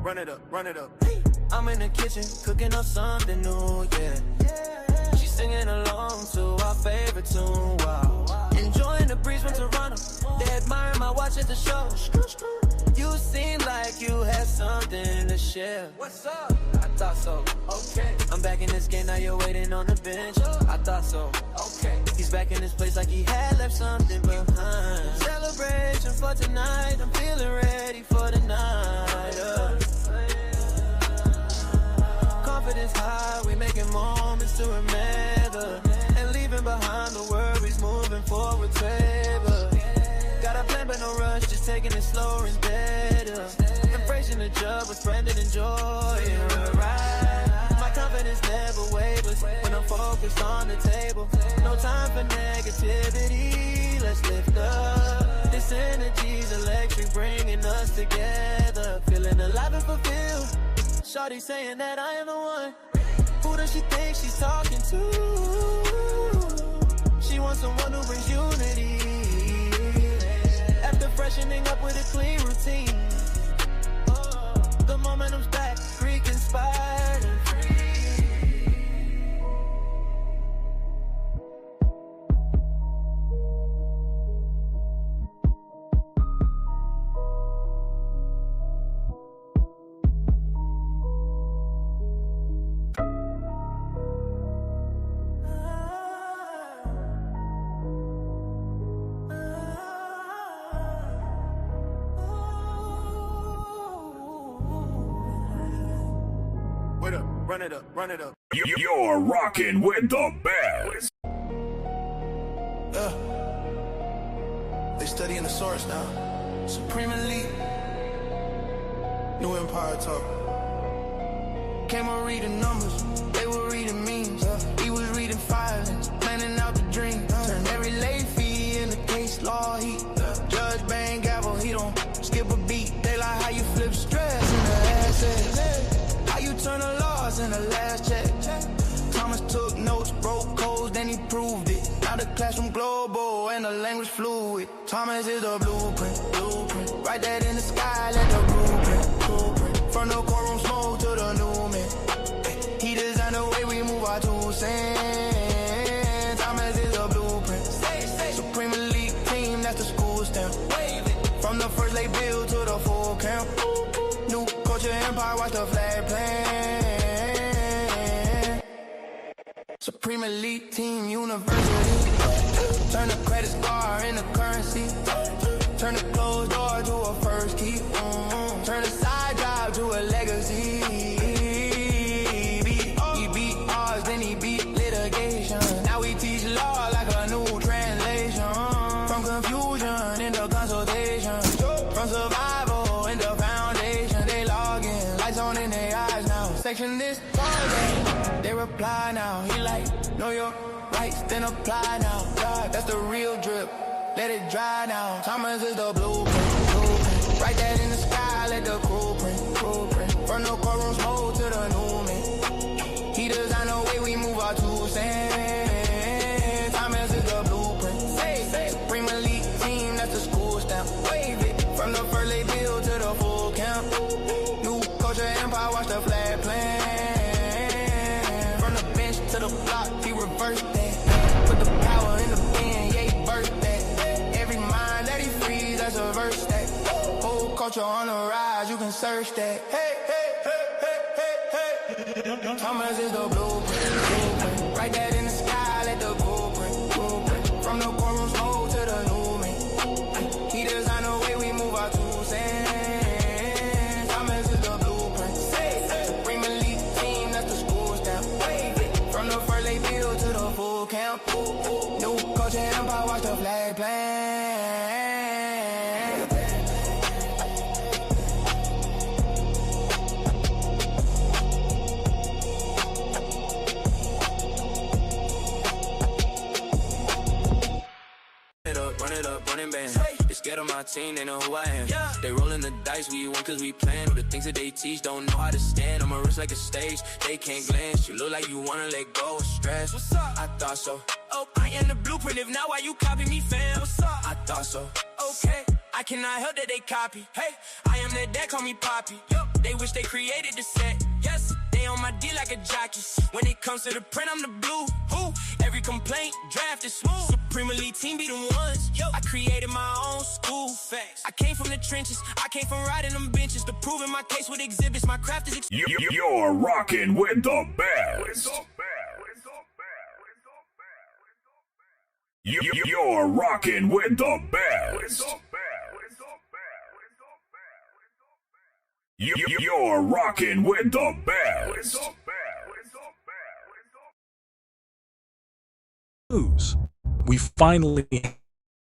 run it up, run it up. I'm in the kitchen, cooking up something new, yeah. She's singing along to our favorite tune, wow. Enjoying the breeze from Toronto, they admire my watch at the show. You seem like you had something to share. What's up? I thought so, okay. I'm back in this game, now you're waiting on the bench. I thought so, okay. He's back in this place like he had left something behind. Celebration for tonight, I'm feeling ready for the night. Confidence high, we making moments to remember, and leaving behind the worries, moving forward, favor. Got a plan but no rush, just taking it slower is better. Embracing the job with splendid and joy, right? My confidence never wavers when I'm focused on the table. No time for negativity, let's lift up. This energy's electric, bringing us together. Feeling alive and fulfilled. Shawty saying that I am the one. Who does she think she's talking to? She wants someone who brings unity. After freshening up with a clean routine, the momentum's back, Greek inspired and free. Run it up, run it up. You're rocking with the best. They studying the source now. Supreme Elite. New Empire talk. Came on reading numbers, they were reading memes. He was reading filings, planning out the dream. Turn every late fee in the case law heat. Judge bang gavel, he don't skip a beat. They like how you flip stress in the assets. You turn the loss in the last check. Thomas took notes, broke codes, then he proved it. Now the classroom global and the language fluid. Thomas is the blueprint. Write that in the sky, let the blueprint. From the courtroom smoke to the new man. He designed the way we move our 2 cents. Thomas is the blueprint. Supreme Elite team, that's the school stamp. From the first lay build to the full camp. New culture empire, watch the flag plan. Supreme Elite team, university. Turn the credit score into currency. Turn the closed door to a first key. Turn the side job to a legacy. He beat odds, then he beat litigation. Now we teach law like a new translation. From confusion into consultation. From survival into foundation. They log in, lights on in their eyes now. Section this, they reply now. He like, know your rights, then apply now. God, that's the real drip. Let it dry now. Thomas is the blueprint. Write that in the sky, let the blueprint. From the courtroom smoke to the new man. He designed the way we move our 2 cents. Thomas is the blueprint. Supreme Elite team, that's the school stamp. Wave it from the first lay build to the full camp. New culture empire, watch the flag plan. From the bench to the block, he reversed that. Put the power in the pen, yeah, he birthed that. Every mind that he frees, that's a verse that. Whole culture on the rise, you can search that. Hey, hey, hey, hey, hey, hey. Thomas is the blueprint. Write that in the sky, let the blueprint. From the courtroom smoke to the new man. He designed the way we move our 2 cents. Thomas is the blueprint. Supreme Elite team, that's the school stamp. From the first lay build to the full camp. New culture empire, watch the flag plan. Run it up, running band. They scared of my team, they know who I am. They rolling the dice, we win cause we plan. The things that they teach, don't know how to stand. I'm a wrist like a stage, they can't glance. You look like you wanna let go of stress. What's up? I thought so. Oh, I am the blueprint, if not, why you copy me, fam? What's up? I thought so. Okay, I cannot help that they copy. Hey, I am that call me Poppy. They wish they created the set. Yes, they on my D like a jockey. When it comes to the print, I'm the blue. Who? Every complaint, draft is smooth. Supreme Elite team be the ones. Yo, I created my own school. Facts. I came from the trenches. I came from riding them benches to proving my case with exhibits. My craft is. You're rocking with the best. You're rocking with the best. You're rocking with the best. News. We finally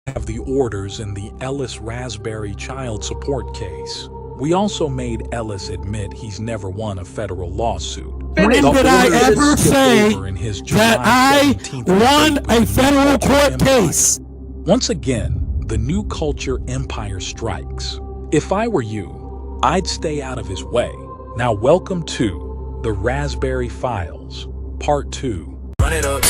have the orders in the Ellis Raspberry child support case. We also made Ellis admit he's never won a federal lawsuit. When did I ever say that I won a federal court case? Once again, the new culture empire strikes. If I were you, I'd stay out of his way. Now welcome to the Raspberry Files, Part 2. Run it up,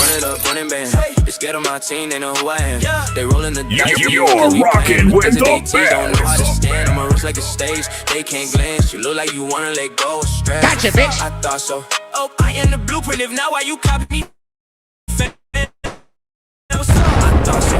running band. It's get on my team, they know who I am. They rolling the dice. You're rocking with the Don't know how to best. stand. I'm a roots like a stage. They can't glance. You look like you wanna let go of stress. Gotcha, bitch. I thought so. Oh, I am the blueprint. If not, why you copy me? I thought so.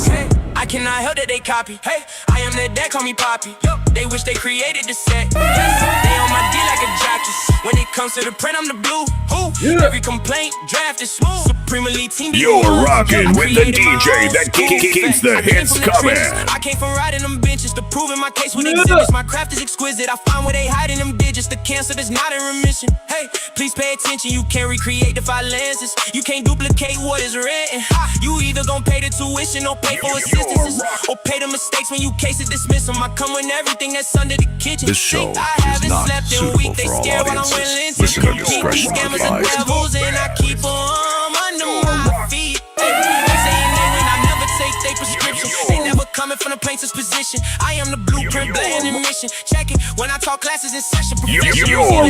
Okay. I cannot help that they copy. Hey, I am their dad, call me Poppy. They wish they created the set. Yes, they on my D like a jockey. When it comes to the print, I'm the blue. Who? Every complaint, draft is smooth. Supreme Elite team. You're rocking with the DJ that keeps the hits coming. I came from riding them benches to proving my case with exhibits. My craft is exquisite. I find where they hiding them digits. The cancer that's not in remission. Hey, please pay attention. You can't recreate the five lenses. You can't duplicate what is written. You either gon' pay the tuition or pay for assistance, or pay the mistakes when you case it, dismiss them. I come with everything that's under the kitchen. This show I is not suitable for all audiences. Listener discretion advised. And I keep them under my feet. They saying they win, I never take their prescription. They never coming from the plaintiff's position. I am the blueprint, blend and mission. Check it when I talk classes in session. You're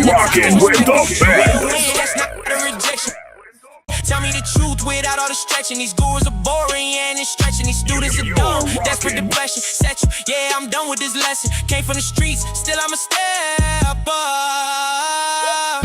rocking with the best. That's not a rejection. Tell me the truth without all the stretching. These gurus are boring and it's stretching. These students are dumb, desperate depression. Set you, yeah, I'm done with this lesson. Came from the streets, still I'm a step up.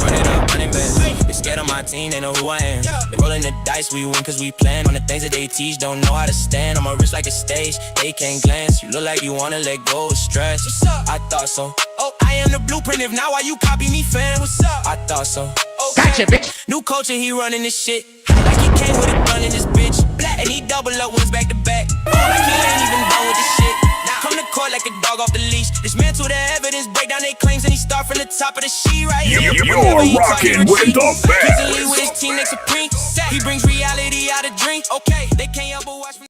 Run it up, running back. They scared of my team, they know who I am. They rolling the dice, we win cause we plan. On the things that they teach, don't know how to stand. I'm a wrist like a stage, they can't glance. You look like you wanna let go of stress. I thought so. Oh, I am the blueprint, if not, why you copy me, fam? What's up? I thought so. Gotcha, bitch. New culture, he running this shit. Like he came with a gun in this bitch. And he double up ones back to back. Like he ain't even done with this shit. Come to court like a dog off the leash. Dismantle the evidence, break down their claims, and he start from the top of the sheet right here. You're rocking with the best. Easily with his team, they supreme. He brings reality out of drink. Okay, they can't help but watch me.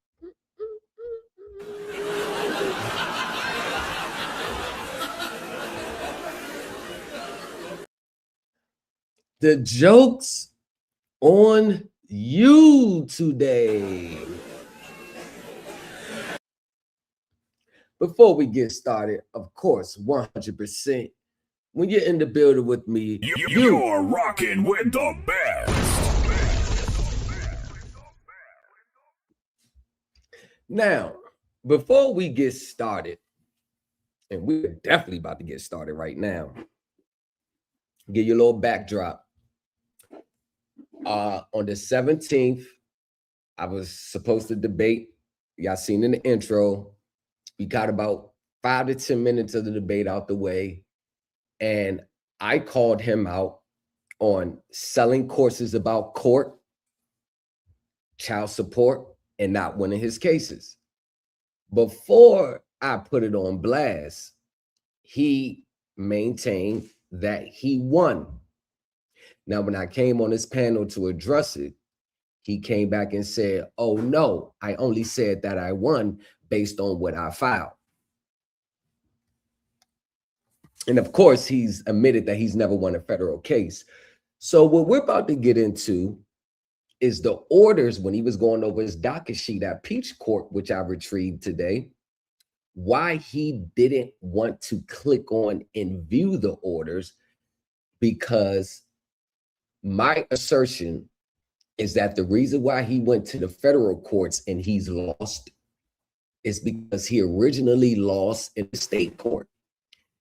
The joke's on you today. Before we get started, of course, 100%, when you're in the building with me, You're rocking with the best. Now, before we get started, and we're definitely about to get started right now, give you a little backdrop. On the 17th, I was supposed to debate. Y'all seen in the intro. We got about 5 to 10 minutes of the debate out the way. And I called him out on selling courses about court, child support, and not winning his cases. Before I put it on blast, he maintained that he won. Now, when I came on this panel to address it, he came back and said, oh, no, I only said that I won based on what I filed. And of course, he's admitted that he's never won a federal case. So what we're about to get into is the orders when he was going over his docket sheet at Peach Court, which I retrieved today, why he didn't want to click on and view the orders, because my assertion is that the reason why he went to the federal courts and he's lost is because he originally lost in the state court.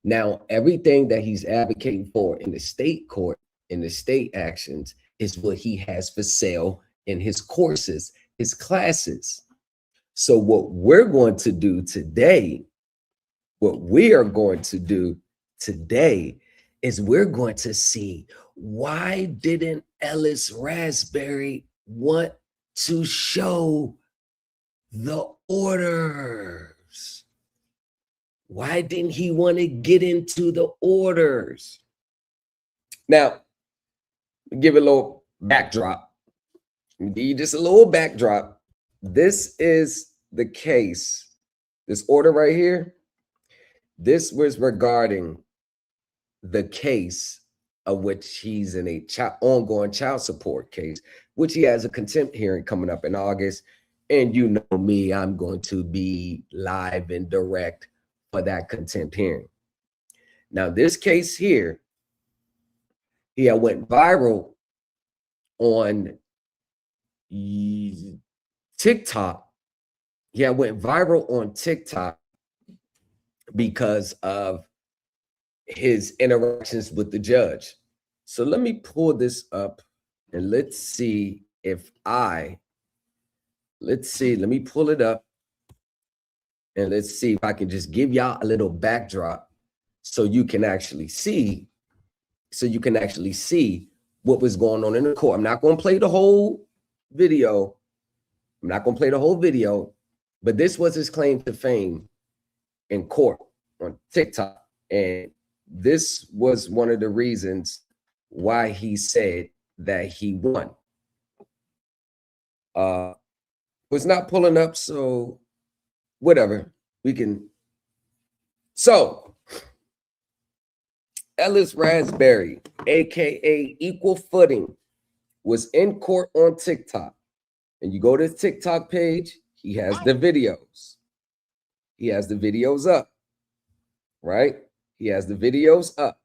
Now, everything that he's advocating for in the state court, in the state actions, is what he has for sale in his courses, his classes. So what we're going to do today, is we're going to see, why didn't Ellis Raspberry want to show the orders? Why didn't he want to get into the orders? Now, give it a little backdrop. Give you just a little backdrop. This is the case. This order right here, this was regarding the case of which he's in a ongoing child support case, which he has a contempt hearing coming up in August. And you know me, I'm going to be live and direct for that contempt hearing. Now, this case here, he went viral on TikTok. Yeah, went viral on TikTok because of his interactions with the judge. So let me pull this up and let's see if let me pull it up and let's see if I can just give y'all a little backdrop so you can actually see, what was going on in the court. I'm not going to play the whole video. But this was his claim to fame in court on TikTok. And this was one of the reasons why he said that he won. Was not pulling up, so whatever. We can. So, Ellis Raspberry, aka Equal Footing, was in court on TikTok. And you go to his TikTok page, he has the videos. He has the videos up, right? He has the videos up.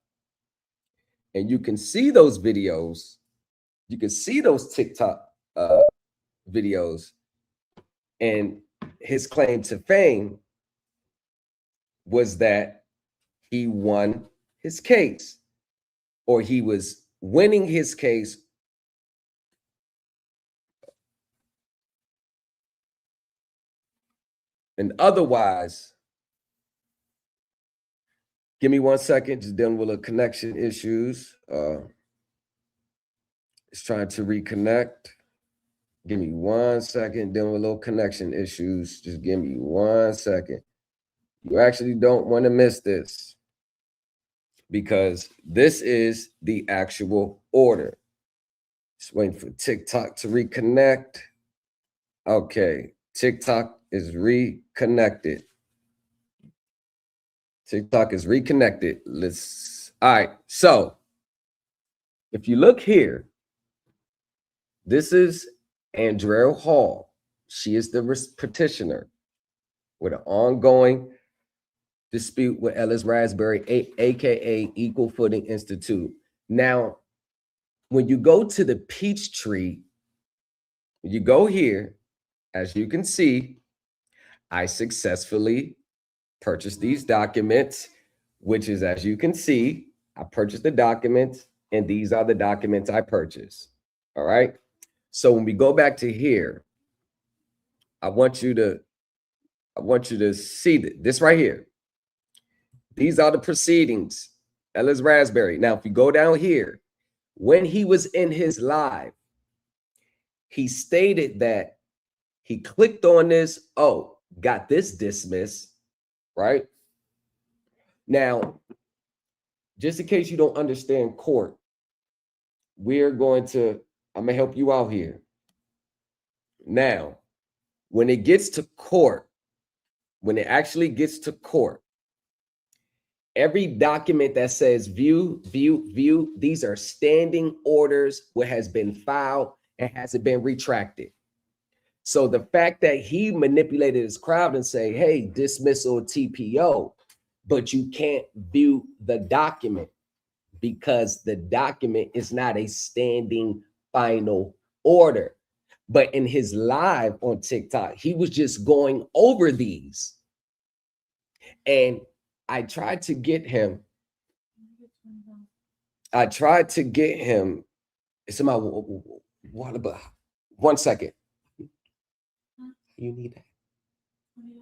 And you can see those videos. You can see those TikTok videos. And his claim to fame was that he won his case, or he was winning his case. And otherwise, give me 1 second, just dealing with a connection issues. It's trying to reconnect. Give me 1 second, dealing with a little connection issues. Just give me 1 second. You actually don't want to miss this, because this is the actual order. Just waiting for TikTok to reconnect. Okay, TikTok is reconnected. TikTok is reconnected. All right, so if you look here, this is Andrea Hall. She is the petitioner with an ongoing dispute with Ellis Raspberry, aka Equal Footing Institute. Now, when you go to the Peachtree, you go here, as you can see, I successfully purchased these documents, which is, as you can see, I purchased the documents, and these are the documents I purchased. All right. So when we go back to here, I want you to see this right here. These are the proceedings, Ellis Raspberry. Now, if you go down here, when he was in his live, he stated that he clicked on this, got this dismissed, right? Now, just in case you don't understand court, I'm going to help you out here. Now, when it gets to court, when it actually gets to court, every document that says view, these are standing orders what has been filed and hasn't been retracted. So the fact that he manipulated his crowd and say, hey, dismissal TPO, but you can't view the document because the document is not a standing final order. But in his live on TikTok, he was just going over these. And I tried to get him. It's in my water, but 1 second. You need that.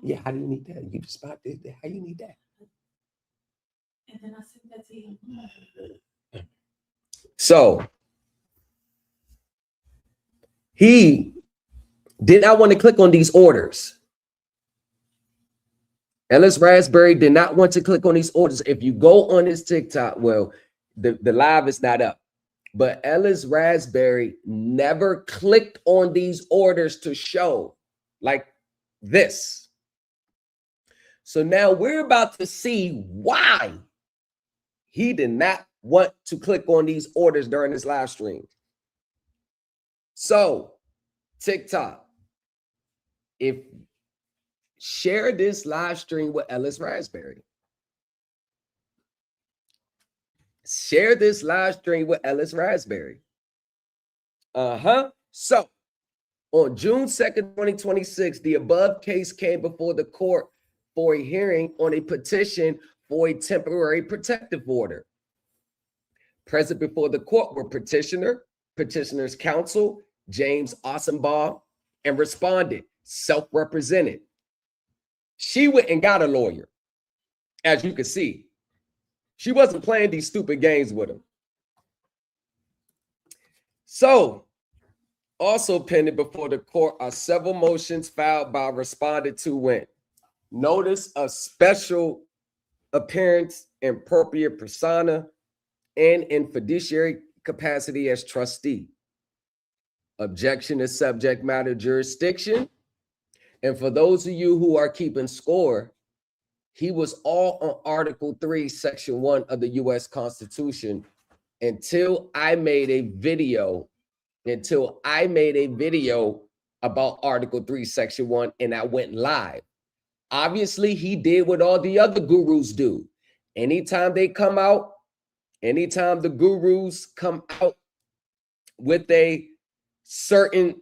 Yeah, how do you need that? You just about did that. How you need that? And then I sent that to you. So he did not want to click on these orders. Ellis Raspberry did not want to click on these orders. If you go on his TikTok, well, the live is not up, but Ellis Raspberry never clicked on these orders to show like this. So now we're about to see why he did not want to click on these orders during this live stream. So TikTok, if share this live stream with Ellis Raspberry. Share this live stream with Ellis Raspberry. So on June 2nd, 2026, the above case came before the court for a hearing on a petition for a temporary protective order. Present before the court were petitioner's counsel, James Ossenbaugh, and respondent, self-represented. She went and got a lawyer. As you can see, she wasn't playing these stupid games with him. So, also pending before the court are several motions filed by respondent to win. Notice of special appearance in propria persona and in fiduciary capacity as trustee. Objection to subject matter jurisdiction. And for those of you who are keeping score, he was all on Article 3, Section 1 of the U.S. Constitution until I made a video about Article 3, Section 1, and I went live. Obviously, he did what all the other gurus do. Anytime the gurus come out with a certain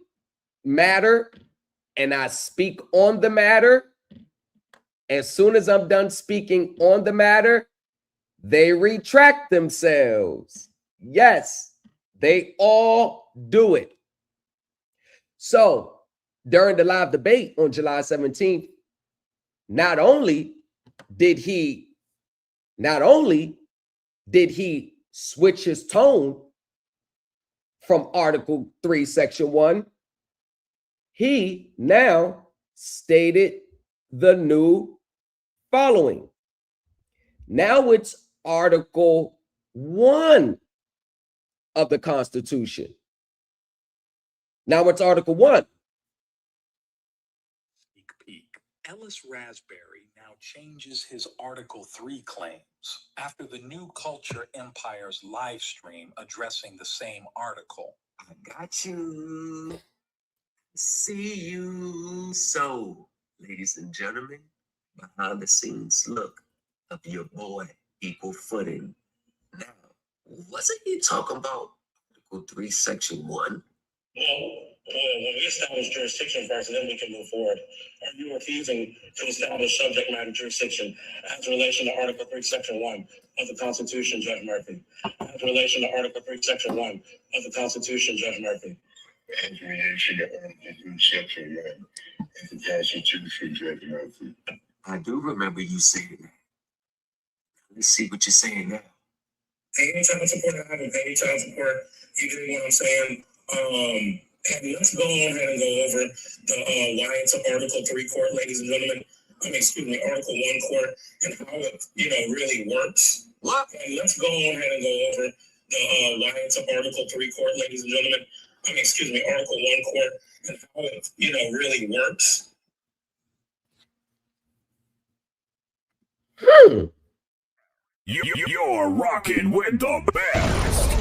matter and I speak on the matter, as soon as I'm done speaking on the matter, they retract themselves. Yes, they all do it. So during the live debate on July 17th, not only did he switch his tone from Article 3, Section 1, he now stated the new following. Now it's Article 1 of the Constitution. Now it's Article 1. Ellis Raspberry now changes his Article 3 claims after the New Culture Empire's live stream addressing the same article. I got you. See you. So, ladies and gentlemen, behind the scenes look of your boy, Equal Footing. Now, wasn't he talking about Article 3, Section 1? When we establish jurisdiction first, and then we can move forward. Are you refusing to establish subject matter jurisdiction as in relation to Article 3, Section 1 of the Constitution, Judge Murphy? As in relation to Article 3, Section 1 of the Constitution, Judge Murphy? As in relation to Article 3, Section 1 of the Constitution, Judge Murphy. I do remember you saying that. Let's see what you're saying now. Any child support, I haven't paid child support. You get what I'm saying? And let's go ahead and go over the why it's an Article 3 court, ladies and gentlemen. Article 1 court and how it, really works. What? And let's go ahead and go over the why it's an Article 3 court, ladies and gentlemen. Article 1 court and how it, really works. You're rocking with the best.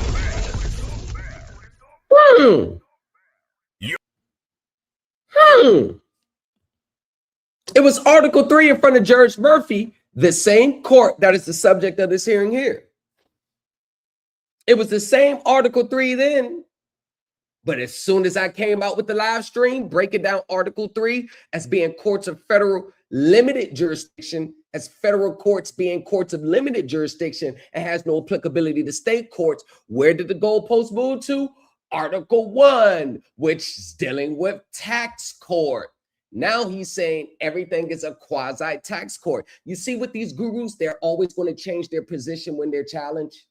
It was Article 3 in front of Judge Murphy, the same court that is the subject of this hearing here. It was the same Article 3 then, but as soon as I came out with the live stream, breaking down Article 3 as being courts of federal limited jurisdiction as federal courts being courts of limited jurisdiction and has no applicability to state courts. Where did the goalpost move to? Article 1, which is dealing with tax court. Now he's saying everything is a quasi-tax court. You see with these gurus, they're always going to change their position when they're challenged.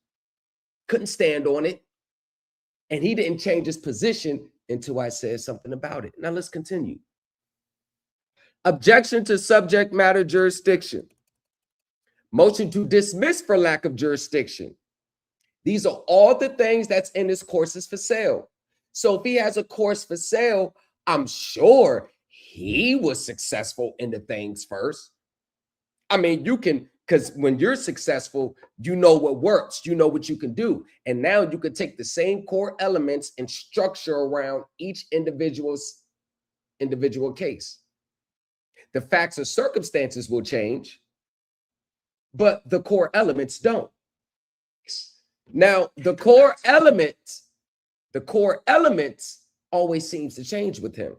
Couldn't stand on it. And he didn't change his position until I said something about it. Now let's continue. Objection to subject matter jurisdiction. Motion to dismiss for lack of jurisdiction. These are all the things that's in his courses for sale. So if he has a course for sale, I'm sure he was successful in the things first. I mean, you can, because when you're successful, you know what works, you know what you can do. And now you can take the same core elements and structure around each individual case. The facts or circumstances will change, but the core elements don't. Now, the core elements always seems to change with him.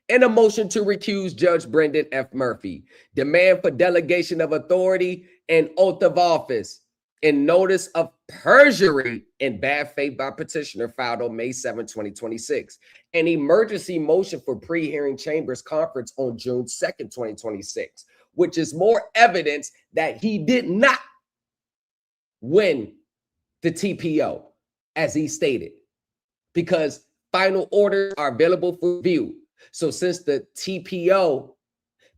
In a motion to recuse Judge Brendan F. Murphy, demand for delegation of authority and oath of office in notice of perjury in bad faith by petitioner filed on May 7, 2026. An emergency motion for pre-hearing chambers conference on June 2nd, 2026, which is more evidence that he did not win the TPO, as he stated, because final orders are available for review. So since the TPO,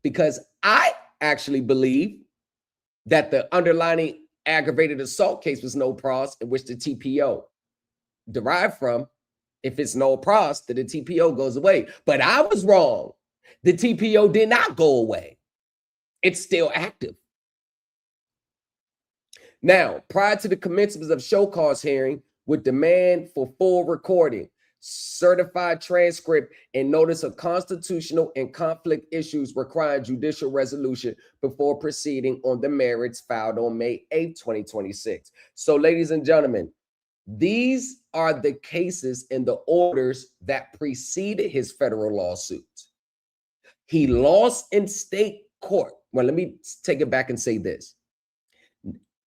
because I actually believe that the underlying aggravated assault case was no pros, in which the TPO derived from, if it's no pros, then the TPO goes away. But I was wrong. The TPO did not go away. It's still active. Now, prior to the commencement of show cause hearing, with demand for full recording, certified transcript, and notice of constitutional and conflict issues requiring judicial resolution before proceeding on the merits, filed on May 8, 2026. So, ladies and gentlemen, these are the cases and the orders that preceded his federal lawsuits. He lost in state court. Well, let me take it back and say this.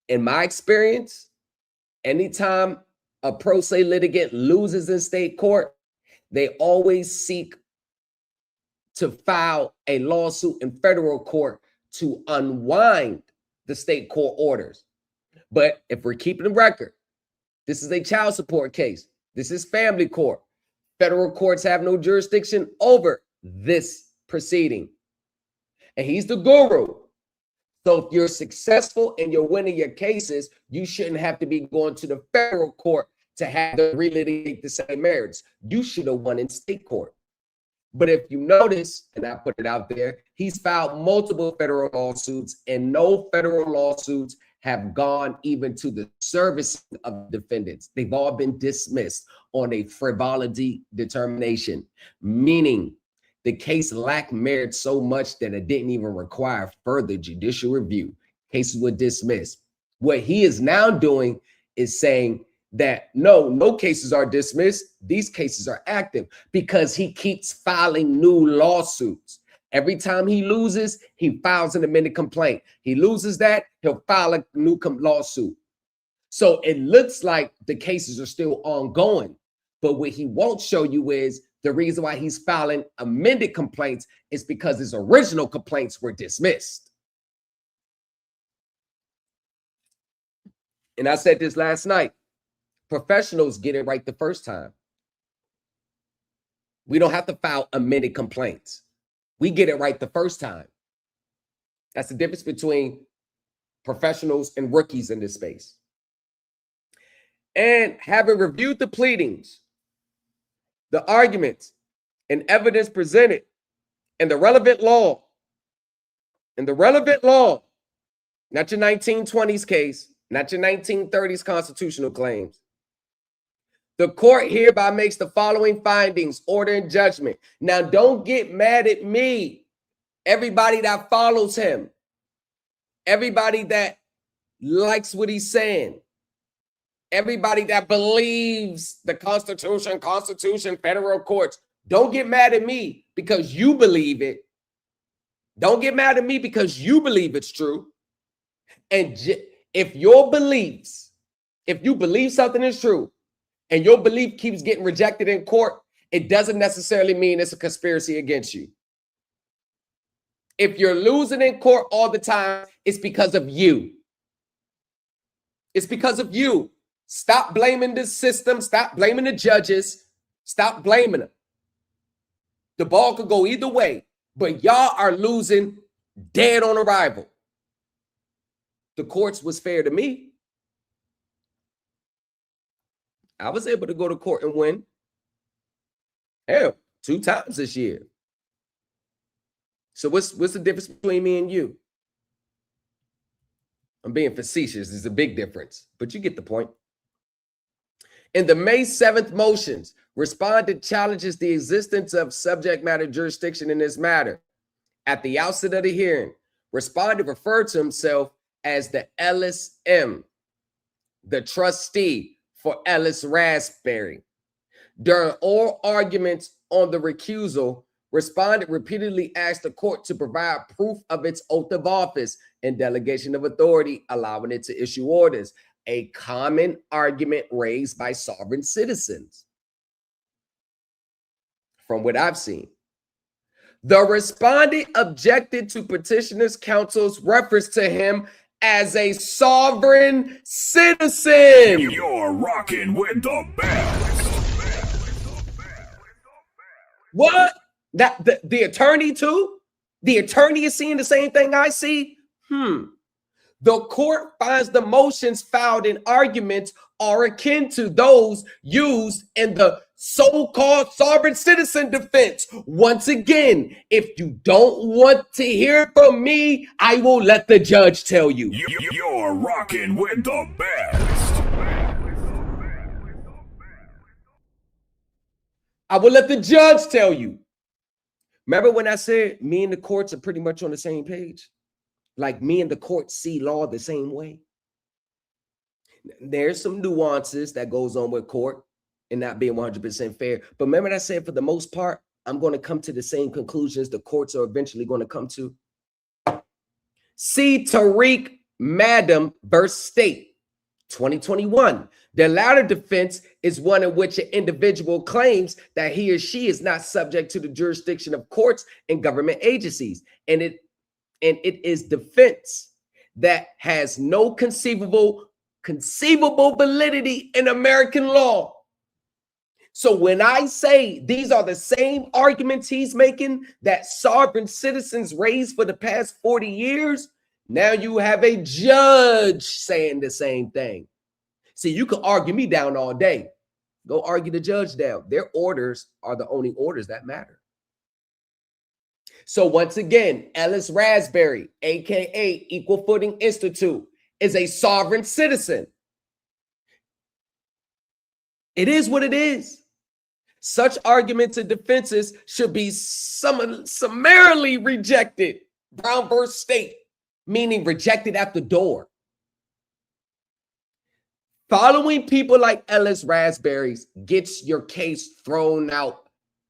In my experience, anytime a pro se litigant loses in state court, they always seek to file a lawsuit in federal court to unwind the state court orders. But if we're keeping the record, this is a child support case. This is family court. Federal courts have no jurisdiction over this proceeding. And he's the guru. So if you're successful and you're winning your cases, you shouldn't have to be going to the federal court to have to relitigate the same merits. You should have won in state court. But if you notice, and I put it out there, he's filed multiple federal lawsuits, and no federal lawsuits have gone even to the service of defendants. They've all been dismissed on a frivolity determination, meaning the case lacked merit so much that it didn't even require further judicial review. Cases were dismissed. What he is now doing is saying that no cases are dismissed. These cases are active because he keeps filing new lawsuits. Every time he loses, he files an amended complaint. He loses that, he'll file a new lawsuit. So it looks like the cases are still ongoing. But what he won't show you is the reason why he's filing amended complaints is because his original complaints were dismissed. And I said this last night. Professionals get it right the first time. We don't have to file amended complaints. We get it right the first time. That's the difference between professionals and rookies in this space. And having reviewed the pleadings, the arguments and evidence presented, and the relevant law, not your 1920s case, not your 1930s constitutional claims. The court hereby makes the following findings, order, and judgment. Now, don't get mad at me, everybody that follows him, everybody that likes what he's saying, everybody that believes the Constitution, federal courts. Don't get mad at me because you believe it. Don't get mad at me because you believe it's true. And if your beliefs, if you believe something is true and your belief keeps getting rejected in court, it doesn't necessarily mean it's a conspiracy against you. If you're losing in court all the time, it's because of you. It's because of you. Stop blaming the system. Stop blaming the judges. Stop blaming them. The ball could go either way, but y'all are losing dead on arrival. The courts was fair to me. I was able to go to court and win. Hell, 2 times this year. So what's the difference between me and you? I'm being facetious. There's a big difference, but you get the point. In the May 7th motions, respondent challenges the existence of subject matter jurisdiction in this matter. At the outset of the hearing, respondent referred to himself as the Ellis M, the trustee for Ellis Raspberry. During oral arguments on the recusal, respondent repeatedly asked the court to provide proof of its oath of office and delegation of authority, allowing it to issue orders, a common argument raised by sovereign citizens. From what I've seen, the respondent objected to petitioner's counsel's reference to him as a sovereign citizen. You're rocking with the best. What? That the attorney too? The attorney is seeing the same thing I see? The court finds the motions filed in arguments are akin to those used in the so-called sovereign citizen defense. Once again, if you don't want to hear from me, I will let the judge tell you. You're rocking with the best. I will let the judge tell you. Remember when I said me and the courts are pretty much on the same page? Like me and the courts see law the same way. There's some nuances that goes on with court and not being 100% fair. But remember I said for the most part, I'm going to come to the same conclusions the courts are eventually going to come to. See Tariq Madam versus State, 2021. The latter defense is one in which an individual claims that he or she is not subject to the jurisdiction of courts and government agencies. And it is defense that has no conceivable validity in American law. So when I say these are the same arguments he's making that sovereign citizens raised for the past 40 years, now you have a judge saying the same thing. See, you can argue me down all day. Go argue the judge down. Their orders are the only orders that matter. So once again, Ellis Raspberry, aka Equal Footing Institute, is a sovereign citizen. It is what it is. Such arguments and defenses should be summarily rejected. Brown versus State, meaning rejected at the door. Following people like Ellis Raspberries gets your case thrown out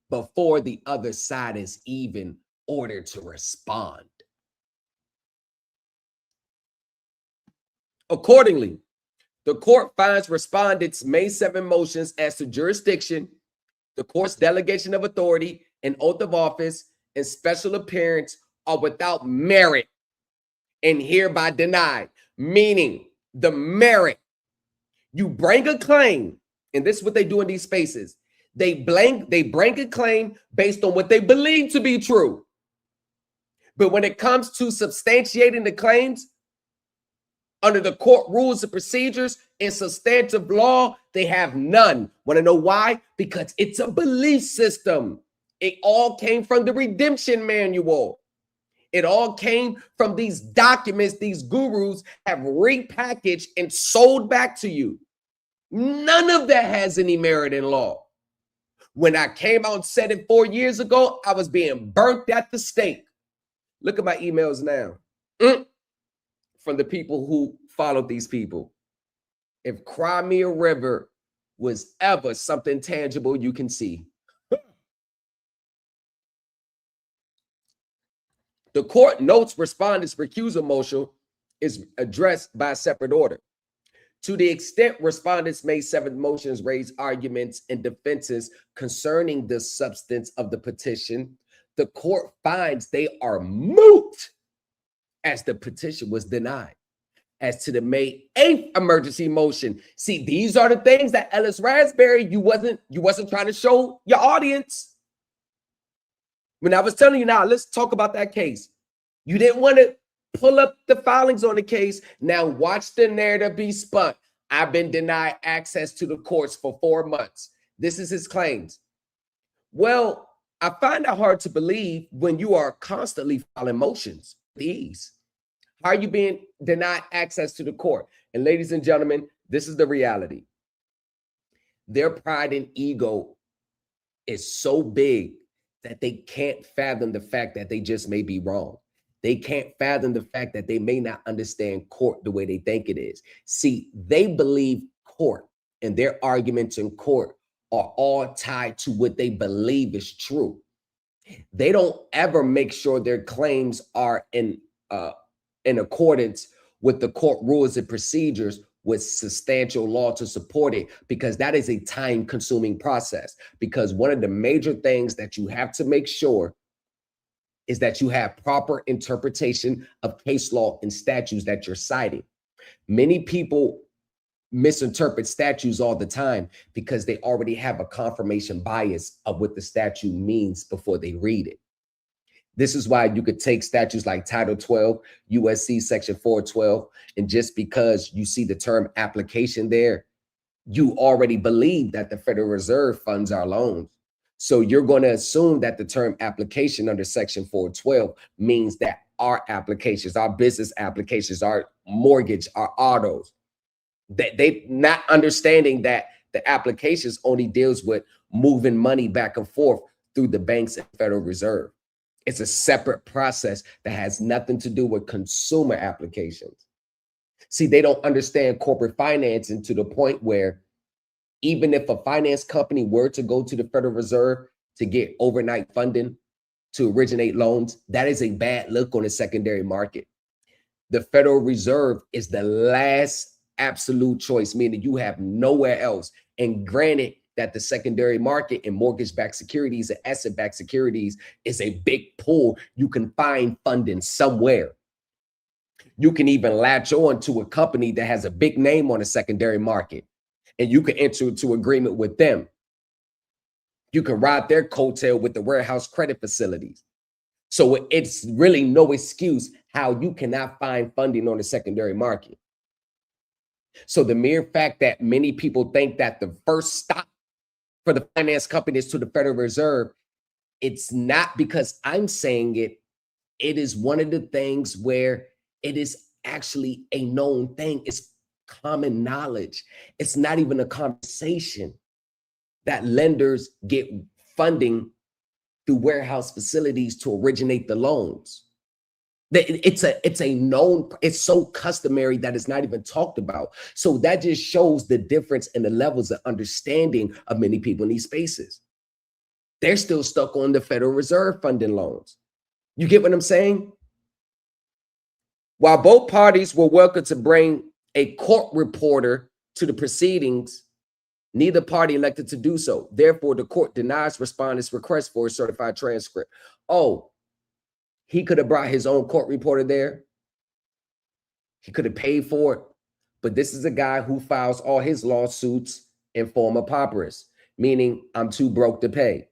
before the other side is even ordered to respond. Accordingly, the court finds respondents' May 7 motions as to jurisdiction, the court's delegation of authority, and oath of office, and special appearance are without merit and hereby denied, meaning the merit. You bring a claim, and this is what they do in these spaces. They bring a claim based on what they believe to be true. But when it comes to substantiating the claims under the court rules and procedures and substantive law, they have none. Want to know why? Because it's a belief system. It all came from the redemption manual. It all came from these documents these gurus have repackaged and sold back to you. None of that has any merit in law. When I came out and said it 4 years ago, I was being burnt at the stake. Look at my emails now from the people who followed these people. If Crimea River was ever something tangible you can see. The court notes respondent's recusal motion is addressed by a separate order. To the extent respondents' May 7th motions raise arguments and defenses concerning the substance of the petition, the court finds they are moot as the petition was denied. As to the May 8th emergency motion, see, these are the things that Ellis Raspberry, you wasn't trying to show your audience. When I was telling you, now let's talk about that case. You didn't want to pull up the filings on the case. Now watch the narrative be spun. I've been denied access to the courts for 4 months. This is his claims. Well, I find it hard to believe when you are constantly filing motions with ease. How are you being denied access to the court? And ladies and gentlemen, this is the reality. Their pride and ego is so big that they can't fathom the fact that they just may be wrong. They can't fathom the fact that they may not understand court the way they think it is. See, they believe court and their arguments in court are all tied to what they believe is true. They don't ever make sure their claims are in accordance with the court rules and procedures with substantial law to support it, because that is a time-consuming process. Because one of the major things that you have to make sure is that you have proper interpretation of case law and statutes that you're citing. Many people misinterpret statutes all the time because they already have a confirmation bias of what the statute means before they read it. This is why you could take statutes like Title 12, USC Section 412, and just because you see the term application there, you already believe that the Federal Reserve funds our loans. So you're going to assume that the term application under Section 412 means that our applications, our business applications, our mortgage, our autos, that they not understanding that the applications only deals with moving money back and forth through the banks and Federal Reserve. It's a separate process that has nothing to do with consumer applications. See, they don't understand corporate financing to the point where even if a finance company were to go to the Federal Reserve to get overnight funding to originate loans, that is a bad look on the secondary market. The Federal Reserve is the last absolute choice, meaning you have nowhere else. And granted that the secondary market in mortgage-backed securities and asset-backed securities is a big pool, you can find funding somewhere. You can even latch on to a company that has a big name on the secondary market, and you can enter into agreement with them. You can ride their coattail with the warehouse credit facilities. So it's really no excuse how you cannot find funding on the secondary market. So the mere fact that many people think that the first stop for the finance companies to the Federal Reserve, it's not because I'm saying it. It is one of the things where it is actually a known thing. It's common knowledge. It's not even a conversation that lenders get funding through warehouse facilities to originate the loans. It's a known, it's so customary that it's not even talked about. So that just shows the difference in the levels of understanding of many people in these spaces. They're still stuck on the Federal Reserve funding loans. You get what I'm saying? While both parties were welcome to bring a court reporter to the proceedings, neither party elected to do so. Therefore, the court denies respondent's request for a certified transcript. Oh, he could have brought his own court reporter there. He could have paid for it. But this is a guy who files all his lawsuits in form of papyrus, meaning I'm too broke to pay.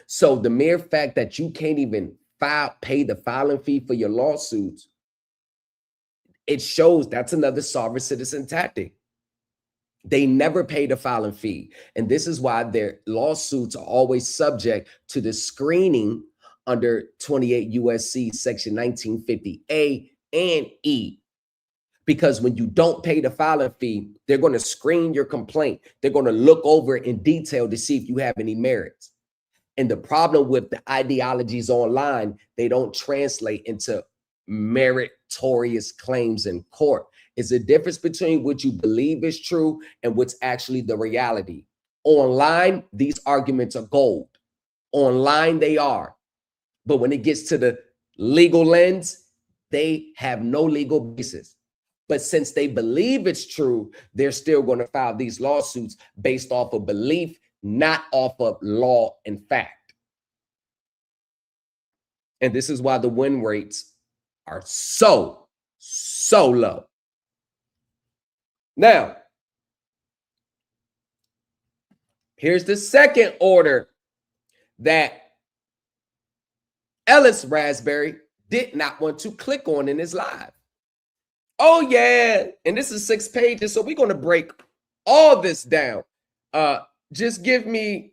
So the mere fact that you can't even pay the filing fee for your lawsuits, it shows that's another sovereign citizen tactic. They never pay the filing fee. And this is why their lawsuits are always subject to the screening under 28 USC section 1950A and E. Because when you don't pay the filing fee, they're going to screen your complaint. They're going to look over it in detail to see if you have any merits. And the problem with the ideologies online, they don't translate into meritorious claims in court. It's a difference between what you believe is true and what's actually the reality. Online, these arguments are gold. Online, they are. But when it gets to the legal lens, they have no legal basis. But since they believe it's true, they're still going to file these lawsuits based off of belief, not off of law and fact. And this is why the win rates are so low. Now, here's the second order that Ellis Raspberry did not want to click on in his live. Oh, yeah. And this is 6 pages. So we're going to break all this down. Just give me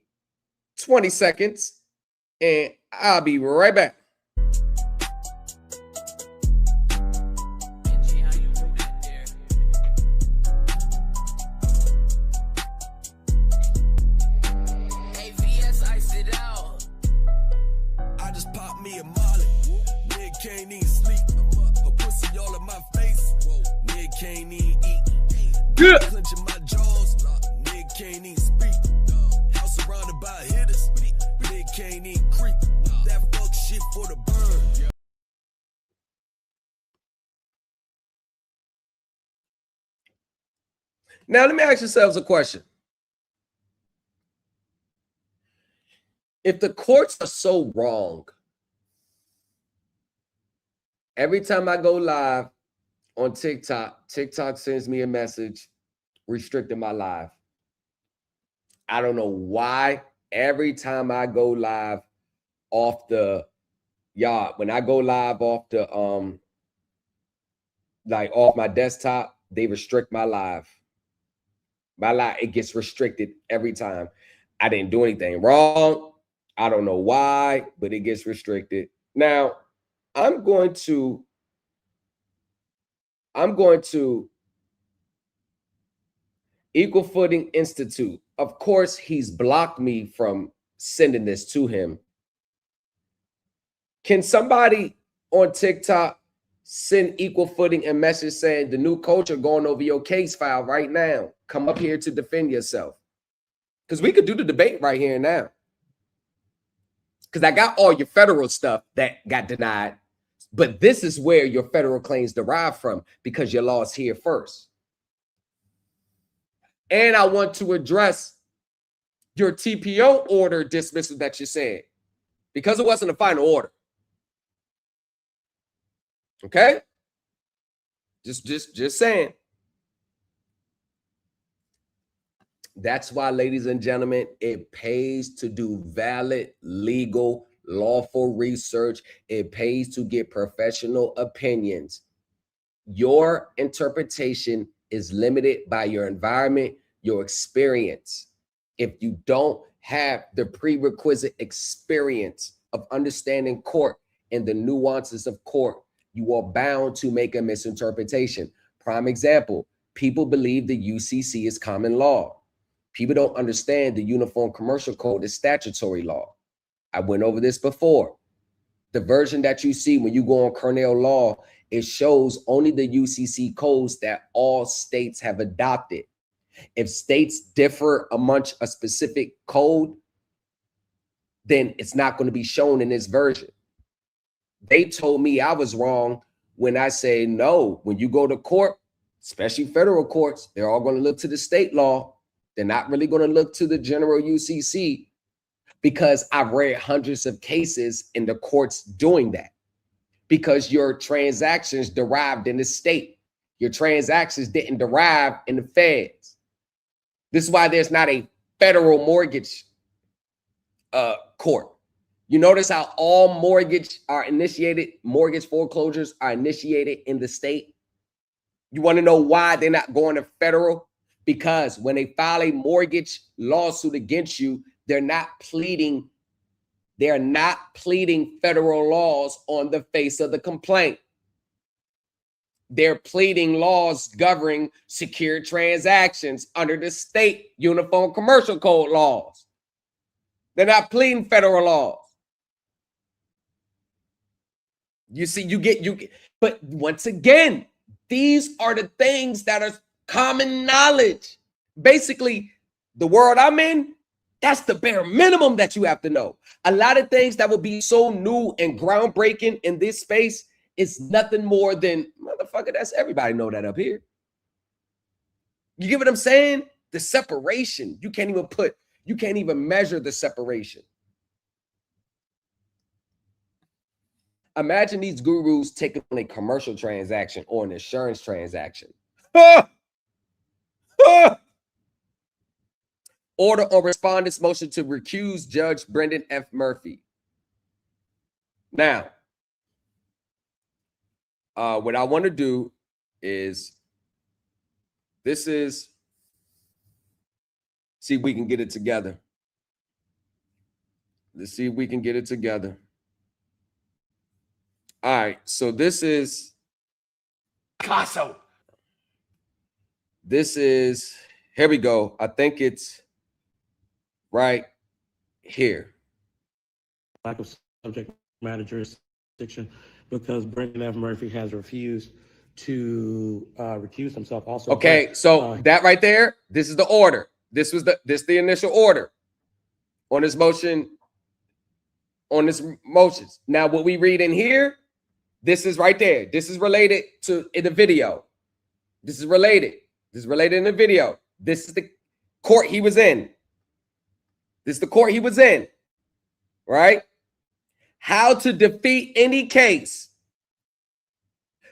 20 seconds and I'll be right back. Now, let me ask yourselves a question. If the courts are so wrong, every time I go live on TikTok, TikTok sends me a message restricting my live. I don't know why. Every time I go live off the when I go live off the off my desktop, they restrict my live. My live, it gets restricted every time. I didn't do anything wrong. I don't know why, but it gets restricted. Now, I'm going to Equal Footing Institute. Of course, he's blocked me from sending this to him. Can somebody on TikTok send Equal Footing a message saying the new culture going over your case file right now? Come up here to defend yourself. Because we could do the debate right here and now. Because I got all your federal stuff that got denied. But this is where your federal claims derive from because your law's here first. And I want to address your TPO order dismissal that you said. Because it wasn't a final order. Okay? Just saying. That's why, ladies and gentlemen, it pays to do valid, legal, lawful research. It pays to get professional opinions. Your interpretation is limited by your environment, your experience. If you don't have the prerequisite experience of understanding court and the nuances of court, you are bound to make a misinterpretation. Prime example, people believe the UCC is common law. People don't understand the Uniform Commercial Code is statutory law. I went over this before. The version that you see when you go on Cornell Law, it shows only the UCC codes that all states have adopted. If states differ amongst a specific code, then it's not going to be shown in this version. They told me I was wrong when I say no. When you go to court, especially federal courts, they're all going to look to the state law. They're not really going to look to the general UCC because I've read hundreds of cases in the courts doing that because your transactions derived in the state. Your transactions didn't derive in the feds. This is why there's not a federal mortgage court. You notice how all mortgage foreclosures are initiated in the state? You want to know why they're not going to federal? Because when they file a mortgage lawsuit against you, they're not pleading federal laws on the face of the complaint. They're pleading laws governing secure transactions under the state Uniform Commercial Code laws. They're not pleading federal laws. You see, but once again, these are the things that are common knowledge. Basically, the world I'm in, That's the bare minimum that you have to know. A lot of things that will be so new and groundbreaking in this space is nothing more than, motherfucker, that's everybody know that up here. You get what I'm saying? The separation. You can't even measure the separation. Imagine these gurus taking on a commercial transaction or an insurance transaction. Order on respondent's motion to recuse Judge Brendan F. Murphy. Now, what I want to do is, see if we can get it together. Let's see if we can get it together. All right, so this is Picasso. This is, here we go. I think it's right here. Lack of subject matter jurisdiction because Brendan F. Murphy has refused to recuse himself. Also, okay, so that right there, this is the order. This the initial order on this motion. On this motions. Now, what we read in here, this is right there. This is related to in the video. This is related. This is related in the video. This is the court he was in. This is the court he was in, right? How to defeat any case.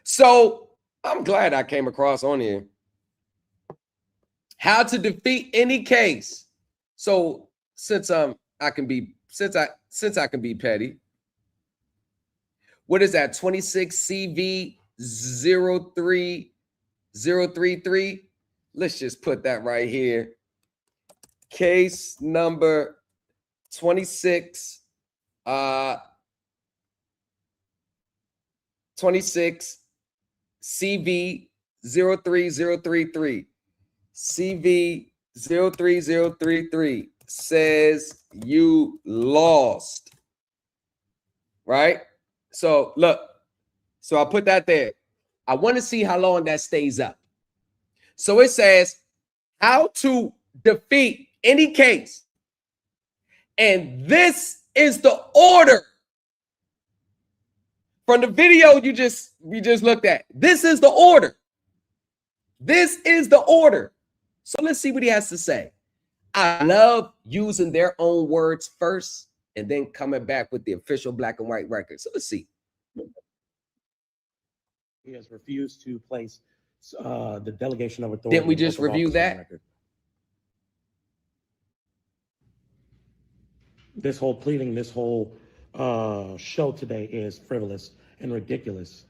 So I'm glad I came across on here. How to defeat any case. So since I can be petty. What is that? 26 CV 03033. Let's just put that right here. Case number 26 26 CV 03033. CV 03033 says you lost. Right? So look, so I'll put that there. I want to see how long that stays up. So it says how to defeat any case. And this is the order from the video we just looked at. This is the order. This is the order. So let's see what he has to say. I love using their own words first and then coming back with the official black and white record. So let's see. He has refused to place the delegation of authority. Didn't we just review that? This whole pleading, this whole show today is frivolous and ridiculous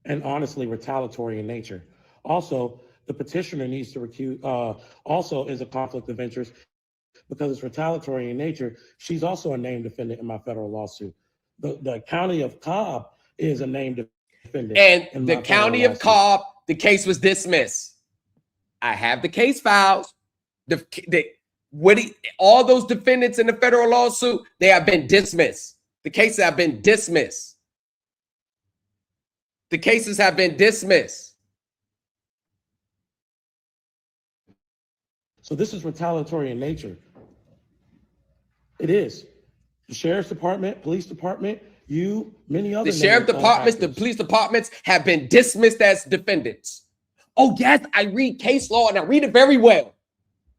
and honestly retaliatory in nature. Also, the petitioner needs to recuse, also is a conflict of interest because it's retaliatory in nature. She's also a named defendant in my federal lawsuit. The county of Cobb is a named defendant. And the county of Cobb, the case was dismissed. I have the case files. All those defendants in the federal lawsuit, they have been dismissed. The cases have been dismissed. The cases have been dismissed. So this is retaliatory in nature. It is. The sheriff's department, police department, many other. The sheriff departments, the police departments have been dismissed as defendants. Oh, yes, I read case law and I read it very well.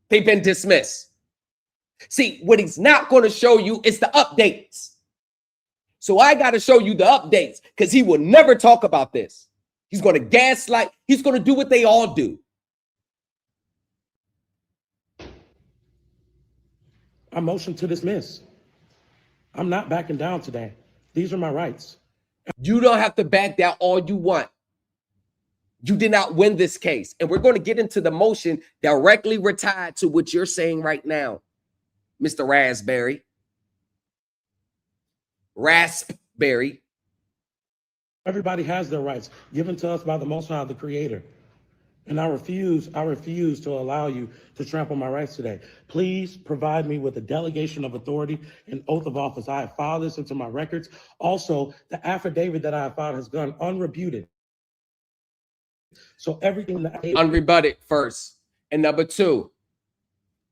They've been dismissed. See, what he's not going to show you is the updates. So I got to show you the updates because he will never talk about this. He's going to gaslight. He's going to do what they all do. I motion to dismiss. I'm not backing down today. These are my rights. You don't have to back down all you want. You did not win this case. And we're going to get into the motion directly tied to what you're saying right now, Mr. Raspberry. Raspberry. Everybody has their rights given to us by the Most High, the Creator. And I refuse to allow you to trample my rights today. Please provide me with a delegation of authority and oath of office. I have filed this into my records. Also, the affidavit that I have filed has gone unrebuted. So everything that unrebutted first. And number two,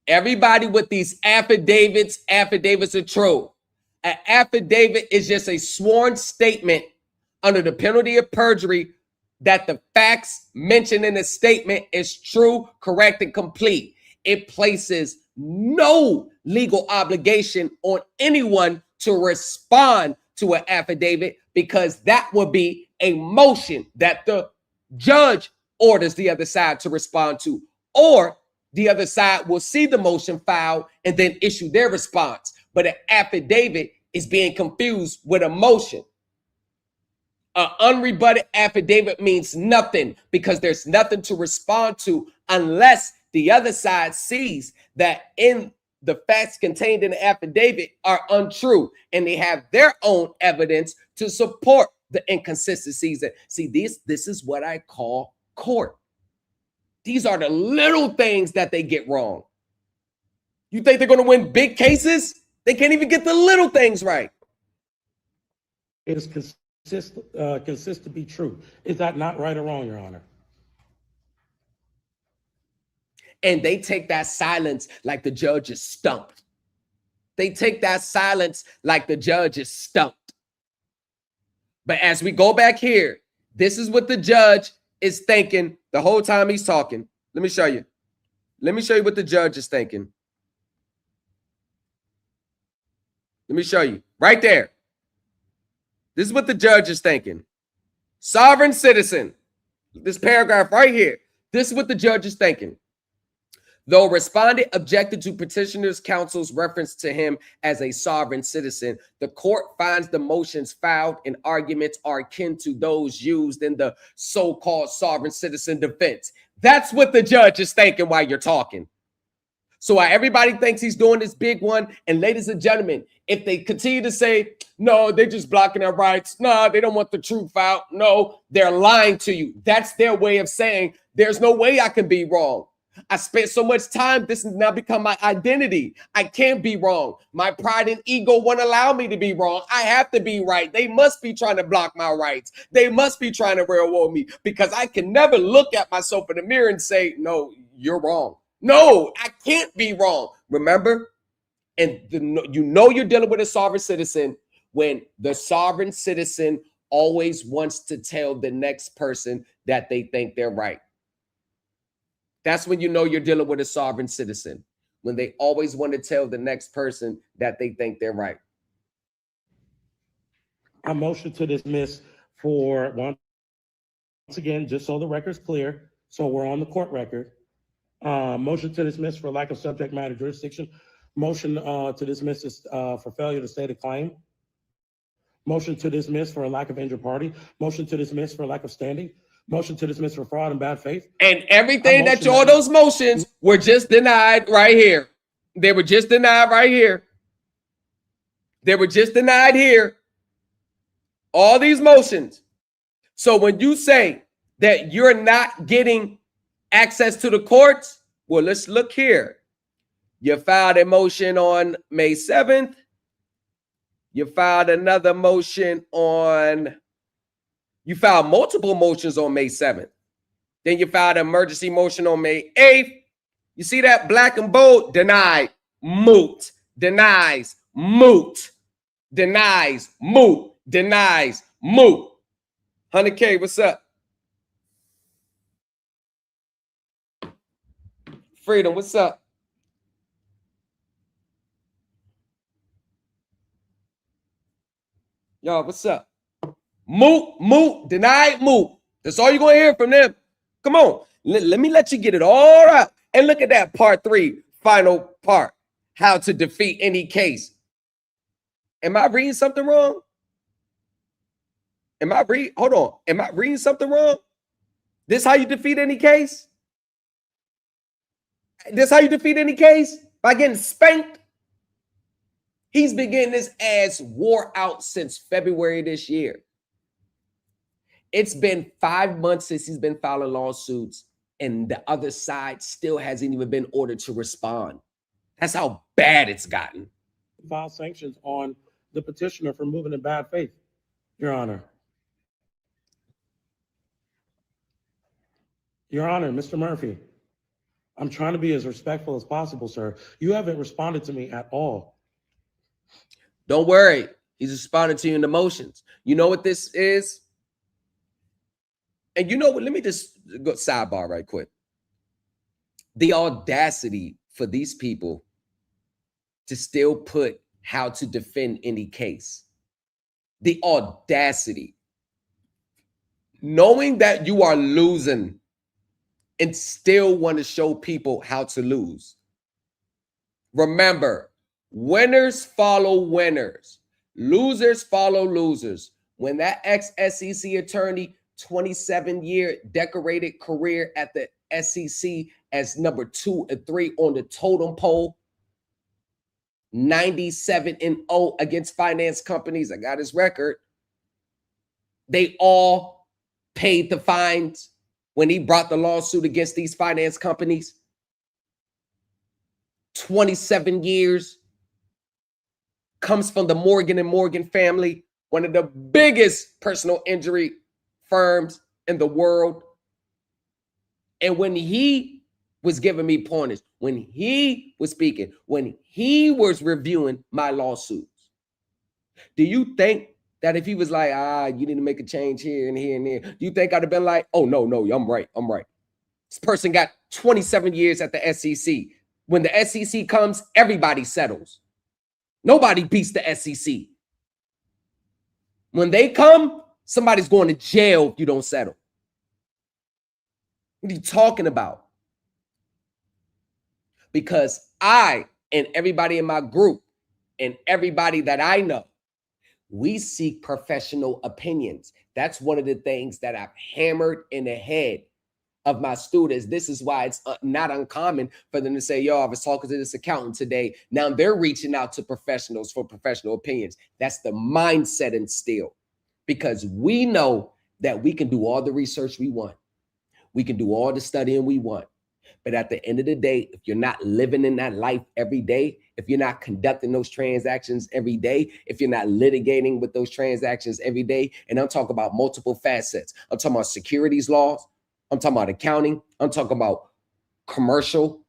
Everybody with these affidavits are true. An affidavit is just a sworn statement under the penalty of perjury that the facts mentioned in the statement is true, correct, and complete. It places no legal obligation on anyone to respond to an affidavit because that would be a motion that the judge orders the other side to respond to, or the other side will see the motion filed and then issue their response. But an affidavit is being confused with a motion. An unrebutted affidavit means nothing because there's nothing to respond to unless the other side sees that in the facts contained in the affidavit are untrue and they have their own evidence to support the inconsistencies. See, this is what I call court. These are the little things that they get wrong. You think they're going to win big cases? They can't even get the little things right. It is consist to be true. Is that not right or wrong, Your Honor? And they take that silence like the judge is stumped. They take that silence like the judge is stumped. But as we go back here, this is what the judge is thinking the whole time he's talking. Let me show you. Let me show you what the judge is thinking. Let me show you right there. This is what the judge is thinking. Sovereign citizen. This paragraph right here. This is what the judge is thinking. Though respondent objected to petitioner's counsel's reference to him as a sovereign citizen, the court finds the motions filed and arguments are akin to those used in the so-called sovereign citizen defense. That's what the judge is thinking while you're talking. So while everybody thinks he's doing this big one, and ladies and gentlemen, if they continue to say, no, they're just blocking our rights. No, they don't want the truth out. No, they're lying to you. That's their way of saying there's no way I can be wrong. I spent so much time. This has now become my identity. I can't be wrong. My pride and ego won't allow me to be wrong. I have to be right. They must be trying to block my rights. They must be trying to railroad me because I can never look at myself in the mirror and say, no, you're wrong. No, I can't be wrong. Remember? And you know you're dealing with a sovereign citizen when the sovereign citizen always wants to tell the next person that they think they're right. That's when you know you're dealing with a sovereign citizen, when they always want to tell the next person that they think they're right. I motion to dismiss for once again, just so the record's clear, so we're on the court record. Motion to dismiss for lack of subject matter jurisdiction. Motion to dismiss is for failure to state a claim. Motion to dismiss for a lack of injured party. Motion to dismiss for lack of standing. Motion to dismiss for fraud and bad faith. And everything that all those motions were just denied right here. They were just denied right here. They were just denied here. All these motions. So when you say that you're not getting access to the courts, well, let's look here. You filed a motion on May 7th. You filed another motion on... You filed multiple motions on May 7th. Then you filed an emergency motion on May 8th. You see that black and bold? Denied, moot, denies, moot, denies, moot, denies, moot. 100K, what's up? Freedom, what's up? Y'all, what's up? Moot, moot, denied, moot. That's all you're going to hear from them. Come on. Let me let you get it all out. And look at that part 3, final part. How to defeat any case. Am I reading something wrong? Hold on. Am I reading something wrong? This how you defeat any case? This how you defeat any case? By getting spanked? He's been getting his ass wore out since February this year. It's been 5 months since he's been filing lawsuits, and the other side still hasn't even been ordered to respond. That's how bad it's gotten. File sanctions on the petitioner for moving in bad faith, Your Honor. Your Honor, Mr. Murphy. I'm trying to be as respectful as possible, sir. You haven't responded to me at all. Don't worry. He's responding to your emotions. You know what this is? And you know what? Let me just go sidebar right quick. The audacity for these people to still put how to defend any case. The audacity. Knowing that you are losing and still want to show people how to lose. Remember, winners follow winners. Losers follow losers. When that ex-SEC attorney, 27-year decorated career at the SEC as number 2 and 3 on the totem pole, 97-0 against finance companies. I got his record. They all paid the fines when he brought the lawsuit against these finance companies. 27 years. Comes from the Morgan & Morgan family, one of the biggest personal injury firms in the world. And when he was giving me pointers, when he was speaking, when he was reviewing my lawsuits, do you think that if he was like, you need to make a change here and here and there, do you think I'd have been like, oh, no, I'm right. This person got 27 years at the SEC. When the SEC comes, everybody settles. Nobody beats the SEC. When they come, somebody's going to jail if you don't settle. What are you talking about? Because I and everybody in my group and everybody that I know, we seek professional opinions. That's one of the things that I've hammered in the head of my students. This is why it's not uncommon for them to say, yo, I was talking to this accountant today. Now they're reaching out to professionals for professional opinions. That's the mindset instilled, because we know that we can do all the research we want. We can do all the studying we want. But at the end of the day, if you're not living in that life every day, if you're not conducting those transactions every day, if you're not litigating with those transactions every day, and I'm talking about multiple facets. I'm talking about securities laws. I'm talking about accounting. I'm talking about commercial.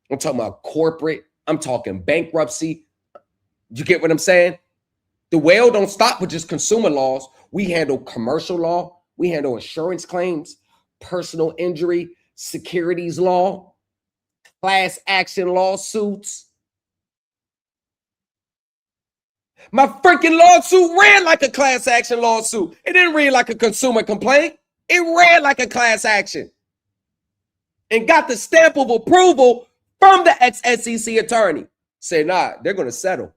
I'm talking about corporate. I'm talking bankruptcy. You get what I'm saying? The whale don't stop with just consumer laws. We handle commercial law. We handle insurance claims, personal injury, securities law, class action lawsuits. My freaking lawsuit ran like a class action lawsuit. It didn't read like a consumer complaint. It ran like a class action and got the stamp of approval from the ex-SEC attorney. Say, nah, they're going to settle.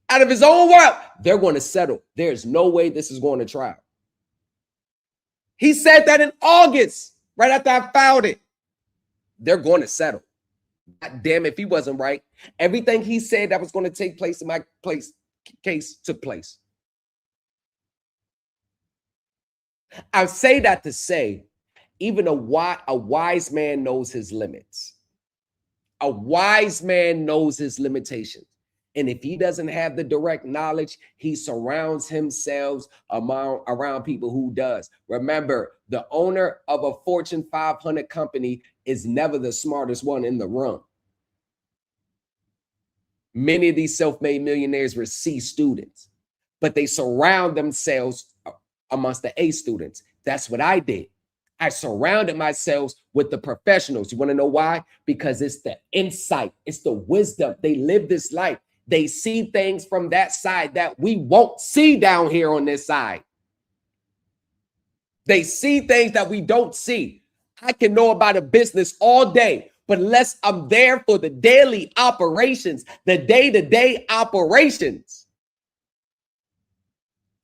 Out of his own mouth, they're going to settle. There's no way this is going to trial. He said that in August, right after I filed it. They're going to settle. God damn, if he wasn't right, everything he said that was going to take place in my case took place. I say that to say, even a wise man knows his limits. A wise man knows his limitations. And if he doesn't have the direct knowledge, he surrounds himself around people who does. Remember, the owner of a Fortune 500 company is never the smartest one in the room. Many of these self-made millionaires were C students, but they surround themselves amongst the A students. That's what I did. I surrounded myself with the professionals. You want to know why? Because it's the insight. It's the wisdom. They live this life. They see things from that side that we won't see down here on this side. They see things that we don't see. I can know about a business all day, but unless I'm there for the daily operations, the day-to-day operations,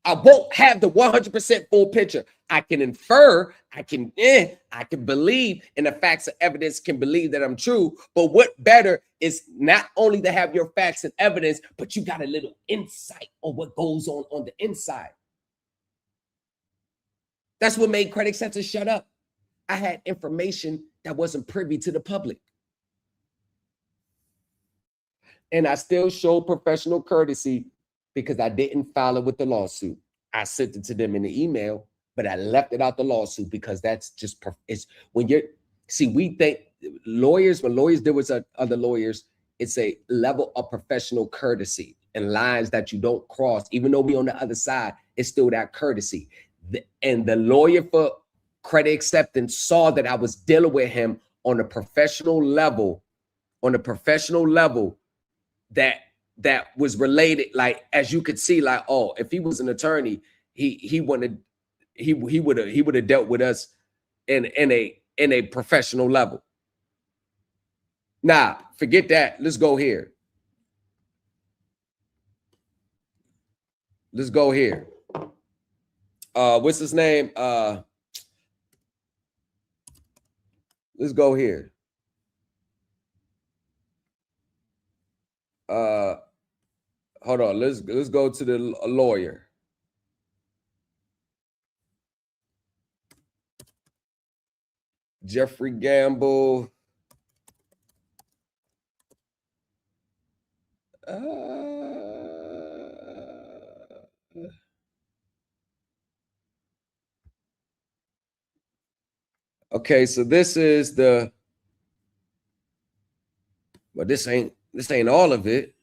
I won't have the 100% full picture. I can infer, I can believe in the facts and evidence, can believe that I'm true. But what better is not only to have your facts and evidence, but you got a little insight on what goes on the inside. That's what made Credit Center shut up. I had information that wasn't privy to the public. And I still showed professional courtesy because I didn't file it with the lawsuit. I sent it to them in the email, but I left it out the lawsuit because that's just, it's when you're, See, we think lawyers, when lawyers deal with other lawyers, it's a level of professional courtesy and lines that you don't cross. Even though we on the other side, it's still that courtesy. And the lawyer for credit acceptance saw that I was dealing with him on a professional level, that was related. Like, as you could see, like, oh, if he was an attorney, he would have dealt with us in a professional level. Nah, forget that. Let's go here. Let's go here. What's his name? Let's go here. Hold on. Let's go to the lawyer. Jeffrey Gamble. Okay, so this is the, but this ain't all of it.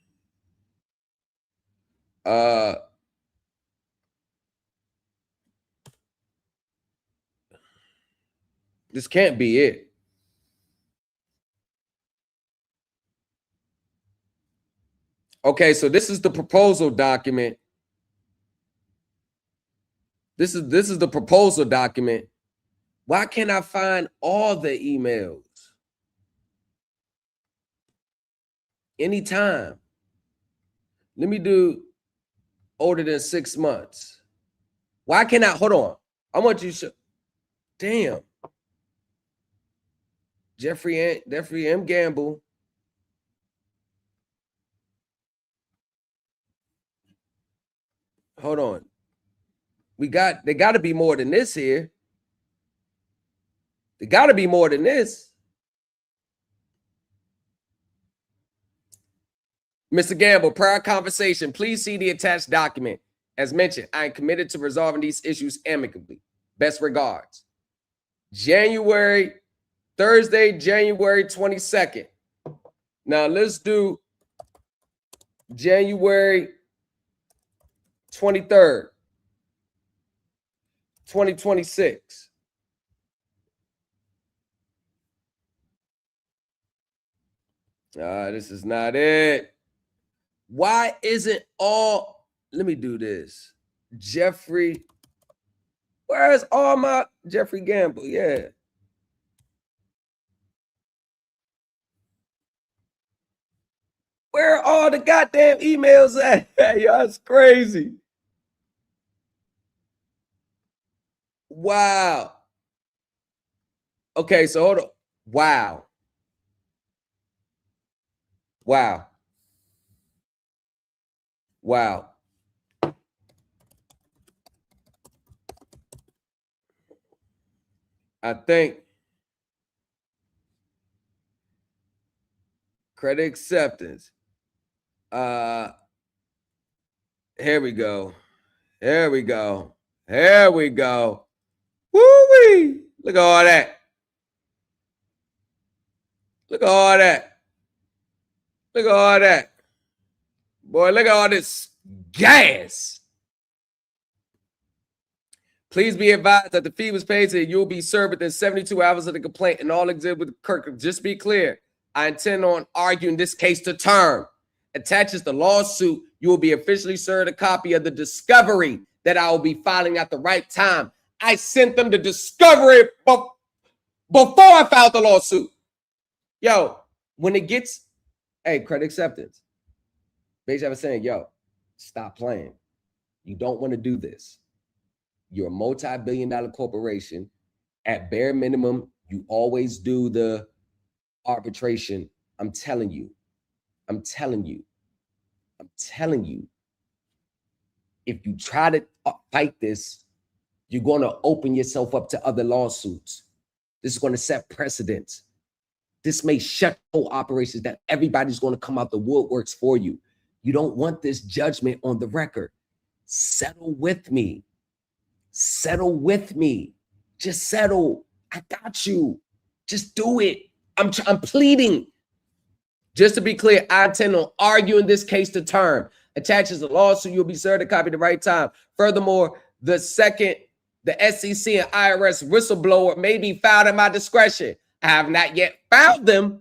This can't be it. Okay, so this is the proposal document. This is the proposal document. Why can't I find all the emails? Anytime. Let me do older than 6 months. Why can't I? Hold on. I want you to. Damn. Jeffrey M. Gamble. Hold on. There got to be more than this here. There got to be more than this. Mr. Gamble, prior conversation, please see the attached document. As mentioned, I am committed to resolving these issues amicably. Best regards. Thursday, January 22nd. Now let's do January 23rd, 2026. This is not it. Why isn't all, let me do this. Jeffrey, where's all my Jeffrey Gamble? Yeah. Where are all the goddamn emails at? Yo, that's crazy. Wow. Okay, so hold on. Wow. Wow. Wow. I think credit acceptance. Here we go. Here we go. Here we go. Woo-wee. Look at all that. Look at all that. Look at all that. Boy, look at all this gas. Please be advised that the fee was paid to you. You'll be served within 72 hours of the complaint and all exhibits. Kirk, just be clear. I intend on arguing this case to term. Attaches the lawsuit. You will be officially served a copy of the discovery that I will be filing at the right time. I sent them the discovery before I filed the lawsuit. Yo, when it gets, hey, credit acceptance. Basically, I was saying, yo, stop playing. You don't want to do this. You're a multi-billion-dollar corporation. At bare minimum, you always do the arbitration. I'm telling you. If you try to fight this, you're going to open yourself up to other lawsuits. This is going to set precedents. This may shut whole operations that everybody's going to come out the woodworks for you. You don't want this judgment on the record. Settle with me. Settle with me. Just settle. I got you. Just do it. I'm pleading. Just to be clear, I intend on arguing this case to term. Attaches a lawsuit, you'll be served a copy at the right time. Furthermore, the SEC and IRS whistleblower may be filed at my discretion. I have not yet filed them,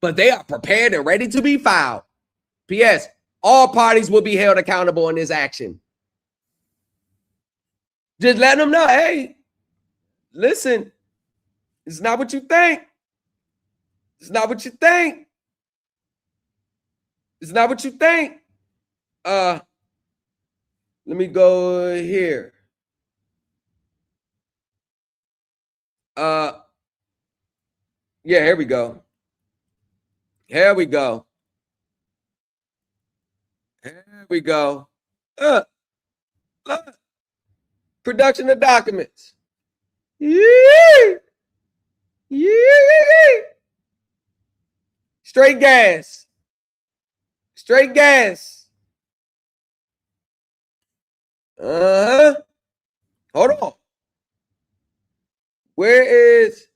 but they are prepared and ready to be filed. P.S. All parties will be held accountable in this action. Just let them know, hey, listen, it's not what you think. It's not what you think. It's not what you think. Let me go here. Yeah, here we go. Here we go. Here we go. Look. Production of documents. Yee! Yee! Straight gas. Straight gas. Hold on. Where is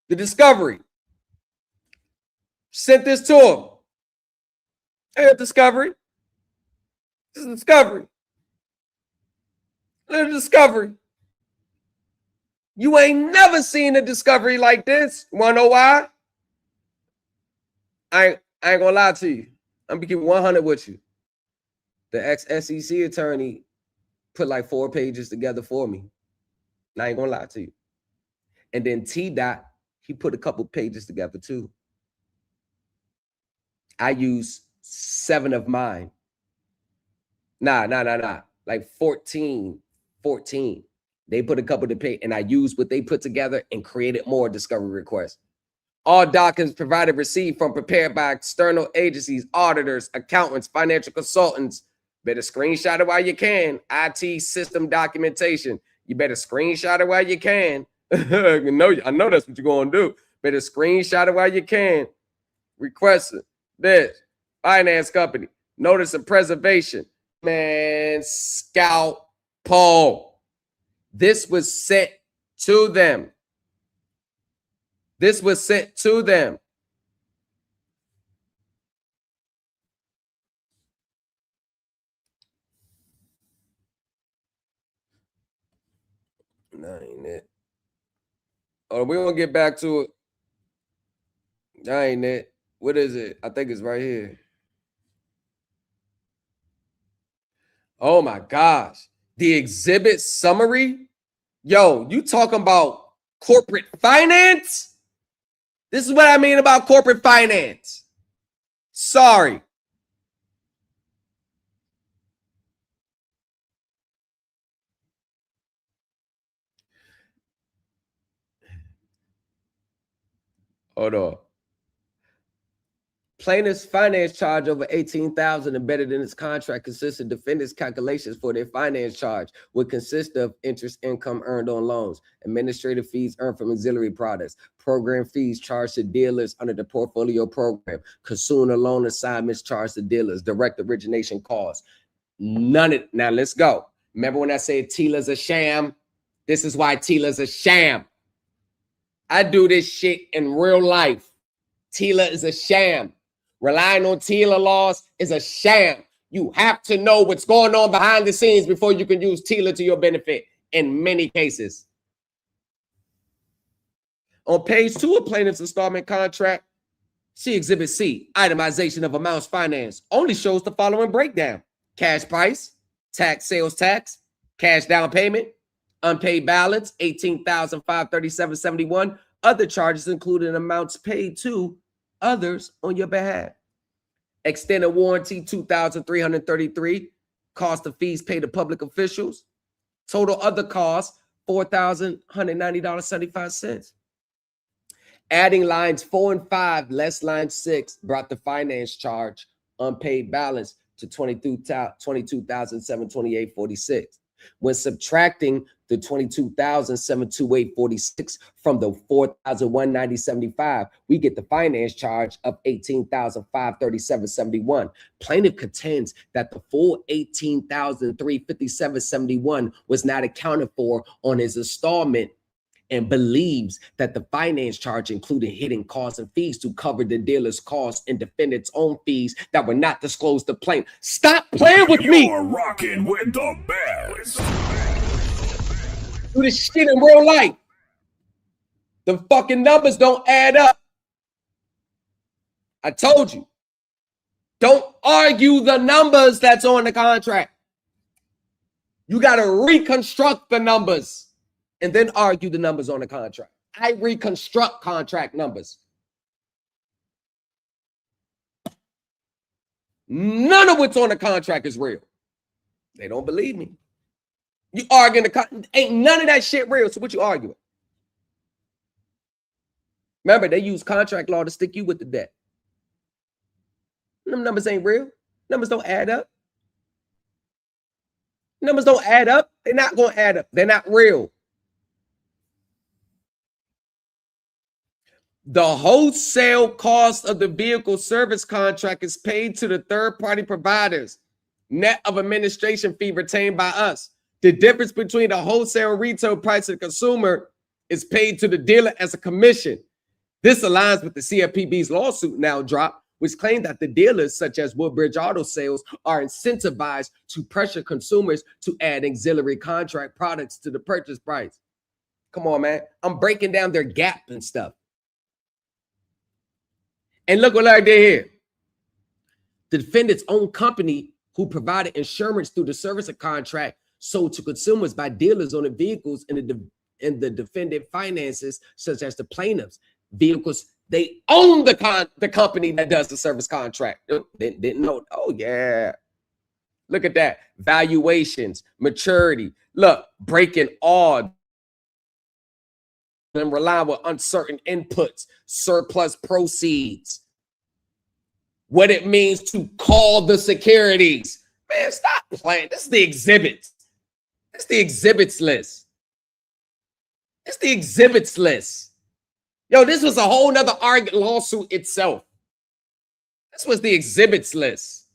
the discovery? Sent this to him. Hey, discovery. This is discovery. Little discovery. You ain't never seen a discovery like this. You wanna know why? I ain't gonna lie to you. I'm gonna keep 100 with you. The ex-SEC attorney put like 4 pages together for me. And I ain't gonna lie to you. And then T-Dot, he put a couple pages together too. I use 7 of mine. Nah. Like 14. They put a couple to pay, and I used what they put together and created more discovery requests. All documents provided received from prepared by external agencies, auditors, accountants, financial consultants. Better screenshot it while you can. IT system documentation. You better screenshot it while you can. I know that's what you're going to do. Better screenshot it while you can. Request this. Finance company. Notice of preservation. Man, scalpel. This was sent to them. This was sent to them. That ain't it. Oh, we're going to get back to it. That ain't it. What is it? I think it's right here. Oh, my gosh. The exhibit summary? Yo, you talking about corporate finance? This is what I mean about corporate finance. Sorry. Hold on. Plaintiff's finance charge over $18,000 embedded in its contract consists of defendants' calculations for their finance charge, would consist of interest income earned on loans, administrative fees earned from auxiliary products, program fees charged to dealers under the portfolio program, consumer loan assignments charged to dealers, direct origination costs. None of now. Let's go. Remember when I said TILA's a sham? This is why TILA's a sham. I do this shit in real life. TILA is a sham. Relying on TILA laws is a sham. You have to know what's going on behind the scenes before you can use TILA to your benefit in many cases. On page 2 of plaintiff's installment contract, see Exhibit C, itemization of amounts financed, only shows the following breakdown. Cash price, tax, sales tax, cash down payment, unpaid balance, $18,537.71. Other charges including amounts paid to others on your behalf. Extended warranty, $2,333. Cost of fees paid to public officials. Total other costs, $4,190.75. Adding lines 4 and 5, less line 6, brought the finance charge, unpaid balance to $22,728.46. When subtracting the $22,728.46 from the $4,190.75, we get the finance charge of $18,537.71. Plaintiff contends that the full $18,357.71 was not accounted for on his installment and believes that the finance charge included hidden costs and fees to cover the dealer's costs and defendant's own fees that were not disclosed to plaintiff. Stop playing with me. You're rocking with the best. Do this shit in real life. The fucking numbers don't add up. I told you. Don't argue the numbers that's on the contract. You got to reconstruct the numbers and then argue the numbers on the contract. I reconstruct contract numbers. None of what's on the contract is real. They don't believe me. You arguing ain't none of that shit real. So what you arguing? Remember, they use contract law to stick you with the debt. Them numbers ain't real. Numbers don't add up. Numbers don't add up. They're not going to add up. They're not real. The wholesale cost of the vehicle service contract is paid to the third-party providers, net of administration fee retained by us. The difference between the wholesale and retail price of the consumer is paid to the dealer as a commission. This aligns with the CFPB's lawsuit now dropped, which claimed that the dealers, such as Woodbridge Auto Sales, are incentivized to pressure consumers to add auxiliary contract products to the purchase price. Come on, man. I'm breaking down their gap and stuff. And look what I did here. The defendant's own company, who provided insurance through the service contract sold to consumers by dealers on the vehicles in the defendant finances, such as the plaintiff's vehicles, they own the company that does the service contract. They didn't know. Oh, yeah. Look at that. Valuations, maturity. Look, breaking all and relying with uncertain inputs, surplus proceeds. What it means to call the securities. Man, stop playing. This is the exhibits. This is the exhibits list. It's the exhibits list. Yo, this was a whole nother lawsuit itself. This was the exhibits list.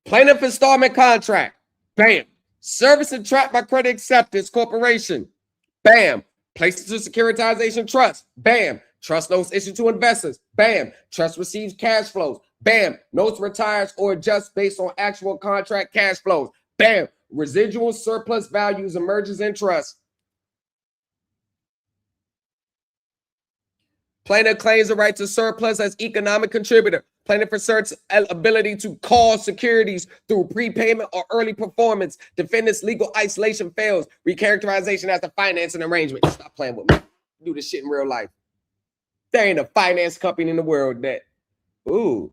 Plaintiff installment contract. Bam. Service and tracked by Credit Acceptance Corporation. Bam. Placed to securitization trust. Bam. Trust notes issued to investors. Bam. Trust receives cash flows. Bam. Notes retires or adjusts based on actual contract cash flows. Bam. Residual surplus values emerges in trust. Plaintiff claims the right to surplus as economic contributor. Plaintiff asserts ability to call securities through prepayment or early performance. Defendant's legal isolation fails. Recharacterization as the financing arrangement. Stop playing with me. Do this shit in real life. There ain't a finance company in the world that. Ooh.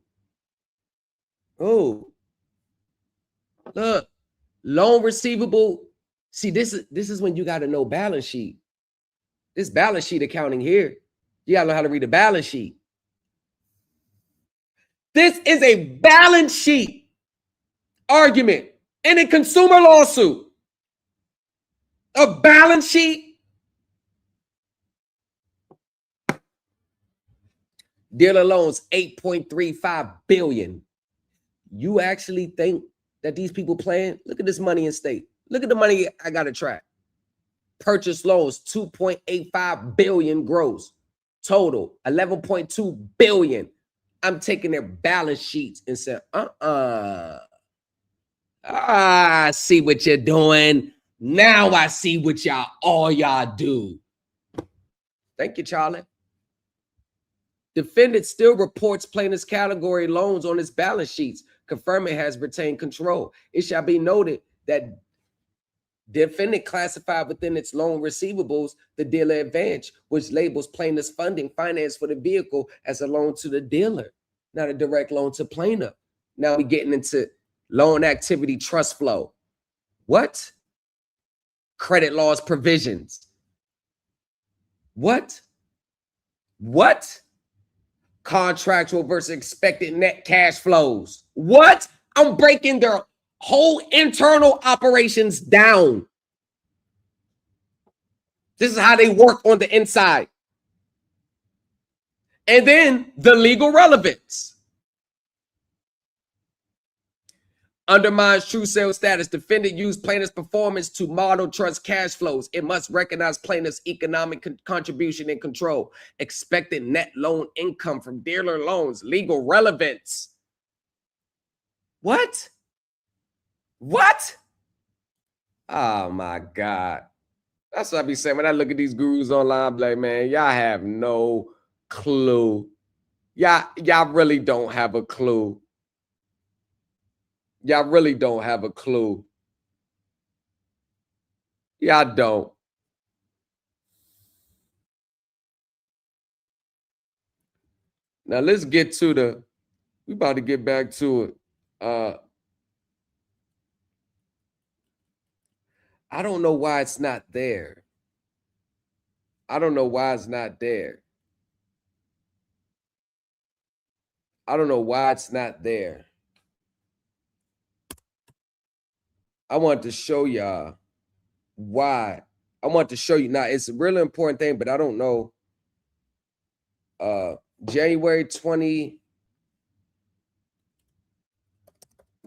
Look. Loan receivable. See, this is when you got to know balance sheet. This balance sheet accounting here. You got to know how to read a balance sheet. This is a balance sheet argument in a consumer lawsuit. A balance sheet. Dealer loans, $8.35 billion. You actually think that these people playing? Look at this money in state. Look at the money I got to track. Purchase loans, $2.85 billion gross. Total, $11.2 billion. I'm taking their balance sheets and saying, I see what you're doing. Now I see what all y'all do. Thank you, Charlie. Defendant still reports plaintiff's category loans on its balance sheets, confirming it has retained control. It shall be noted that defendant classified within its loan receivables the dealer advance, which labels plaintiff's funding finance for the vehicle as a loan to the dealer, not a direct loan to plaintiff. Now we're getting into loan activity trust flow. What? Credit laws provisions. What? Contractual versus expected net cash flows. What? I'm breaking their whole internal operations down. This is how they work on the inside. And then the legal relevance. undermines true sale status. Defendant used plaintiff's performance to model trust cash flows. It must recognize plaintiff's economic contribution and control. Expected net loan income from dealer loans. Legal relevance. What? What? Oh my God. That's what I be saying when I look at these gurus online. I'm like, man, y'all have no clue. Y'all really don't have a clue. Y'all really don't have a clue. Y'all don't. Now let's get to the, we about to get back to it. I don't know why it's not there. I don't know why it's not there. I don't know why it's not there. I want to show y'all why. I want to show you. Now, it's a really important thing, but I don't know. January 23rd,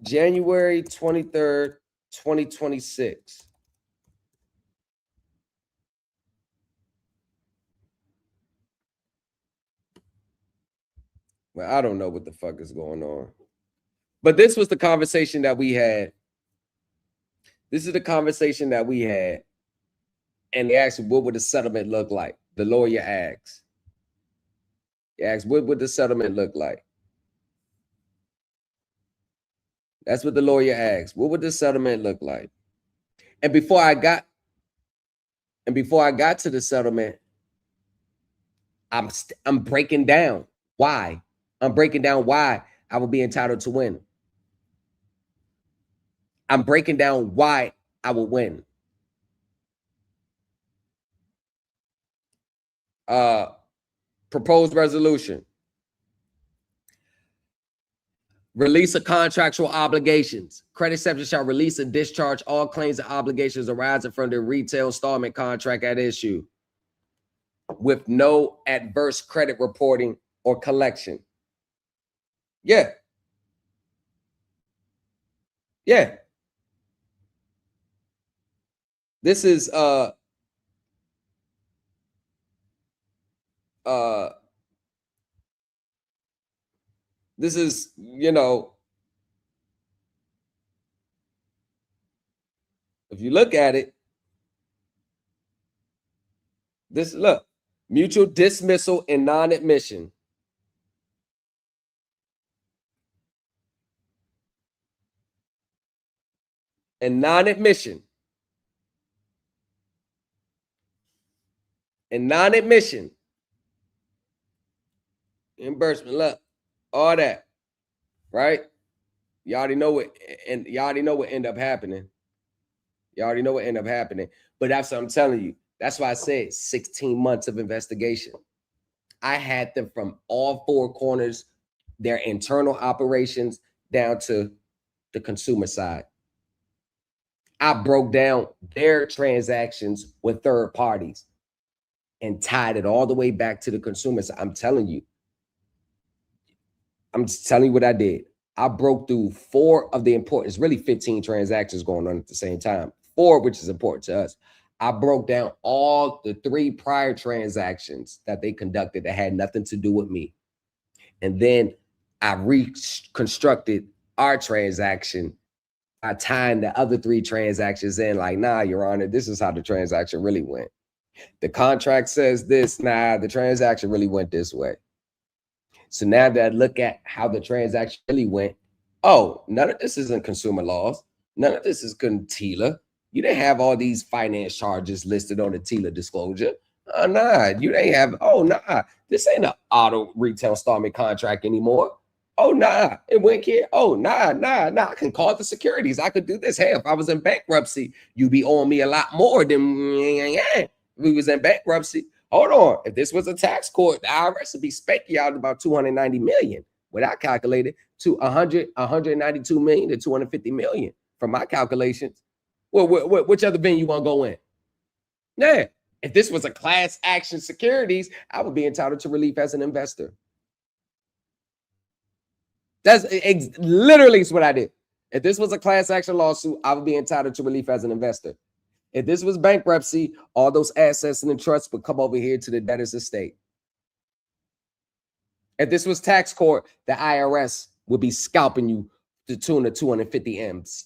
2026. Well, I don't know what the fuck is going on. But this was the conversation that we had. This is the conversation that we had. And they asked, what would the settlement look like? The lawyer asked. He asked, what would the settlement look like? That's what the lawyer asked. What would the settlement look like? And before I got to the settlement, I'm breaking down why. I'm breaking down why I would be entitled to win. I'm breaking down why I would win. Proposed resolution. Release of contractual obligations. Credit exception shall release and discharge all claims and obligations arising from the retail installment contract at issue with no adverse credit reporting or collection. Yeah. Yeah. This is this is, you know, if you look at it, this, look, mutual dismissal and non-admission. And non-admission. And non-admission. Reimbursement, look, all that, right? You already know what, and you already know what end up happening. You already know what end up happening. But that's what I'm telling you. That's why I said 16 months of investigation. I had them from all four corners, their internal operations down to the consumer side. I broke down their transactions with third parties and tied it all the way back to the consumer side. I'm telling you. I'm just telling you what I did. I broke through 4 of the important, it's really 15 transactions going on at the same time. 4, which is important to us. I broke down all the 3 prior transactions that they conducted that had nothing to do with me. And then I reconstructed our transaction by tying the other 3 transactions in, like, nah, Your Honor, this is how the transaction really went. The contract says this, nah, the transaction really went this way. So now that I look at how the transaction really went, oh, none of this isn't consumer laws. None of this is TILA. You didn't have all these finance charges listed on the TILA disclosure. Nah, you didn't have, oh, nah, this ain't an auto retail installment contract anymore. Oh, nah, it went here. Oh, nah, I can call the securities. I could do this. Hey, if I was in bankruptcy, you'd be owing me a lot more than if we was in bankruptcy. Hold on. If this was a tax court, the IRS would be spanking out about 290 million. What I calculated to 192 million to 250 million from my calculations. Well, which other venue you want to go in? Yeah. If this was a class action securities, I would be entitled to relief as an investor. That's literally what I did. If this was a class action lawsuit, I would be entitled to relief as an investor. If this was bankruptcy, all those assets in the trust would come over here to the debtor's estate. If this was tax court, the IRS would be scalping you to the tune of 250 M's.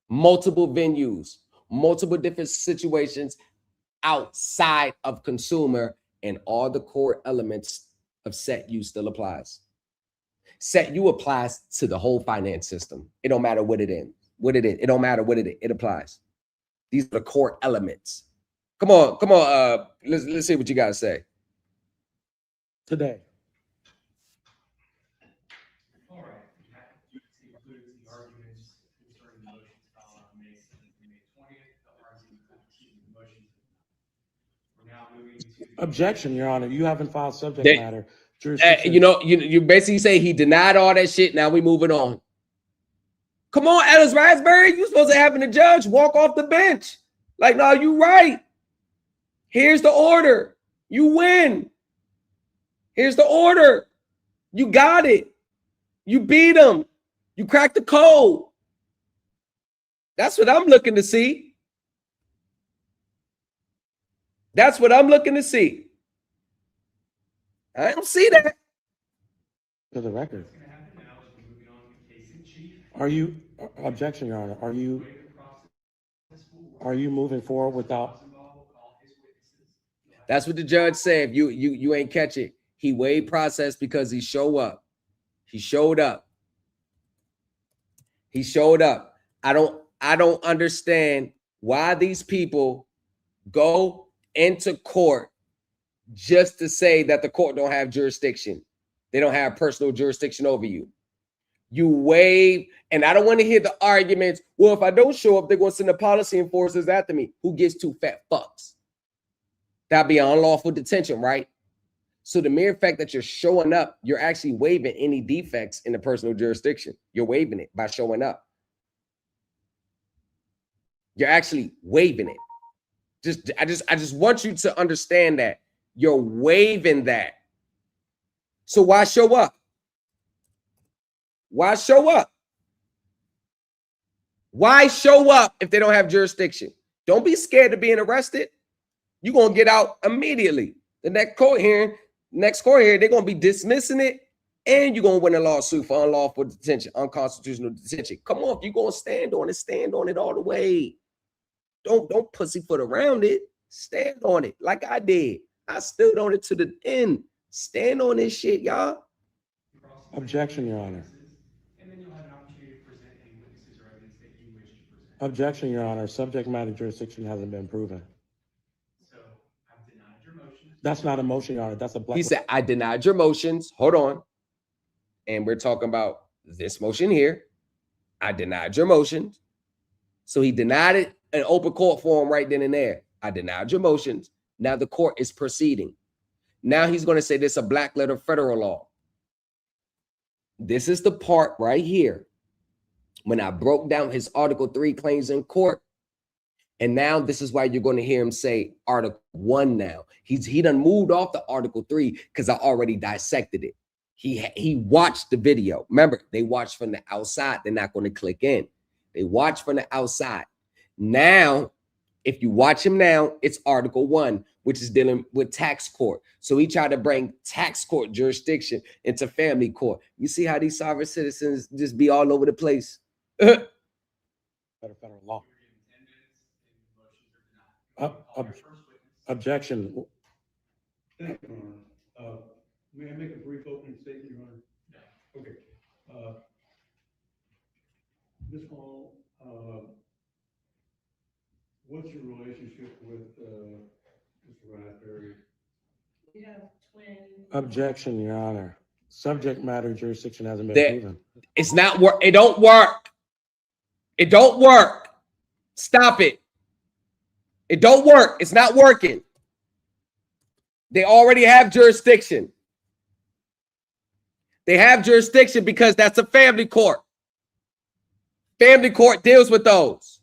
Multiple venues, multiple different situations outside of consumer, and all the core elements of set U still applies. Set U applies to the whole finance system. It don't matter what it is. It don't matter what it is. It applies. These are the core elements. Come on. Let's see what you gotta say today. All right. You conclude the arguments concerning the motions filed on May 20th. The motions. We're now moving to Objection, Your Honor. You haven't filed subject matter. You basically say he denied all that shit. Now we moving on. Come on, Ellis Raspberry. You supposed to having the judge walk off the bench. Like, no, you right. Here's the order. You win. Here's the order. You got it. You beat him. You cracked the code. That's what I'm looking to see. That's what I'm looking to see. I don't see that. For the record. Are you, objection, Your Honor, are you moving forward without? That's what the judge said. You ain't catch it. He waived process because he showed up. He showed up. He showed up. I don't understand why these people go into court just to say that the court don't have jurisdiction. They don't have personal jurisdiction over you. You waive, and I don't want to hear the arguments. Well, if I don't show up, they're going to send the policy enforcers after me. Who gives two fat fucks? That'd be unlawful detention, right? So the mere fact that you're showing up, you're actually waiving any defects in the personal jurisdiction. You're waiving it by showing up. You're actually waiving it. I just want you to understand that you're waiving that. So why show up? Why show up? Why show up if they don't have jurisdiction? Don't be scared of being arrested. You're going to get out immediately. The next court hearing, they're going to be dismissing it, and you're going to win a lawsuit for unlawful detention, unconstitutional detention. Come on, if you're going to stand on it all the way. Don't pussyfoot around it. Stand on it like I did. I stood on it to the end. Stand on this shit, y'all. Objection, Your Honor. Objection, Your Honor. Subject matter jurisdiction hasn't been proven. So I've denied your motion. That's not a motion, Your Honor. That's a black. He said, I denied your motions. Hold on. And we're talking about this motion here. I denied your motions. So he denied it in open court forum right then and there. I denied your motions. Now the court is proceeding. Now he's going to say this is a black letter federal law. This is the part right here when I broke down his Article 3 claims in court. And now this is why you're going to hear him say Article 1 now. He done moved off the Article 3 because I already dissected it. He watched the video. Remember, they watched from the outside. They're not going to click in. They watch from the outside. Now, if you watch him now, it's Article 1, which is dealing with tax court. So he tried to bring tax court jurisdiction into family court. You see how these sovereign citizens just be all over the place? Federal law. Objection. Thank you, Your Honor. May I make a brief opening statement, Your Honor? Yeah. Okay. Ms. Hall, what's your relationship with Mr. Raspberry? We have twin. Objection, Your Honor. Subject matter jurisdiction hasn't been proven. It's not work. It don't work. It don't work. Stop it. It don't work. It's not working. They already have jurisdiction. They have jurisdiction because that's a family court. Family court deals with those.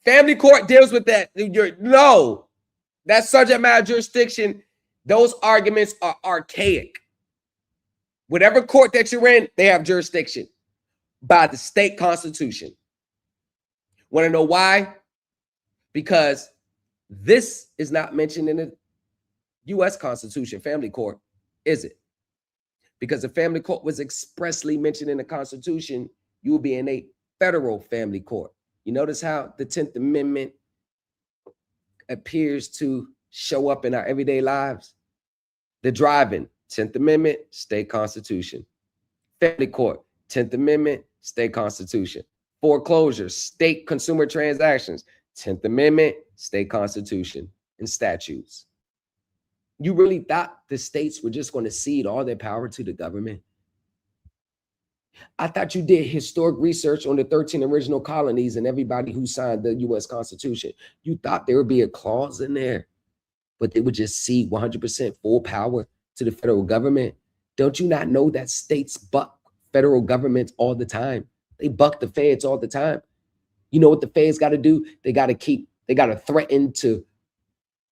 Family court deals with that. No, that's subject matter jurisdiction. Those arguments are archaic. Whatever court that you're in, they have jurisdiction by the state constitution. Want to know why? Because this is not mentioned in the U.S. Constitution, family court, is it? Because the family court was expressly mentioned in the Constitution, you will be in a federal family court. You notice how the 10th Amendment appears to show up in our everyday lives? The driving, 10th Amendment, state constitution. Family court, 10th Amendment, state constitution. Foreclosure, state consumer transactions, 10th Amendment, state constitution, and statutes. You really thought the states were just going to cede all their power to the government? I thought you did historic research on the 13 original colonies and everybody who signed the U.S. Constitution. You thought there would be a clause in there, but they would just cede 100% full power to the federal government. Don't you not know that states buck federal governments all the time? They buck the feds all the time. You know what the feds got to do? They got to threaten to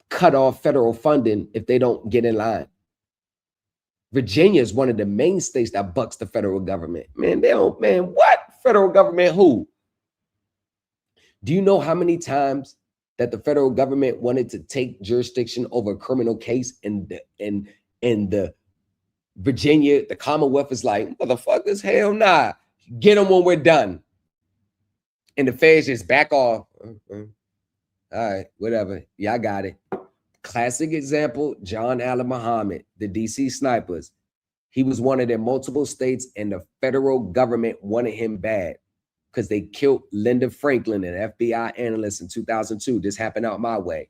cut off federal funding if they don't get in line. Virginia is one of the main states that bucks the federal government. Man, what? Federal government who? Do you know how many times that the federal government wanted to take jurisdiction over a criminal case in the Virginia, the Commonwealth is like, motherfuckers, hell nah. Get them when we're done. And the feds just back off. All right, whatever. Yeah, I got it. Classic example, John Allen Muhammad, the DC snipers. He was wanted in multiple states and the federal government wanted him bad because they killed Linda Franklin, an FBI analyst in 2002. This happened out my way.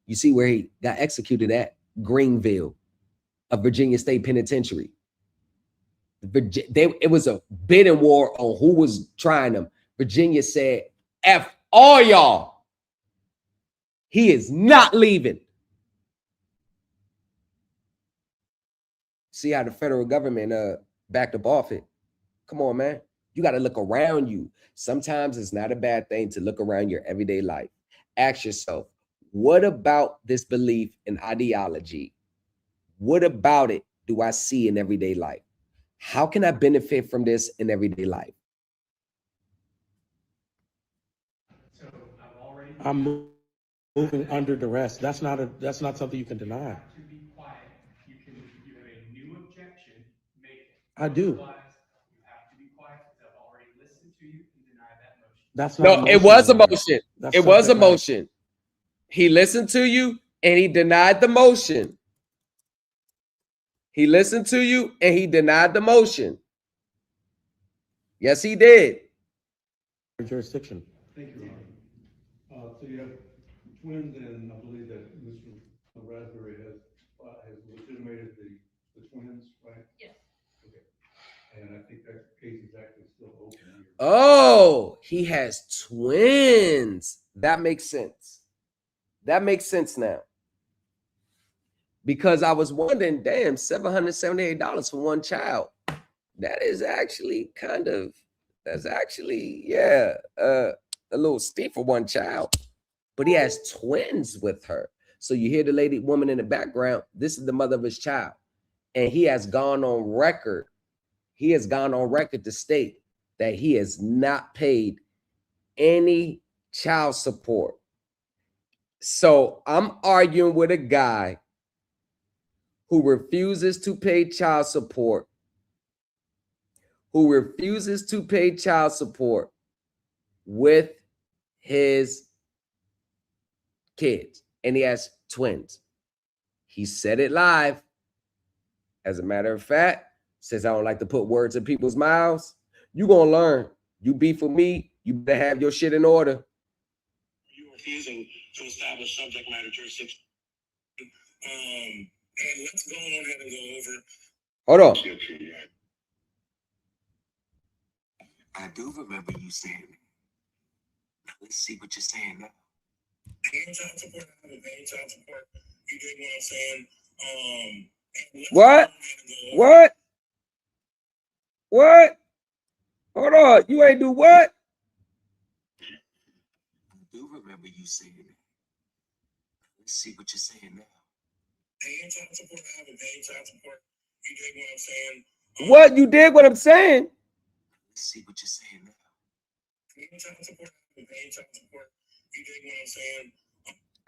You see where he got executed at? Greenville, a Virginia State Penitentiary. It was a bidding war on who was trying them. Virginia said, F all y'all. He is not leaving. See how the federal government backed up off it. Come on, man. You got to look around you. Sometimes it's not a bad thing to look around your everyday life. Ask yourself, what about this belief and ideology? What about it do I see in everyday life? How can I benefit from this in everyday life? So I've already. I'm moving under duress. That's not something you can deny. To be quiet. You have a new objection, make it. I do. Otherwise, you have to be quiet because I've already listened to you and deny that motion. That's not. No, it was a motion. It was a motion. He listened to you and he denied the motion. He listened to you and he denied the motion. Yes, he did. Jurisdiction. Thank you, Ron. So you have twins, and I believe that Mr. Raspberry has legitimated the twins, right? Yes. Okay. And I think that case is actually still open here. Oh, he has twins. That makes sense. That makes sense now. Because I was wondering, damn, $778 for one child. That is actually a little steep for one child. But he has twins with her. So you hear the woman in the background. This is the mother of his child. And he has gone on record. He has gone on record to state that he has not paid any child support. So I'm arguing with a guy who refuses to pay child support, with his kids, and he has twins. He said it live. As a matter of fact, says I don't like to put words in people's mouths. You gonna learn. You beef with me, you better have your shit in order. You refusing to establish subject matter jurisdiction. And let's go on ahead and go over. Hold on. I do remember you saying it. Now let's see what you're saying now. Paying child support, I haven't paid child support. You dig what I'm saying? What? Hold on. You ain't do what? I do remember you saying it. Let's see what you're saying now. Paying child support, I haven't paid child support. You dig what I'm saying? What? You dig what I'm saying? Let's see what you're saying now. You dig what I'm saying?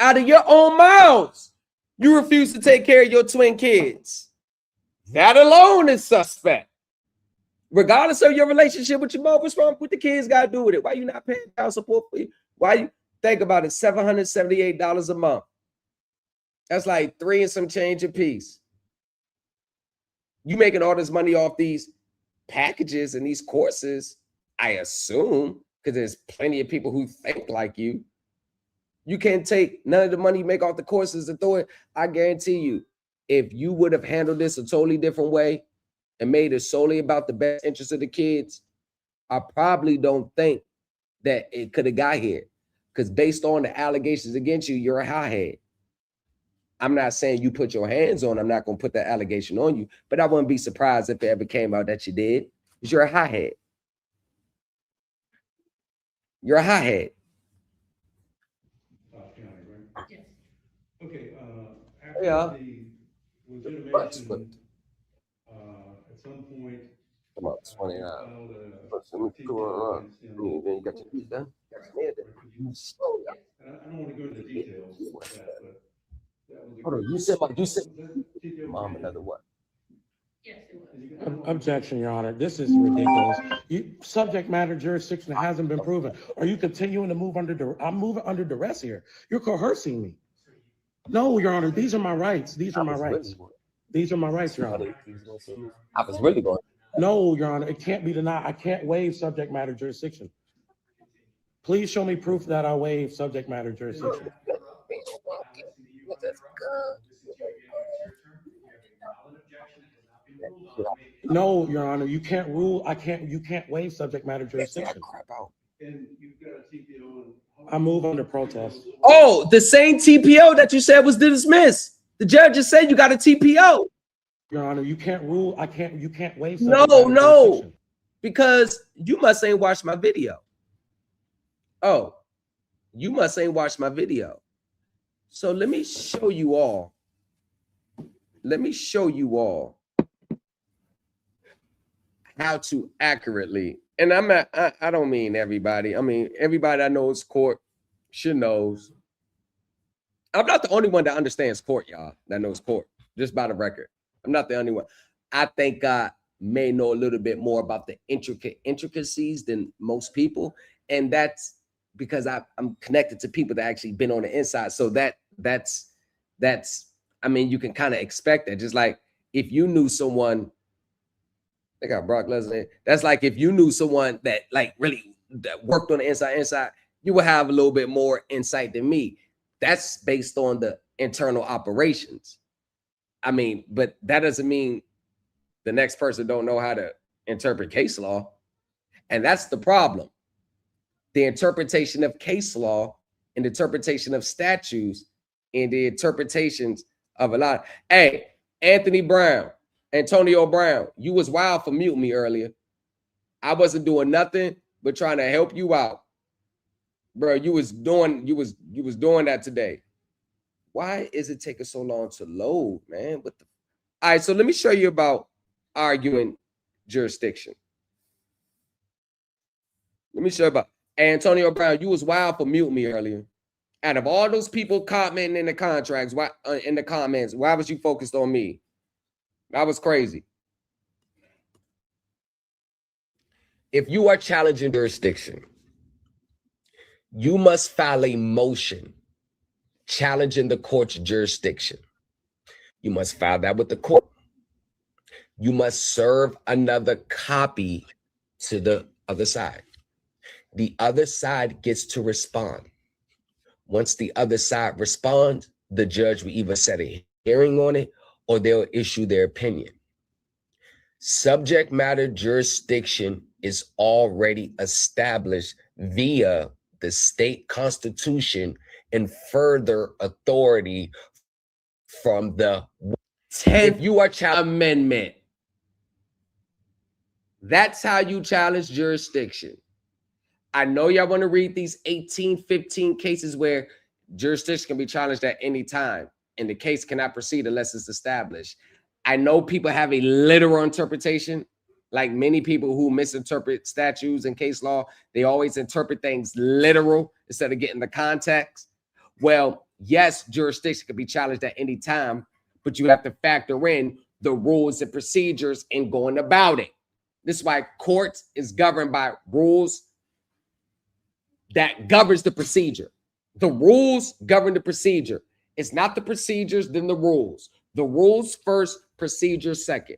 Out of your own mouths, you refuse to take care of your twin kids. That alone is suspect. Regardless of your relationship with your mom, what's wrong with the kids got to do with it? Why you not paying child support for you? Why you think about it? $778 a month. That's like $3 and some change a piece. You making all this money off these packages and these courses, I assume, because there's plenty of people who think like you. You can't take none of the money you make off the courses and throw it. I guarantee you, if you would have handled this a totally different way and made it solely about the best interest of the kids, I probably don't think that it could have got here. Because based on the allegations against you, you're a hothead. I'm not saying you put your hands on, I'm not going to put that allegation on you, but I wouldn't be surprised if it ever came out that you did, because you're a hothead. You're a hothead. Yes. Okay, after the legitimation, at some point, About 29. You got your piece done? I don't want to go into details of that, but that was. Hold on, you said mom another what? Yes, it was. Objection, Your Honor. This is ridiculous. Subject matter jurisdiction hasn't been proven. Are you continuing to move under I'm moving under duress here. You're coercing me. No, Your Honor. These are my rights. These are my rights. These are my rights, Your Honor. I was really going. No, Your Honor. It can't be denied. I can't waive subject matter jurisdiction. Please show me proof that I waive subject matter jurisdiction. No, Your Honor, you can't rule. You can't waive subject matter jurisdiction. And you've got a TPO. I move under protest. Oh, the same TPO that you said was dismissed. The judge just said you got a TPO. Your Honor, you can't rule. You can't waive subject No, matter no, jurisdiction. because you must ain't watched my video. Oh, you must ain't watched my video. So let me show you all. Let me show you all how to accurately, and I don't mean everybody. I mean, everybody I know is court should knows. I'm not the only one that understands court, y'all, that knows court, just by the record. I'm not the only one. I think I may know a little bit more about the intricacies than most people. And that's because I'm connected to people that actually been on the inside. So that's, I mean, you can kind of expect that. Just like if you knew someone, they got Brock Lesnar. That's like if you knew someone that like really that worked on the inside, you would have a little bit more insight than me. That's based on the internal operations. I mean, but that doesn't mean the next person don't know how to interpret case law. And that's the problem. The interpretation of case law and the interpretation of statutes and the interpretations of a lot. Hey, Antonio Brown, you was wild for muting me earlier. I wasn't doing nothing but trying to help you out. Bro, you was doing that today. Why is it taking so long to load, man? All right, so let me show you about arguing jurisdiction. Let me show you about Antonio Brown. You was wild for muting me earlier. Out of all those people commenting in the contracts, why in the comments, why was you focused on me? That was crazy. If you are challenging jurisdiction, you must file a motion challenging the court's jurisdiction. You must file that with the court. You must serve another copy to the other side. The other side gets to respond. Once the other side responds, the judge will either set a hearing on it or they'll issue their opinion. Subject matter jurisdiction is already established via the state constitution and further authority from the 10th Amendment. That's how you challenge jurisdiction. I know y'all want to read these 18, 15 cases where jurisdiction can be challenged at any time and the case cannot proceed unless it's established. I know people have a literal interpretation, like many people who misinterpret statutes and case law. They always interpret things literal instead of getting the context. Well, yes, jurisdiction can be challenged at any time, but you have to factor in the rules and procedures in going about it. This is why courts is governed by rules that governs the procedure. The rules govern the procedure. It's not the procedures, then the rules. The rules first, procedures second.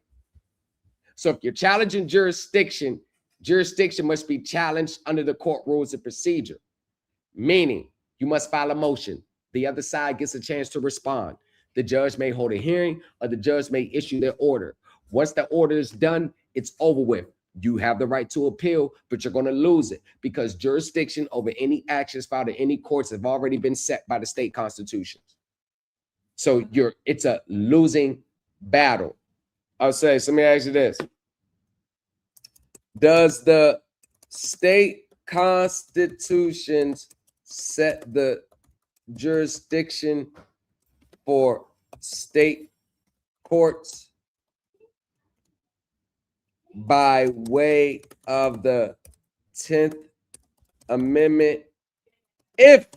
So if you're challenging jurisdiction, jurisdiction must be challenged under the court rules and procedure, meaning you must file a motion. The other side gets a chance to respond. The judge may hold a hearing or the judge may issue their order. Once the order is done, it's over with. You have the right to appeal, but you're going to lose it because jurisdiction over any actions filed in any courts have already been set by the state constitutions. So it's a losing battle. I'll say, so let me ask you this. Does the state constitutions set the jurisdiction for state courts by way of the 10th Amendment if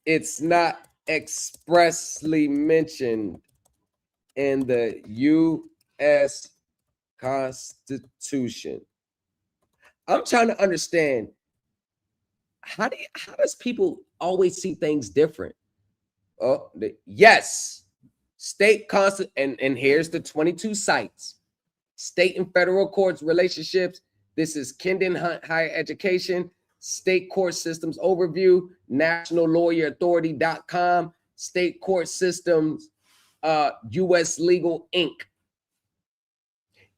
it's not expressly mentioned in the U.S. Constitution? I'm trying to understand how does people always see things different? Yes, state constitution, and here's the 22 sites. State and federal courts relationships. This is Kendon Hunt Higher Education, State Court Systems Overview, nationallawyerauthority.com, State Court Systems, U.S. Legal Inc.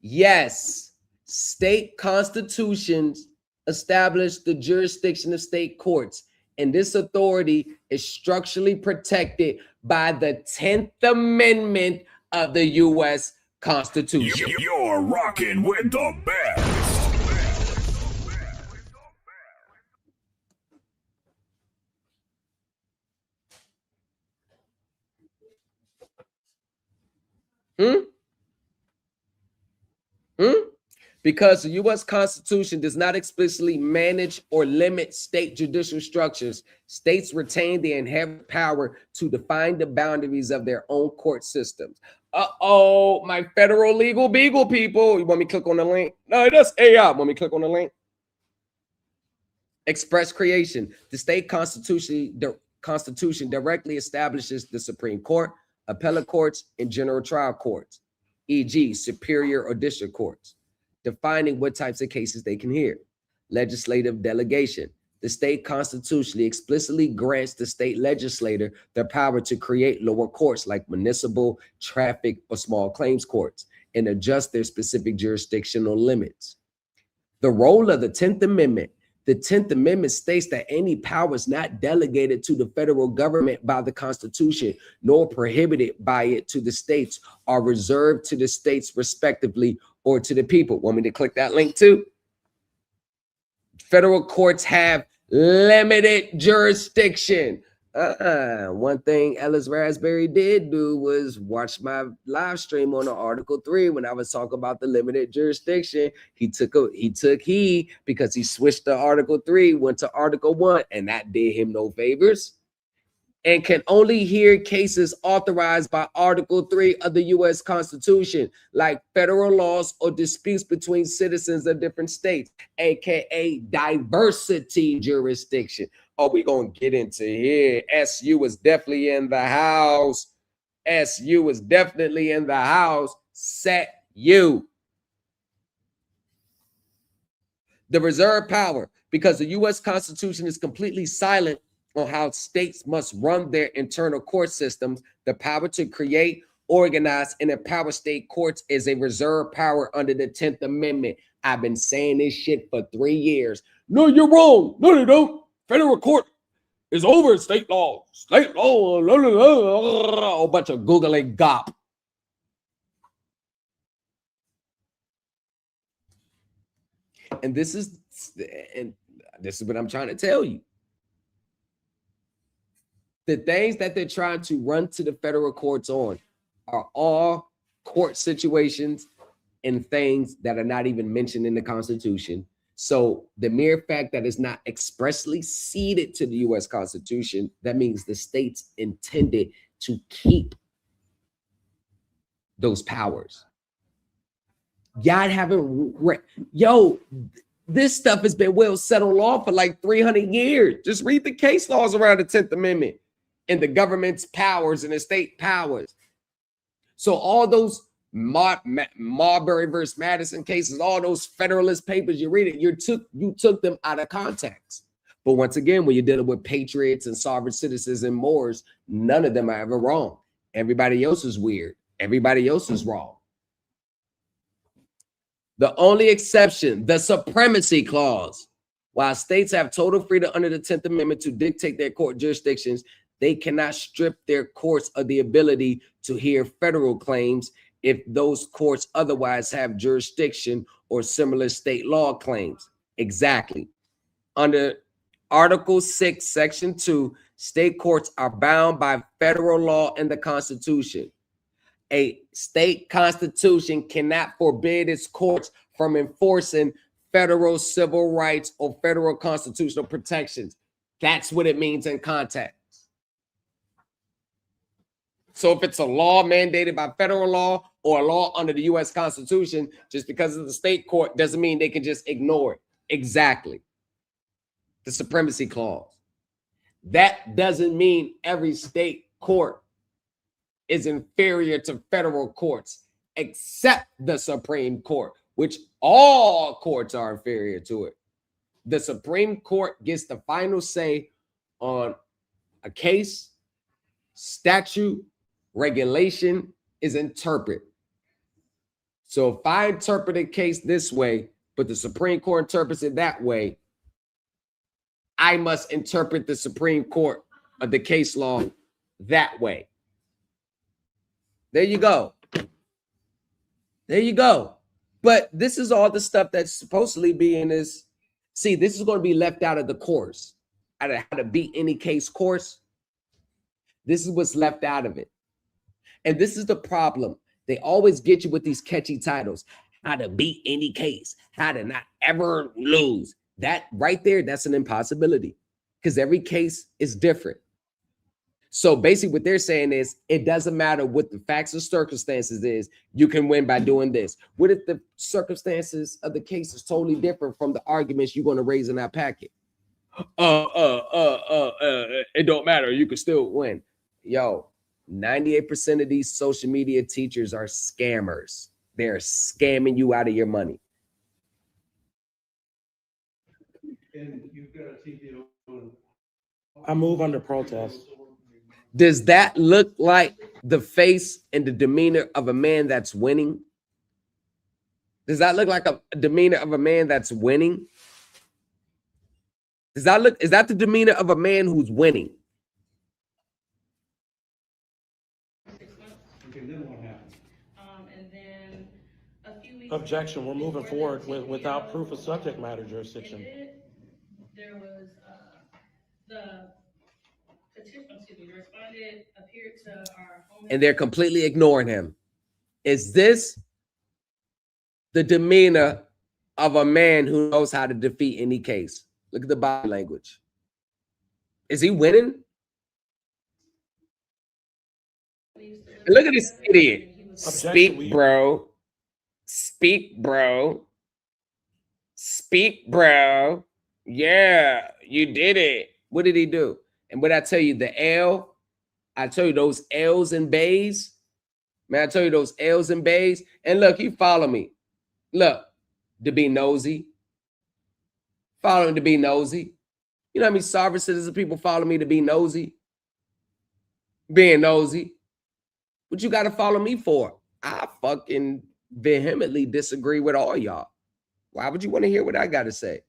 Yes, state constitutions establish the jurisdiction of state courts, and this authority is structurally protected by the 10th Amendment of the U.S. Constitution. You're rocking with the best. Because the U.S. Constitution does not explicitly manage or limit state judicial structures, states retain the inherent power to define the boundaries of their own court systems. My federal legal beagle people. You want me to click on the link? No, that's AI. Want me to click on the link? Express creation. The state constitution directly establishes the Supreme Court, appellate courts, and general trial courts, e.g., superior or district courts, defining what types of cases they can hear. Legislative delegation. The state constitutionally explicitly grants the state legislator the power to create lower courts like municipal, traffic, or small claims courts and adjust their specific jurisdictional limits. The role of the 10th Amendment. The 10th Amendment states that any powers not delegated to the federal government by the Constitution, nor prohibited by it to the states, are reserved to the states respectively or to the people. Want me to click that link too? Federal courts have limited jurisdiction. One thing Ellis Raspberry did do was watch my live stream on Article 3 when I was talking about the limited jurisdiction. He took heed because he switched to Article 3, went to Article 1, and that did him no favors. And can only hear cases authorized by Article 3 of the U.S. Constitution, like federal laws or disputes between citizens of different states, aka diversity jurisdiction. Oh, we're going to get into here. SU is definitely in the house. SU is definitely in the house. Set you. The reserve power, because the U.S. Constitution is completely silent on how states must run their internal court systems, the power to create, organize, and empower state courts is a reserve power under the 10th Amendment. I've been saying this shit for 3 years. No, you're wrong. No, they don't. Federal court is over state law. State law, a bunch of googling gop. and this is what I'm trying to tell you. The things that they're trying to run to the federal courts on are all court situations and things that are not even mentioned in the Constitution. So the mere fact that it's not expressly ceded to the U.S. Constitution, that means the states intended to keep those powers. Y'all haven't this stuff has been well settled law for like 300 years. Just read the case laws around the 10th Amendment and the government's powers and the state powers. So all those Marbury versus Madison cases, all those Federalist papers you read it, you took them out of context. But once again, when you're dealing with patriots and sovereign citizens and Moors, none of them are ever wrong. Everybody else is weird. Everybody else is wrong. The only exception, the Supremacy Clause. While states have total freedom under the 10th Amendment to dictate their court jurisdictions, they cannot strip their courts of the ability to hear federal claims if those courts otherwise have jurisdiction or similar state law claims. Exactly. Under Article 6, Section 2, state courts are bound by federal law and the Constitution. A state constitution cannot forbid its courts from enforcing federal civil rights or federal constitutional protections. That's what it means in context. So if it's a law mandated by federal law or a law under the U.S. Constitution, just because of the state court doesn't mean they can just ignore it. Exactly. The Supremacy Clause. That doesn't mean every state court is inferior to federal courts, except the Supreme Court, which all courts are inferior to it. The Supreme Court gets the final say on a case, statute, regulation is interpreted. So if I interpret a case this way, but the Supreme Court interprets it that way, I must interpret the Supreme Court of the case law that way. There you go. There you go. But this is all the stuff that's supposedly be in this. See, this is going to be left out of the course. Out of how to beat any case course. This is what's left out of it. And this is the problem. They always get you with these catchy titles. How to beat any case. How to not ever lose. That right there, that's an impossibility. Because every case is different. So basically what they're saying is it doesn't matter what the facts or circumstances is, you can win by doing this. What if the circumstances of the case is totally different from the arguments you're going to raise in that packet? It don't matter. You can still win. Yo, 98% of these social media teachers are scammers. They're scamming you out of your money. And you've got a TPO. I move under protest. Does that look like the face and the demeanor of a man that's winning? Does that look like a demeanor of a man that's winning? Is that the demeanor of a man who's winning? Okay, then what happened? And then a few weeks. Objection, we're moving forward without proof of subject matter jurisdiction. There was the respondent appeared to our home. And they're completely ignoring him. Is this the demeanor of a man who knows how to defeat any case? Look at the body language. Is he winning? And look at this idiot. Speak, bro. Speak, bro. Speak, bro. Yeah, you did it. What did he do? And what I tell you, I tell you those L's and bays. Man, I tell you those L's and bays. And look, you follow me. Look, to be nosy. Follow him to be nosy. You know how many sovereign citizen people follow me to be nosy? Being nosy. What you got to follow me for? I fucking vehemently disagree with all y'all. Why would you want to hear what I got to say?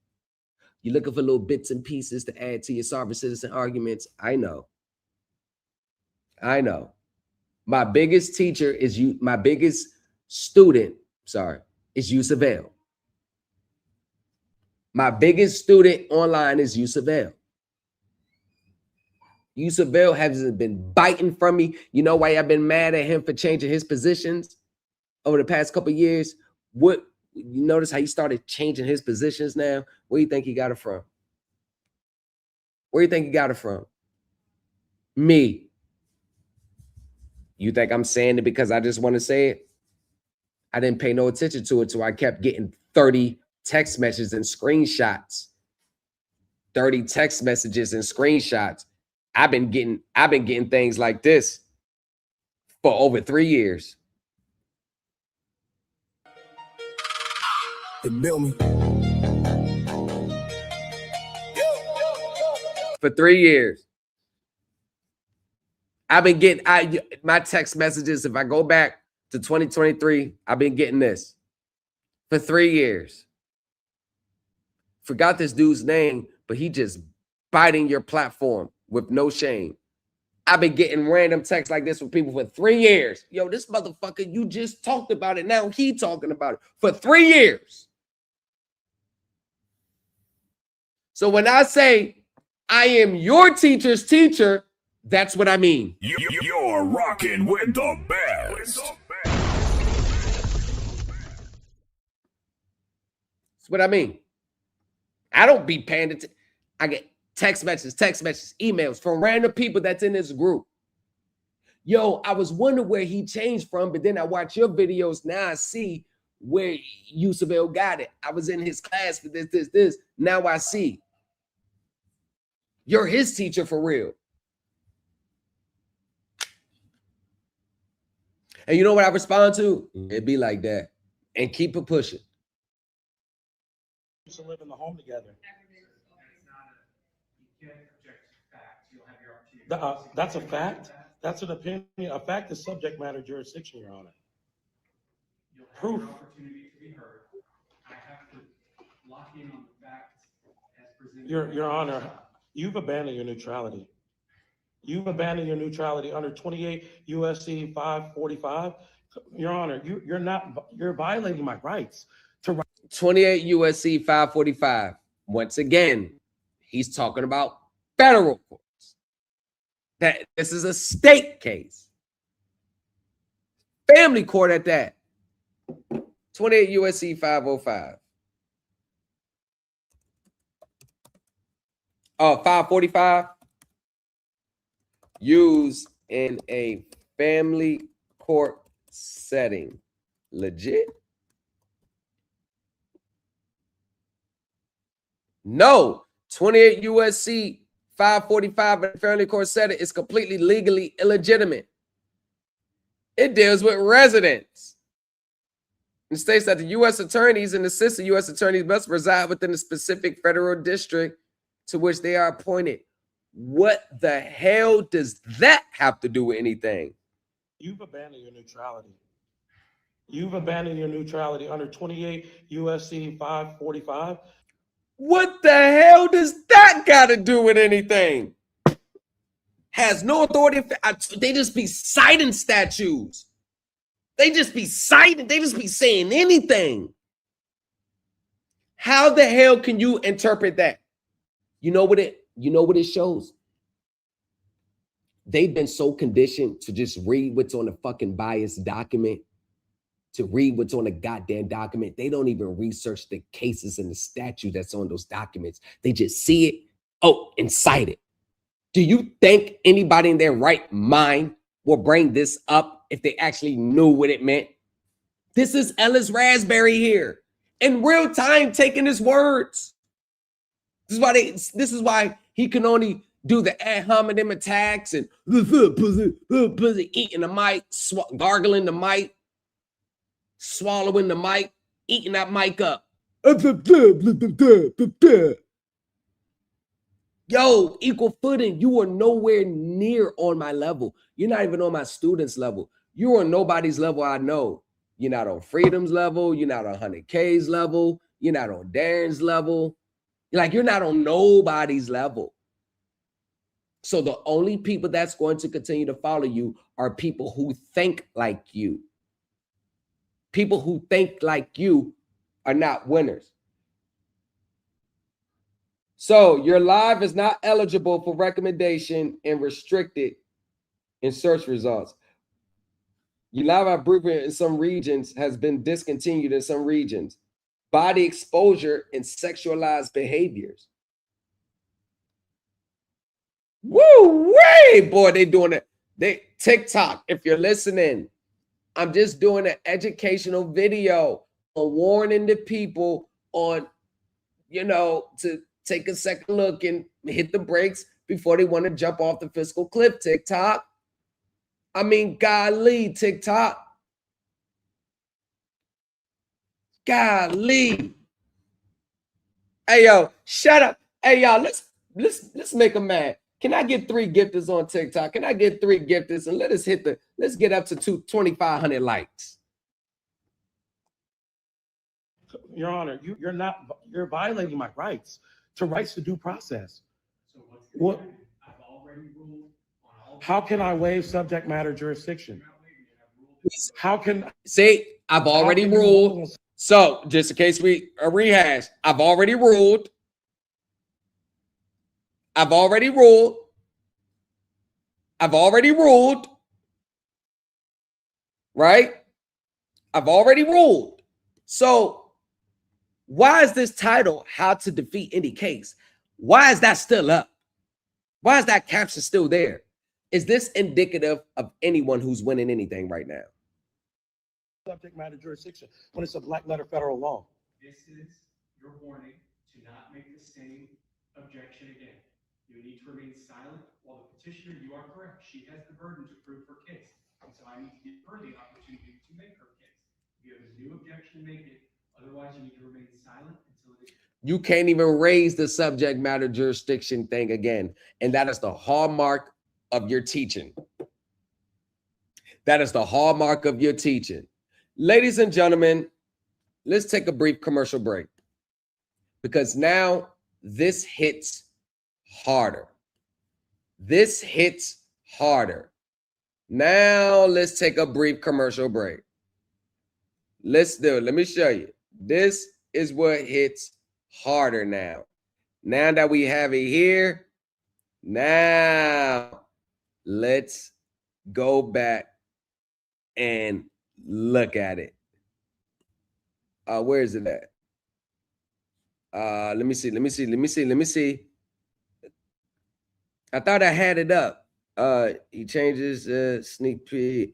You're looking for little bits and pieces to add to your sovereign citizen arguments. I know. I know. My biggest teacher is you. My biggest student, is Yusuf L. My biggest student online is Yusuf L. Yusuf L hasn't been biting from me. You know why I've been mad at him for changing his positions over the past couple of years? What you notice how he started changing his positions now? Where do you think he got it from? Where do you think he got it from? Me. You think I'm saying it because I just want to say it? I didn't pay no attention to it, so I kept getting 30 text messages and screenshots. 30 text messages and screenshots. I've been getting things like this for over 3 years. They built me. For 3 years. I've been getting my text messages. If I go back to 2023, I've been getting this for 3 years. Forgot this dude's name, but he just biting your platform with no shame. I've been getting random texts like this from people for 3 years. Yo, this motherfucker, you just talked about it. Now he talking about it for 3 years. So when I say I am your teacher's teacher, that's what I mean. You're rocking with the best. That's what I mean. I don't be paying attention. I get text messages, emails from random people that's in this group. Yo, I was wondering where he changed from, but then I watch your videos. Now I see where Yusuf L got it. I was in his class for this. Now I see. You're his teacher for real. And you know what I respond to? It be like that. And keep it pushing. To live in the home together. That's a fact. That's an opinion. A fact is subject matter jurisdiction, Your Honor. Proof. Opportunity to be heard. I have to lock in on the facts as presented. Your Honor, you've abandoned your neutrality. You've abandoned your neutrality under 28 USC 545. Your Honor, you're violating my rights to 28 USC 545. Once again, he's talking about federal courts. That this is a state case. Family court at that. 28 USC 505. 545. Used in a family court setting. Legit? No. 28 USC 545 in a family court setting is completely legally illegitimate. It deals with residents. It states that the U.S. attorneys and assistant U.S. attorneys must reside within the specific federal district to which they are appointed. What the hell does that have to do with anything? You've abandoned your neutrality. You've abandoned your neutrality under 28 USC 545. What the hell does that got to do with anything? Has no authority. They just be citing statutes. They just be citing. They just be saying anything. How the hell can you interpret that? You know what it shows? They've been so conditioned to just read what's on the fucking biased document, to read what's on the goddamn document. They don't even research the cases and the statute that's on those documents. They just see it, and cite it. Do you think anybody in their right mind will bring this up if they actually knew what it meant? This is Ellis Raspberry here in real time taking his words. This is why he can only do the ad hominem attacks and eating the mic, gargling the mic, swallowing the mic, eating that mic up. Yo, equal footing. You are nowhere near on my level. You're not even on my students' level. You're on nobody's level I know. You're not on Freedom's level. You're not on 100K's level. You're not on Darren's level. You're not on nobody's level. So the only people that's going to continue to follow you are people who think like you. People who think like you are not winners. So your live is not eligible for recommendation and restricted in search results. Your live improvement in some regions has been discontinued in some regions. Body exposure and sexualized behaviors. Woo way, boy, they doing it. They TikTok, if you're listening, I'm just doing an educational video on warning the people on, to take a second look and hit the brakes before they want to jump off the fiscal cliff. TikTok. I mean, golly, TikTok. Golly. Hey, yo, shut up. Hey, y'all, let's make them mad. Can I get 3 gifters on TikTok? Can I get 3 gifters and let's get up to 2,500 likes. Your Honor, you're violating my rights to due process. So What? I've already ruled on all. How can I waive subject matter jurisdiction? How can See, I've already ruled. So just in case we rehash, I've already ruled. I've already ruled. Right? I've already ruled. So why is this title, How to Defeat Any Case? Why is that still up? Why is that caption still there? Is this indicative of anyone who's winning anything right now? subject matter jurisdiction when it's a black letter federal law? This is your warning to not make the same objection again. You need to remain silent while the petitioner, you are correct, she has the burden to prove her case. And so I need to give her the opportunity to make her case. If you have a new objection, make it. Otherwise, you need to remain silent until it is. You can't even raise the subject matter jurisdiction thing again. And that is the hallmark of your teaching. That is the hallmark of your teaching. Ladies and gentlemen, let's take a brief commercial break because now this hits harder. This hits harder. Now let's take a brief commercial break. Let's do it. Let me show you. This is what hits harder now. Now that we have it here, now let's go back and look at it. Where is it at? Let me see. I thought I had it up. He changes sneak peek.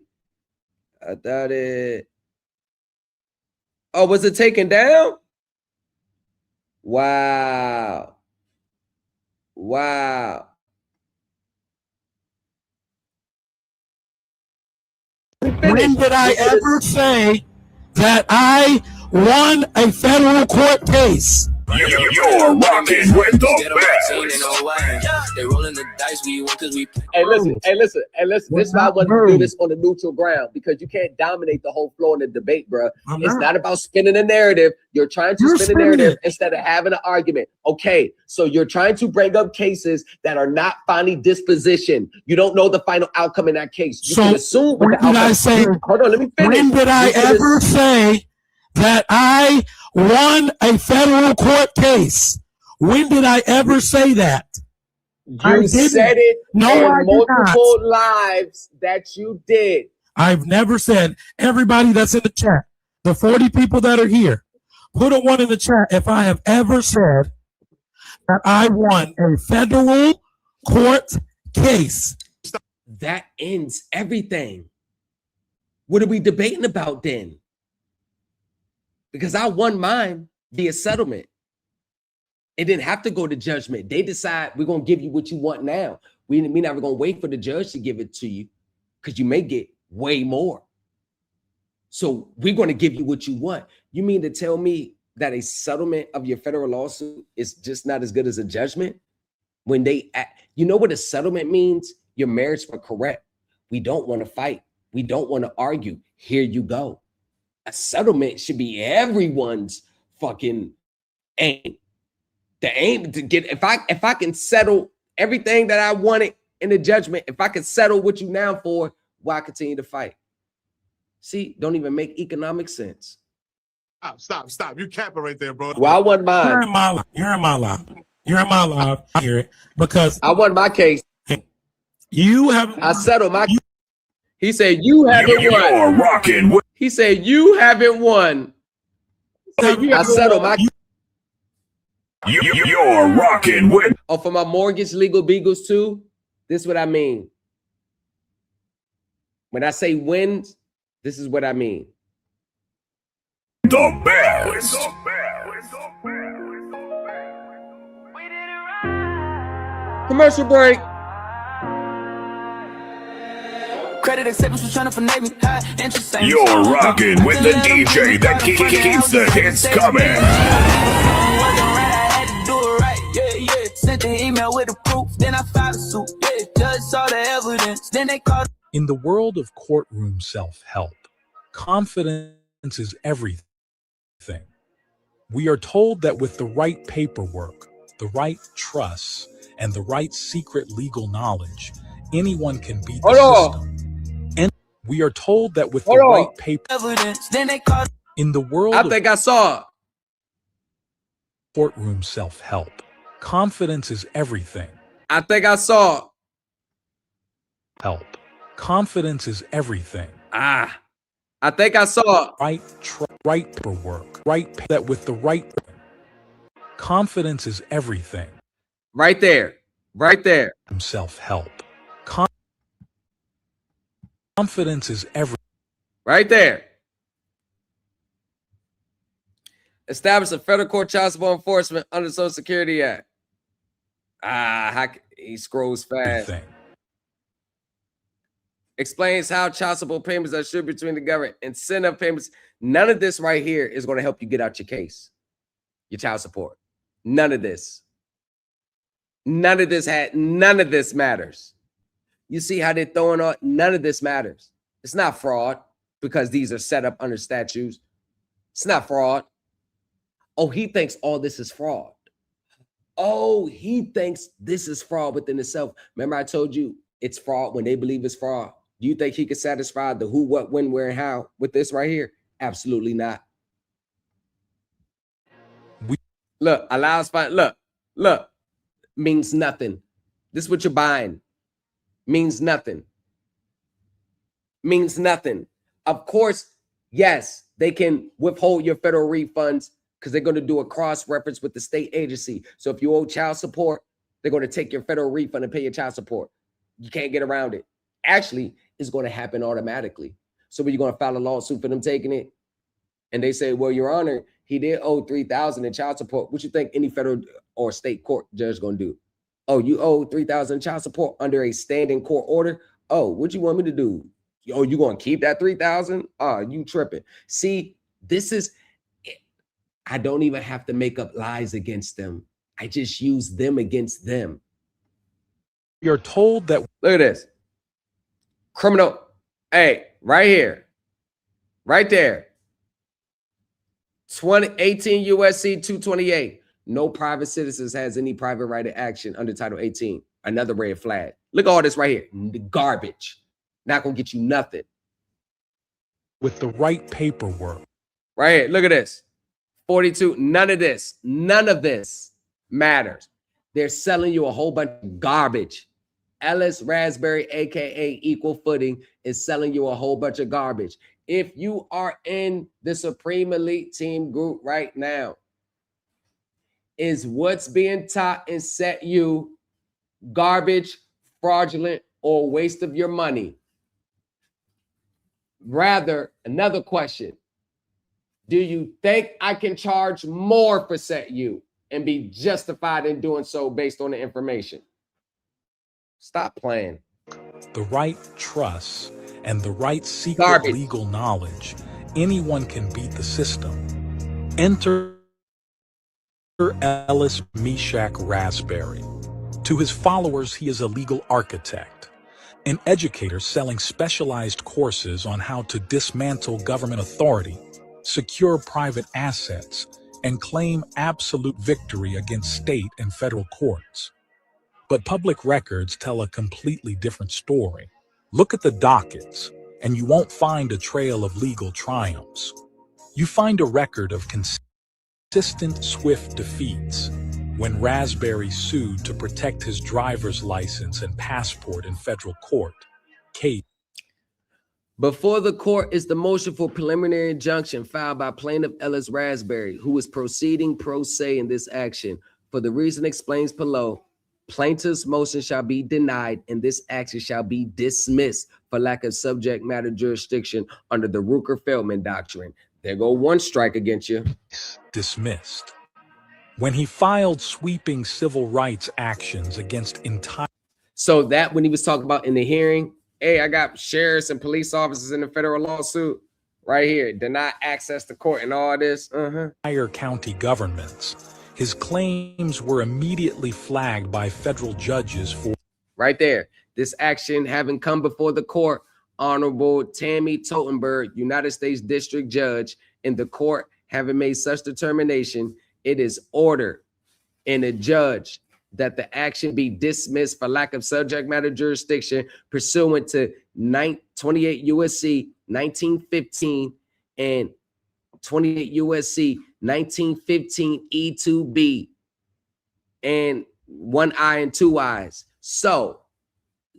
I thought it. Oh, was it taken down? Wow. Wow. When did I ever say that I won a federal court case? You're rocking with the best. They rolling the dice, we won because we. Hey, listen. This is why I want to do this on the neutral ground, because you can't dominate the whole floor in the debate, bro. It's not about spinning a narrative. You're trying to spin a narrative instead of having an argument. Okay, so you're trying to bring up cases that are not finally dispositioned. You don't know the final outcome in that case. You can assume what the outcome. Hold on, let me finish. When did I ever say that I won a federal court case? When did I ever say that? You said it in multiple lives that you did. I've never said. Everybody that's in the chat, the 40 people that are here, put a 1 in the chat if I have ever said that I won a federal court case. That ends everything. What are we debating about then? Because I won mine via settlement. It didn't have to go to judgment. They decide we're going to give you what you want now. We're never going to wait for the judge to give it to you because you may get way more. So we're going to give you what you want. You mean to tell me that a settlement of your federal lawsuit is just not as good as a judgment? When you know what a settlement means? Your merits were correct. We don't want to fight. We don't want to argue. Here you go. A settlement should be everyone's fucking aim. The aim to get, if I can settle everything that I wanted in the judgment, if I can settle what you now for, why continue to fight? See, don't even make economic sense. Stop. You capping right there, bro. Well, I want mine. You're in my line. You're in my live. I hear it because I won my case. you have. I settled my. He said you haven't won. You're rocking with. He said you haven't won. I settled my. You're rocking with. Oh, for my mortgage legal beagles too. This is what I mean. When I say wins, this is what I mean. The best. Commercial break. Credit acceptance was trying to finesse me. High interest. You're rocking with the DJ that keeps the hits coming. I had to do it right. Yeah, yeah. Sent the email with the proof. Then I filed a suit. Yeah, judge saw the evidence. Then they called. In the world of courtroom self-help, confidence is everything. We are told that with the right paperwork, the right trusts, and the right secret legal knowledge, anyone can beat the system. And we are told that with the right paper Evidence. Then they called. in the world I think I saw it. courtroom self-help, confidence is everything. I think I saw it. Help. Confidence is everything. I think I saw it. Right paperwork. That with the right confidence is everything. Right there. Right there. Self-help. Confidence is everything. Right there. Establish a federal court child support enforcement under the Social Security Act. He scrolls fast. Everything. Explains how child support payments are distributed between the government, incentive payments. None of this right here is going to help you get out your case, your child support. None of this. None of this matters. You see how they're throwing on? None of this matters. It's not fraud because these are set up under statutes. It's not fraud. Oh, he thinks all this is fraud. Oh, he thinks this is fraud within itself. Remember I told you it's fraud when they believe it's fraud. Do you think he could satisfy the who, what, when, where, and how with this right here? Absolutely not. Look, allows fine. Look, means nothing. This is what you're buying. Means nothing. Means nothing. Of course, yes, they can withhold your federal refunds because they're going to do a cross-reference with the state agency. So if you owe child support, they're going to take your federal refund and pay your child support. You can't get around it. Actually, it's going to happen automatically. So when you're going to file a lawsuit for them taking it, and they say, well, Your Honor, he did owe $3,000 in child support. What you think any federal or state court judge is going to do? Oh, you owe $3,000 in child support under a standing court order? Oh, what you want me to do? Oh, you going to keep that $3,000? Oh, you tripping. See, this is, I don't even have to make up lies against them. I just use them against them. You're told that. Look at this. Criminal. Hey, right here. Right there. 18 USC 228. No private citizens has any private right of action under Title 18. Another red flag. Look at all this right here. Garbage. Not going to get you nothing. With the right paperwork. Right here. Look at this. 42. None of this matters. They're selling you a whole bunch of garbage. Ellis Raspberry, aka Equal Footing, is selling you a whole bunch of garbage. If you are in the Supreme Elite Team group right now, is what's being taught and set you garbage, fraudulent, or waste of your money? Rather, another question. Do you think I can charge more for set you and be justified in doing so based on the information? Stop playing. The right trust and the right secret legal knowledge, anyone can beat the system. Enter Ellis Raspberry. To his followers, he is a legal architect, an educator selling specialized courses on how to dismantle government authority, secure private assets, and claim absolute victory against state and federal courts. But public records tell a completely different story. Look at the dockets, and you won't find a trail of legal triumphs. You find a record of consistent, swift defeats. when Raspberry sued to protect his driver's license and passport in federal court. Before the court is the motion for preliminary injunction filed by plaintiff Ellis Raspberry, who is proceeding pro se in this action. For the reason explained below, plaintiff's motion shall be denied and this action shall be dismissed for lack of subject matter jurisdiction under the Rooker-Feldman doctrine. There go one strike against you. Dismissed. When he filed sweeping civil rights actions against entire... So that when he was talking about in the hearing, hey, I got sheriffs and police officers in a federal lawsuit right here, deny access to court and all this. Entire county governments. His claims were immediately flagged by federal judges for... Right there. This action having come before the court, Honorable Tammy Totenberg, United States District Judge, in the court having made such determination, it is ordered and adjudged that the action be dismissed for lack of subject matter jurisdiction pursuant to 28 U.S.C. 1915 and 28 U.S.C. 1915 E2B and 1 eye and 2 eyes. So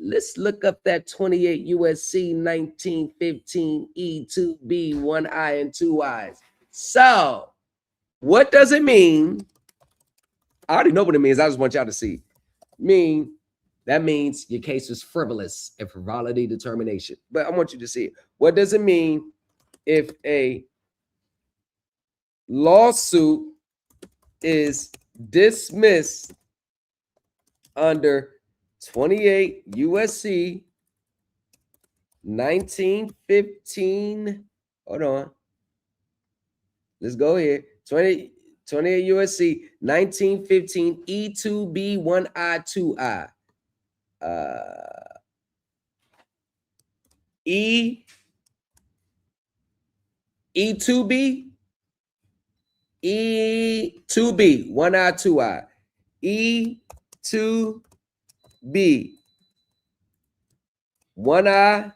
let's look up that 28 U.S.C. 1915 E2B 1 eye and 2 eyes. So what does it mean? I already know what it means. I just want y'all to see. That means your case was frivolous and frivolity determination. But I want you to see it. What does it mean if a lawsuit is dismissed under 28 U.S.C. 1915? Hold on. Let's go here. 28 U.S.C. 1915 E2B 1 eye 2 eye. E2B 1 eye 2 eye. E2B 1 eye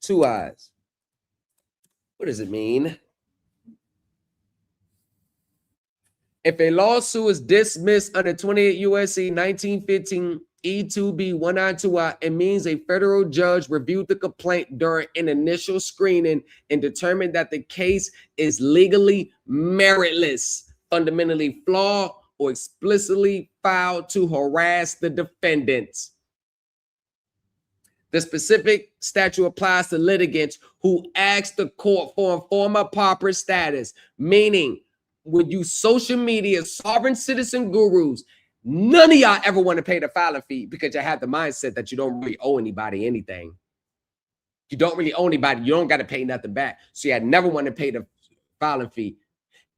2 eyes. What does it mean? If a lawsuit is dismissed under 28 U.S.C. 1915 E2B 1 eye 2 eye, it means a federal judge reviewed the complaint during an initial screening and determined that the case is legally meritless, fundamentally flawed, or explicitly filed to harass the defendants. The specific statute applies to litigants who ask the court for informer pauper status, meaning when you social media sovereign citizen gurus, none of y'all ever want to pay the filing fee because you have the mindset that you don't really owe anybody anything. You don't really owe anybody. You don't got to pay nothing back. So you never want to pay the filing fee.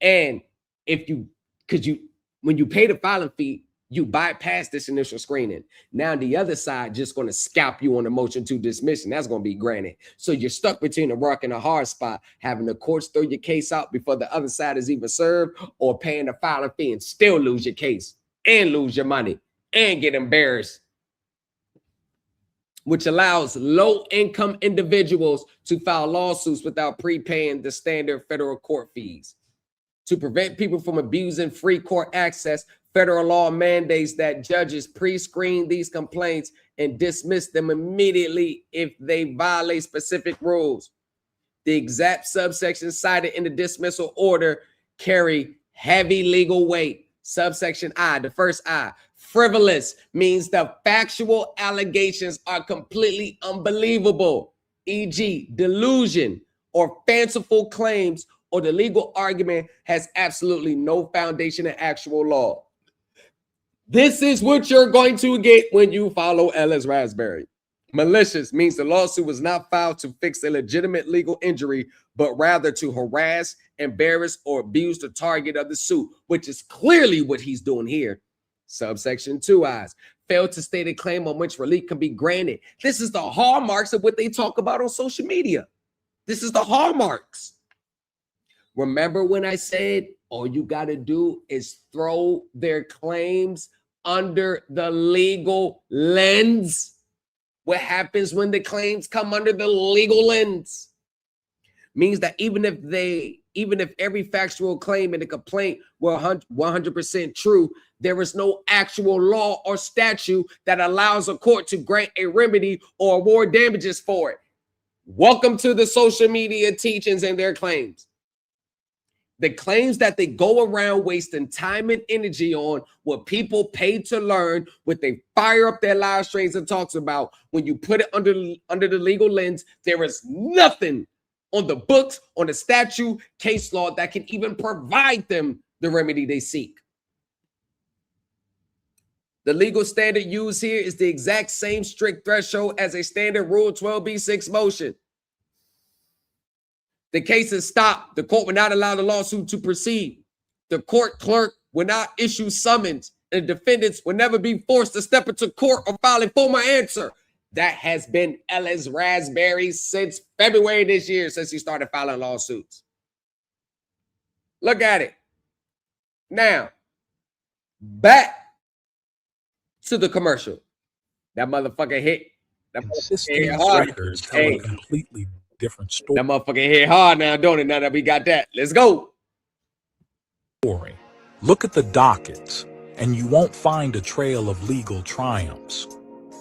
And when you pay the filing fee, you bypass this initial screening. Now the other side just going to scalp you on the motion to dismiss, and that's going to be granted. So you're stuck between a rock and a hard spot, having the courts throw your case out before the other side is even served, or paying the filing fee and still lose your case and lose your money and get embarrassed, which allows low-income individuals to file lawsuits without prepaying the standard federal court fees. To prevent people from abusing free court access, federal law mandates that judges pre-screen these complaints and dismiss them immediately if they violate specific rules. The exact subsections cited in the dismissal order carry heavy legal weight. Subsection I, the first I, frivolous, means the factual allegations are completely unbelievable, e.g., delusion or fanciful claims, or the legal argument has absolutely no foundation in actual law. This is what you're going to get when you follow Ellis Raspberry. Malicious means the lawsuit was not filed to fix a legitimate legal injury, but rather to harass, embarrass, or abuse the target of the suit, which is clearly what he's doing here. Subsection 2I's, failed to state a claim on which relief can be granted. This is the hallmarks of what they talk about on social media. This is the hallmarks. Remember when I said all you got to do is throw their claims under the legal lens? What happens when the claims come under the legal lens? Means that even even if every factual claim in the complaint were 100% true, there is no actual law or statute that allows a court to grant a remedy or award damages for it. Welcome to the social media teachings and their claims. The claims that they go around wasting time and energy on what people pay to learn, what they fire up their live streams and talks about. When you put it under the legal lens, there is nothing on the books, on the statute, case law that can even provide them the remedy they seek. The legal standard used here is the exact same strict threshold as a standard Rule 12b6 motion. The case is stopped. The court will not allow the lawsuit to proceed. The court clerk will not issue summons, and defendants will never be forced to step into court or file a formal answer. That has been Ellis Raspberry since February this year, since he started filing lawsuits. Look at it. Now, back to the commercial. That motherfucker hit. That motherfucker hit hard. Records tell a completely different story. That motherfucker hit hard now, don't it? Now that we got that. Let's go. Look at the dockets, and you won't find a trail of legal triumphs.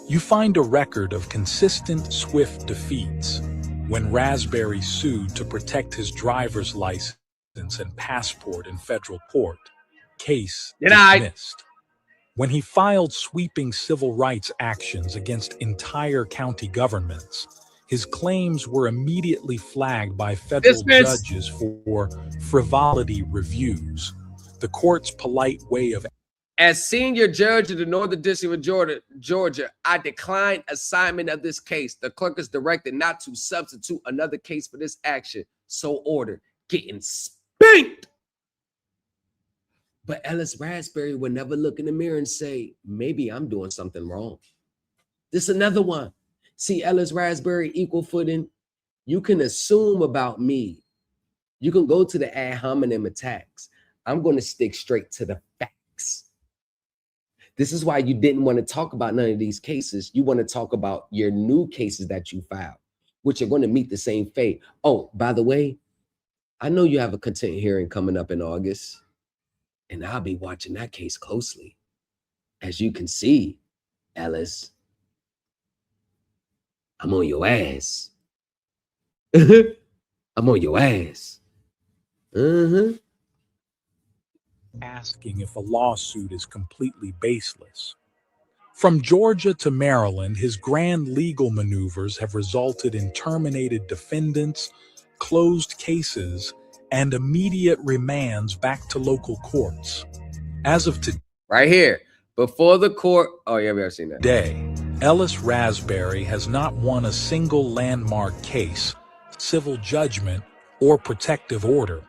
You find a record of consistent, swift defeats. When Raspberry sued to protect his driver's license and passport in federal court, case dismissed. When he filed sweeping civil rights actions against entire county governments, his claims were immediately flagged by federal judges for frivolity reviews. The court's polite way of... As senior judge of the Northern District of Georgia, I decline assignment of this case. The clerk is directed not to substitute another case for this action. So ordered. Getting spanked. But Ellis Raspberry would never look in the mirror and say, maybe I'm doing something wrong. This is another one. See, Ellis Raspberry, equal footing. You can assume about me. You can go to the ad hominem attacks. I'm going to stick straight to the facts. This is why you didn't want to talk about none of these cases. You want to talk about your new cases that you filed, which are going to meet the same fate. Oh, by the way, I know you have a content hearing coming up in August, and I'll be watching that case closely. As you can see, Ellis, I'm on your ass. I'm on your ass. Asking if a lawsuit is completely baseless. From Georgia to Maryland, his grand legal maneuvers have resulted in terminated defendants, closed cases, and immediate remands back to local courts. As of today, right here, before the court, oh yeah, we have seen that. Today, Ellis Raspberry has not won a single landmark case, civil judgment, or protective order.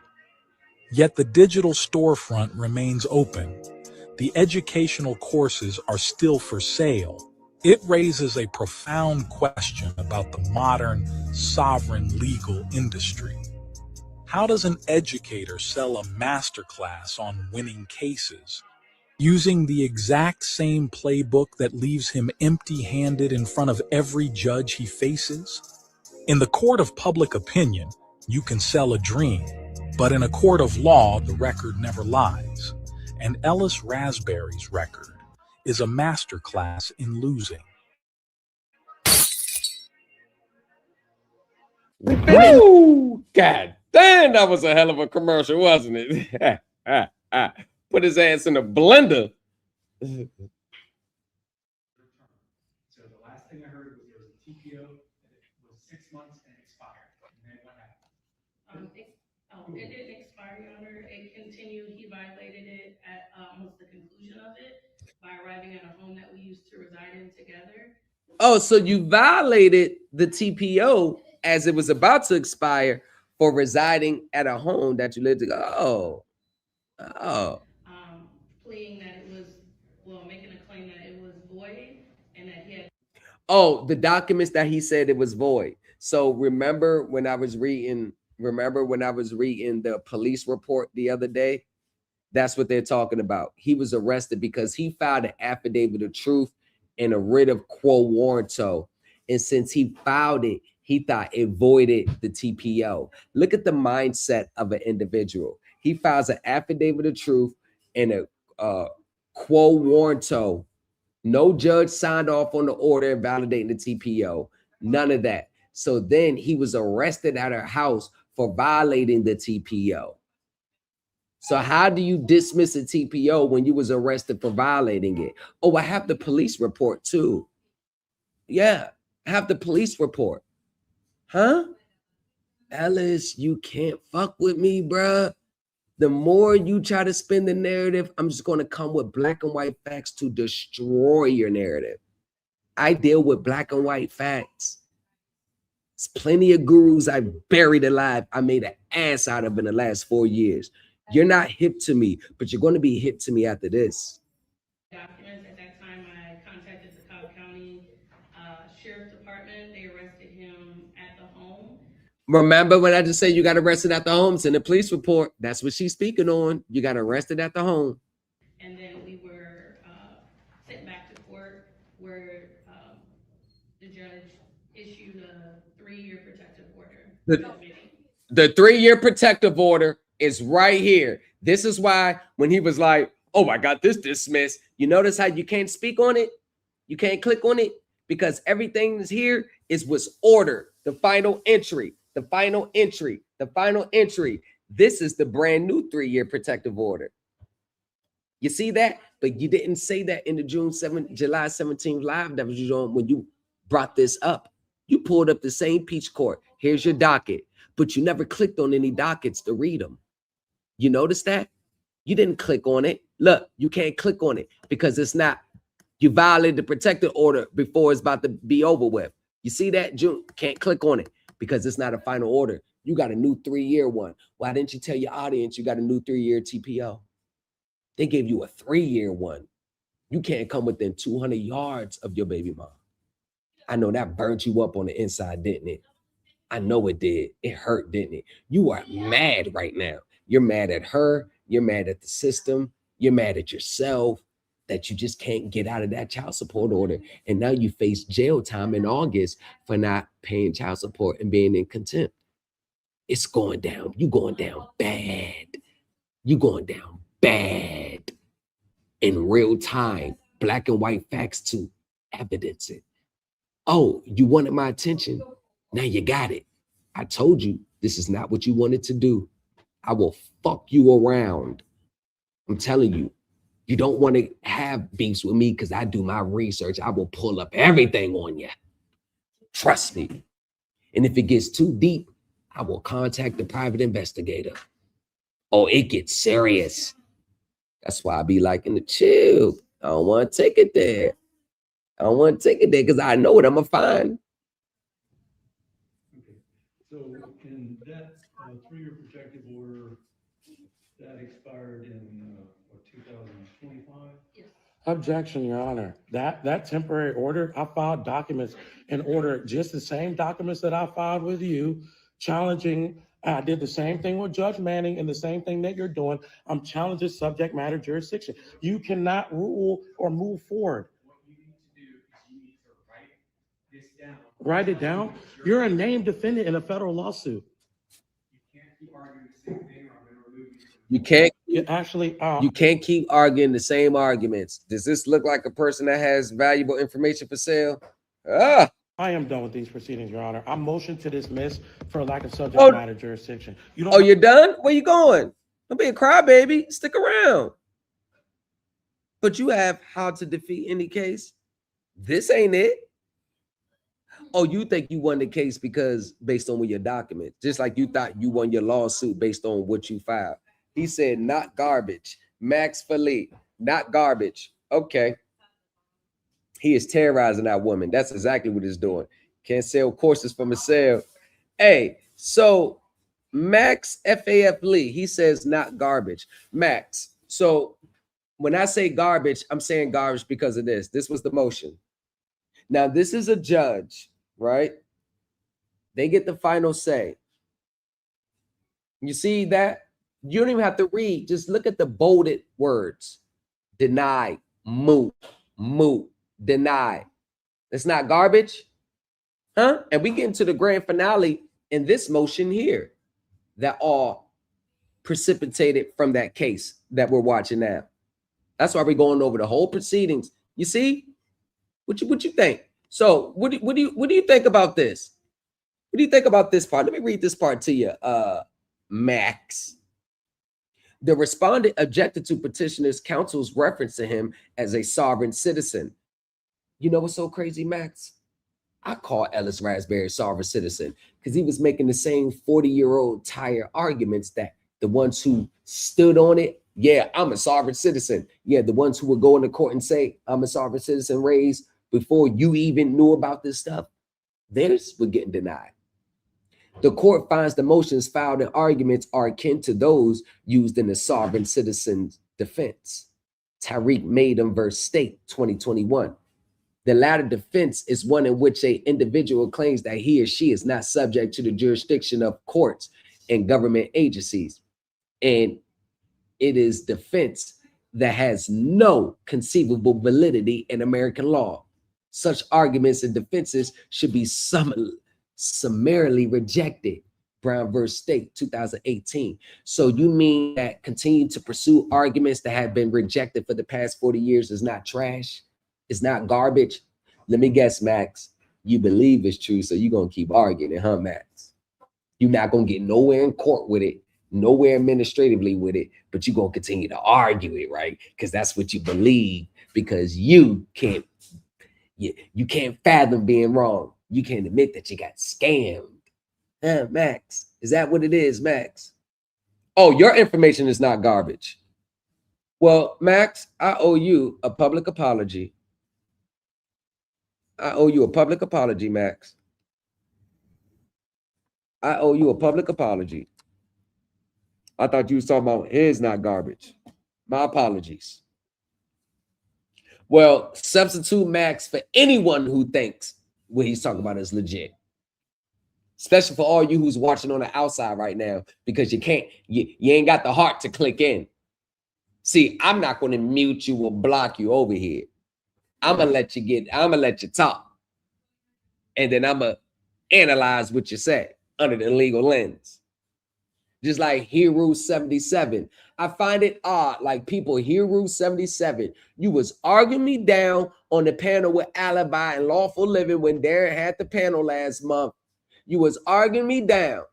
Yet the digital storefront remains open. The educational courses are still for sale. It raises a profound question about the modern, sovereign legal industry. How does an educator sell a masterclass on winning cases, using the exact same playbook that leaves him empty-handed in front of every judge he faces? In the court of public opinion, you can sell a dream. But in a court of law, the record never lies. And Ellis Raspberry's record is a masterclass in losing. Woo! God damn, that was a hell of a commercial, wasn't it? Put his ass in a blender. So the last thing I heard was there was a TPO and it was 6 months and expired. And then what happened? It didn't expire, Your Honor. It continued. He violated it at almost the conclusion of it by arriving at a home that we used to reside in together. Oh, so you violated the TPO as it was about to expire for residing at a home that you lived together. Oh. Pleading that it was, well, making a claim that it was void and that he had. Oh, the documents that he said it was void. So remember when I was reading the police report the other day? That's what they're talking about. He was arrested because he filed an affidavit of truth and a writ of quo warranto. And since he filed it, He thought it voided the TPO. Look at the mindset of an individual. He files an affidavit of truth and a quo warranto. No judge signed off on the order invalidating the TPO. None of that. So then he was arrested at her house for violating the TPO. So how do you dismiss a TPO when you was arrested for violating it? Oh, I have the police report too. Yeah, I have the police report. Huh? Ellis, you can't fuck with me, bruh. The more you try to spin the narrative, I'm just going to come with black and white facts to destroy your narrative. I deal with black and white facts. There's plenty of gurus I've buried alive. I made an ass out of in the last 4 years. You're not hip to me, but you're going to be hip to me after this. Documents at that time, I contacted the Cobb County Sheriff Department. They arrested him at the home. Remember when I just said you got arrested at the home? It's in the police report. That's what she's speaking on. You got arrested at the home. And then we were sent back to court where the judge issued a 3-year protective order. The 3-year protective order is right here. This is why when he was like, oh, I got this dismissed. You notice how you can't speak on it? You can't click on it because everything is here is what's ordered. The final entry, the final entry, the final entry. This is the brand new 3-year protective order. You see that? But you didn't say that in the July 17th live that was on when you brought this up. You pulled up the same peach court. Here's your docket, but you never clicked on any dockets to read them. You notice that? You didn't click on it. Look, you can't click on it because it's not, you violated the protective order before it's about to be over with. You see that, June? Can't click on it because it's not a final order. You got a new 3-year one. Why didn't you tell your audience you got a new 3-year TPO? They gave you a 3-year one. You can't come within 200 yards of your baby mom. I know that burnt you up on the inside, didn't it? I know it did. It hurt, didn't it? You are mad right now. You're mad at her. You're mad at the system. You're mad at yourself that you just can't get out of that child support order. And now you face jail time in August for not paying child support and being in contempt. It's going down. You're going down bad. You're going down bad in real time. Black and white facts to evidence it. Oh, you wanted my attention. Now you got it. I told you this is not what you wanted to do. I will fuck you around. I'm telling you, you don't want to have beefs with me because I do my research. I will pull up everything on you. Trust me. And if it gets too deep, I will contact the private investigator. Oh, it gets serious. That's why I be liking to chill. I don't want to take it there. I don't want to take it there because I know what I'm going to find. Okay. So in that 3-year protective order, that expired in 2025? Yes. Objection, Your Honor. That temporary order, I filed documents in order, just the same documents that I filed with you, challenging. I did the same thing with Judge Manning and the same thing that you're doing. I'm challenging subject matter jurisdiction. You cannot rule or move forward. What you need to do is you need to write this down. Write it down. You're a named defendant in a federal lawsuit. You can't keep arguing the same thing, or I'm going to remove you. You can't. You can't keep arguing the same arguments. Does this look like a person that has valuable information for sale? I am done with these proceedings, Your Honor. I motion to dismiss for lack of subject matter jurisdiction. You're done? Where you going? Don't be a crybaby. Stick around. But you have how to defeat any case. This ain't it. Oh, you think you won the case because based on your documents, just like you thought you won your lawsuit based on what you filed. He said, not garbage. Max Philippe, not garbage. Okay. He is terrorizing that woman. That's exactly what he's doing. Can't sell courses from a sale. Hey, so Max FAF Lee, he says not garbage. Max, so when I say garbage, I'm saying garbage because of this. This was the motion. Now, this is a judge, right? They get the final say. You see that? You don't even have to read. Just look at the bolded words. Deny, moot, deny. It's not garbage? Huh? And we get into the grand finale in this motion here that all precipitated from that case that we're watching now. That's why we're going over the whole proceedings. You see? What you think? So what do you think about this? What do you think about this part? Let me read this part to you, Max. The respondent objected to petitioner's counsel's reference to him as a sovereign citizen. You know what's so crazy, Max? I call Ellis Raspberry a sovereign citizen because he was making the same 40-year-old tired arguments that the ones who stood on it. Yeah, I'm a sovereign citizen. Yeah, the ones who would go into court and say, I'm a sovereign citizen raised before you even knew about this stuff. Theirs were getting denied. The court finds the motions filed and arguments are akin to those used in the sovereign citizen's defense. Tariq Maydam versus State, 2021. The latter defense is one in which an individual claims that he or she is not subject to the jurisdiction of courts and government agencies. And it is defense that has no conceivable validity in American law. Such arguments and defenses should be summarily rejected. Brown versus State, 2018. So you mean that continue to pursue arguments that have been rejected for the past 40 years is not trash? It's not garbage? Let me guess, Max. You believe it's true, so you're going to keep arguing it, huh, Max? You're not going to get nowhere in court with it, nowhere administratively with it, but you're going to continue to argue it, right? Because that's what you believe, because you can't fathom being wrong. You can't admit that you got scammed. Max, is that what it is, Max? Oh, your information is not garbage. Well, Max, I owe you a public apology. I owe you a public apology, Max. I owe you a public apology. I thought you was talking about his not garbage. My apologies. Well, substitute Max for anyone who thinks what he's talking about is legit. Especially for all you who's watching on the outside right now, because you ain't got the heart to click in. See, I'm not going to mute you or block you over here. I'm going to let you talk. And then I'm going to analyze what you say under the legal lens. Just like Hero 77. I find it odd, like people, Hero 77, you was arguing me down on the panel with Alibi and Lawful Living when Darren had the panel last month. You was arguing me down.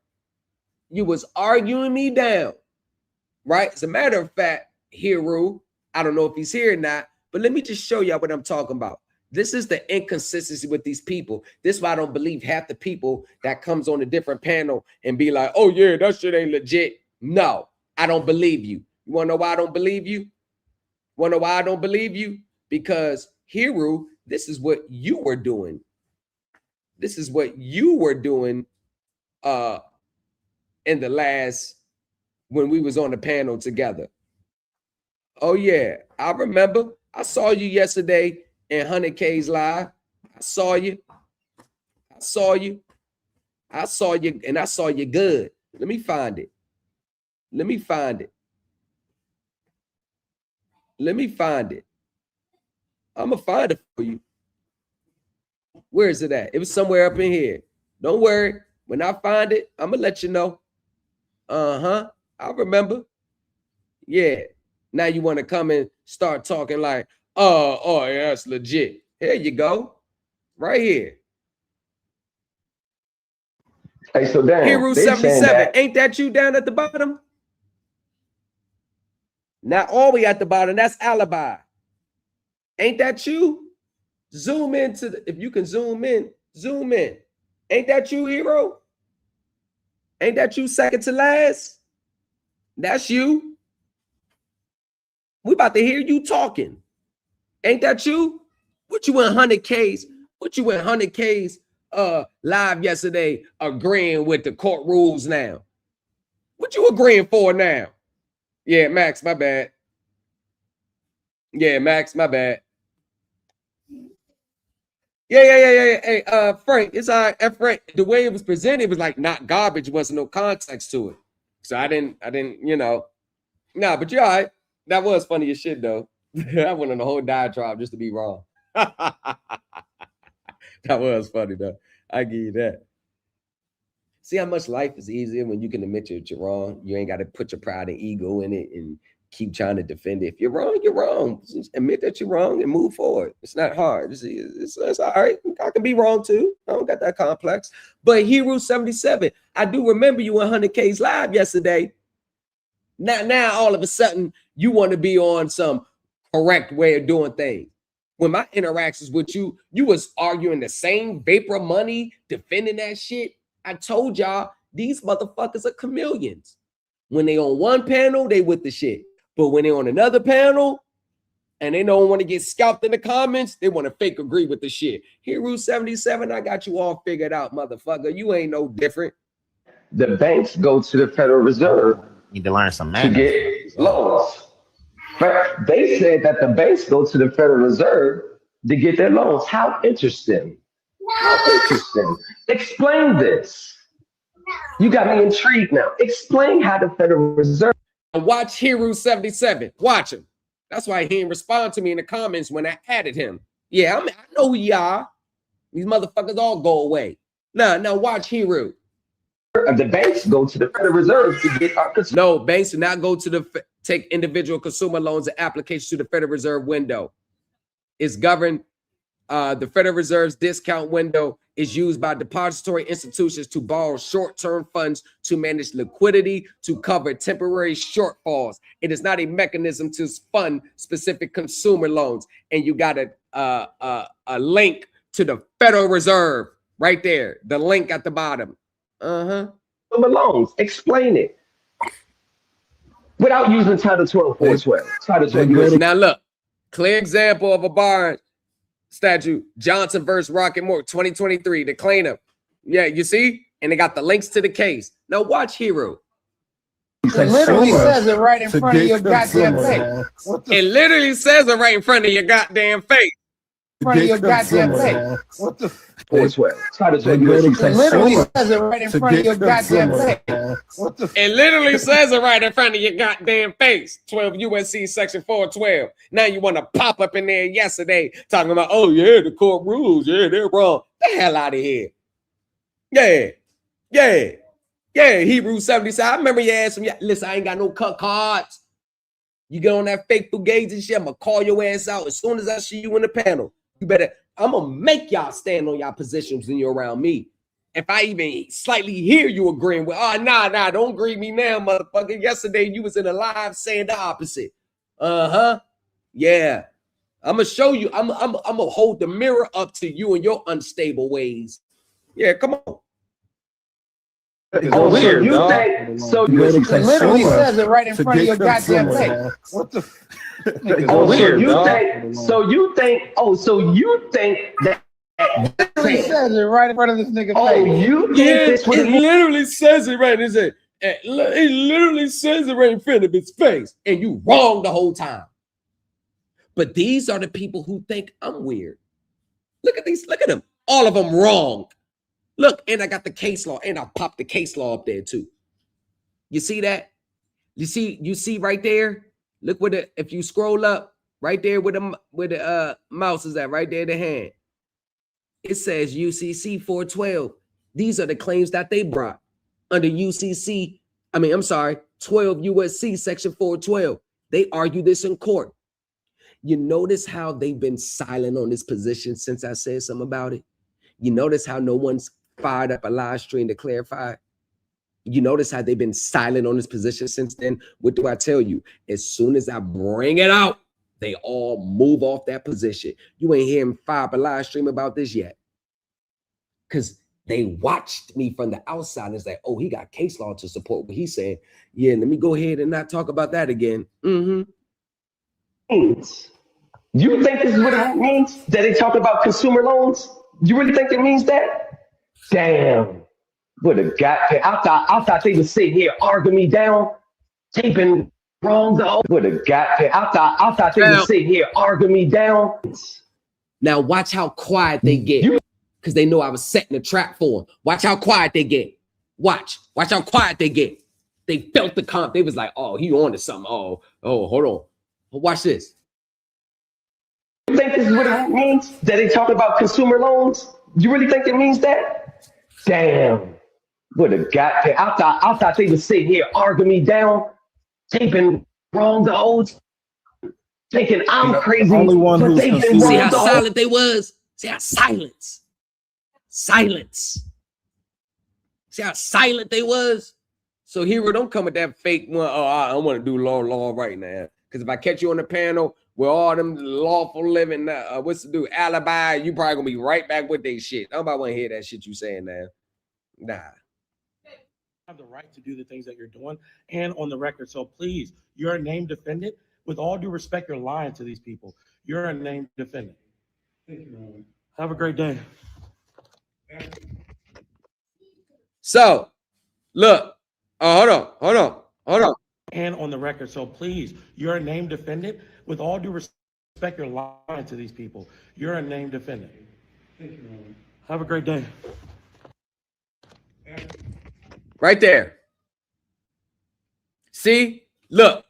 You was arguing me down, right? As a matter of fact, Hero, I don't know if he's here or not, but let me just show y'all what I'm talking about. This is the inconsistency with these people. This is why I don't believe half the people that comes on a different panel and be like, oh yeah, that shit ain't legit. No, I don't believe you. You want to know why I don't believe you? Want to know why I don't believe you? Because Hero, this is what you were doing. This is what you were doing in the last, when we was on the panel together. Oh yeah, I remember. I saw you yesterday in 100K's live. I saw you. I saw you. I saw you, and I saw you good. Let me find it. Let me find it. Let me find it. I'm going to find it for you. Where is it at? It was somewhere up in here. Don't worry. When I find it, I'm going to let you know. Uh-huh. I remember. Yeah. Now you want to come and start talking like, oh, yeah, that's legit. Here you go. Right here. Hey, so Dan, Hero 77. Ain't that you down at the bottom? Not all the way at the bottom. That's Alibi. Ain't that you? Zoom into the, if you can zoom in, zoom in. Ain't that you, Hero? Ain't that you second to last? That's you. We about to hear you talking. Ain't that you? What you in 100Ks? What you in 100Ks live yesterday agreeing with the court rules now? What you agreeing for now? Yeah, Max, my bad. Yeah, Max, my bad. Yeah. Hey, Frank, it's all right. Frank, the way it was presented, it was like not garbage, wasn't no context to it. So I didn't, you know. Nah, but you're all right. That was funny as shit, though. I went on the whole diatribe just to be wrong. That was funny, though. I give you that. See how much life is easier when you can admit that you're wrong. You ain't got to put your pride and ego in it and keep trying to defend it. If you're wrong, you're wrong. Just admit that you're wrong and move forward. It's not hard. It's all right. I can be wrong too. I don't got that complex. But Hero 77, I do remember you 100K's live yesterday. Now all of a sudden you want to be on some correct way of doing things. When my interactions with you, you was arguing the same vapor money, defending that shit. I told y'all these motherfuckers are chameleons. When they on one panel, they with the shit. But when they on another panel and they don't want to get scalped in the comments, they want to fake agree with the shit. Hero 77, I got you all figured out, motherfucker. You ain't no different. The banks go to the Federal Reserve. Need to learn some to manners. get loans. But they said that the banks go to the Federal Reserve to get their loans. How interesting. How interesting. Explain this. You got me intrigued now. Explain how the Federal Reserve. Watch Hero 77. Watch him. That's why he didn't respond to me in the comments when I added him. Yeah, I know who y'all are. These motherfuckers all go away. Now watch Hero. The banks go to the Federal Reserve to get our No, banks do not go to take individual consumer loans and applications to the Federal Reserve window. It's governed. The Federal Reserve's discount window is used by depository institutions to borrow short-term funds to manage liquidity to cover temporary shortfalls. It is not a mechanism to fund specific consumer loans. And you got a link to the Federal Reserve right there. The link at the bottom. Loans. Explain it. Without using Title 12, 412. Title 12. Now look, clear example of a bar statute. Johnson versus Rocket Mork, 2023. The plaintiff. Yeah, you see? And they got the links to the case. Now watch Hero. It literally says it right in front of your goddamn face. It literally says it right in front of your goddamn face. In front of your goddamn face. What the? 412. Title 12. It literally says it right in front of your goddamn face. What the? It literally says it right in front of your goddamn face. 12 USC section 412. Now you want to pop up in there yesterday talking about, oh yeah, the court rules. Yeah, they're wrong. The hell out of here. Yeah, Hebrew 77. I remember you asked him, listen, I ain't got no cut cards. You get on that fake fugazi shit, I'm going to call your ass out as soon as I see you in the panel. You better, I'm going to make y'all stand on y'all positions when you're around me. If I even slightly hear you agreeing with, oh, nah, don't agree me now, motherfucker. Yesterday, you was in a live saying the opposite. Yeah. I'm going to show you. I'm going to hold the mirror up to you and your unstable ways. Yeah, come on. Oh, weird, so you think, it literally says it right in front of your goddamn face. What the? Oh, weird, so you think that it literally says it right in front of this nigga face. Oh, you think this it literally says it right. It literally says it right in front of his face, and you wrong the whole time. But these are the people who think I'm weird. Look at these. Look at them. All of them wrong. Look, and I got the case law, and I popped the case law up there too. You see that? You see right there? Look where if you scroll up right there where the mouse is at, right there, the hand. It says UCC 412. These are the claims that they brought under 12 USC section 412. They argue this in court. You notice how they've been silent on this position since I said something about it? You notice how no one's fired up a live stream to clarify? You notice how they've been silent on this position since then? What do I tell you? As soon as I bring it out, they all move off that position. You ain't hear him fire up a live stream about this yet. Because they watched me from the outside and it's like, oh, he got case law to support what he's saying. Yeah, let me go ahead and not talk about that again. You think this is what it means? That they talk about consumer loans? You really think it means that? Damn. Would have got there. I thought they would sit here arguing me down, taping wrong the whole. Would have got there. I thought they would sit here arguing me down. Now watch how quiet they get. Because they know I was setting a trap for them. Watch how quiet they get. Watch how quiet they get. They felt the comp. They was like, oh, he on to something. Oh, hold on. Watch this. You think this is what it means? That they talk about consumer loans? You really think it means that? Damn. What a goddamn. I thought they were sitting here arguing me down, taping wrong the whole thinking I'm crazy, but they've been See wrong how the whole. silent they was? See how silence. See how silent they was? So Hero, don't come with that fake one. Oh, I want to do law right now. Because if I catch you on the panel with all them lawful living, what's to do, alibi, you probably gonna be right back with they shit. Nobody want to hear that shit you saying now. Nah. Have the right to do the things that you're doing and on the record. So please, you're a named defendant. With all due respect, you're lying to these people. You're a named defendant. Thank you, Roman. Have a great day. So, look. Oh, hold on. And on the record. So please, you're a named defendant. With all due respect, you're lying to these people. You're a named defendant. Thank you, Roman. Have a great day. Right there. See? Look.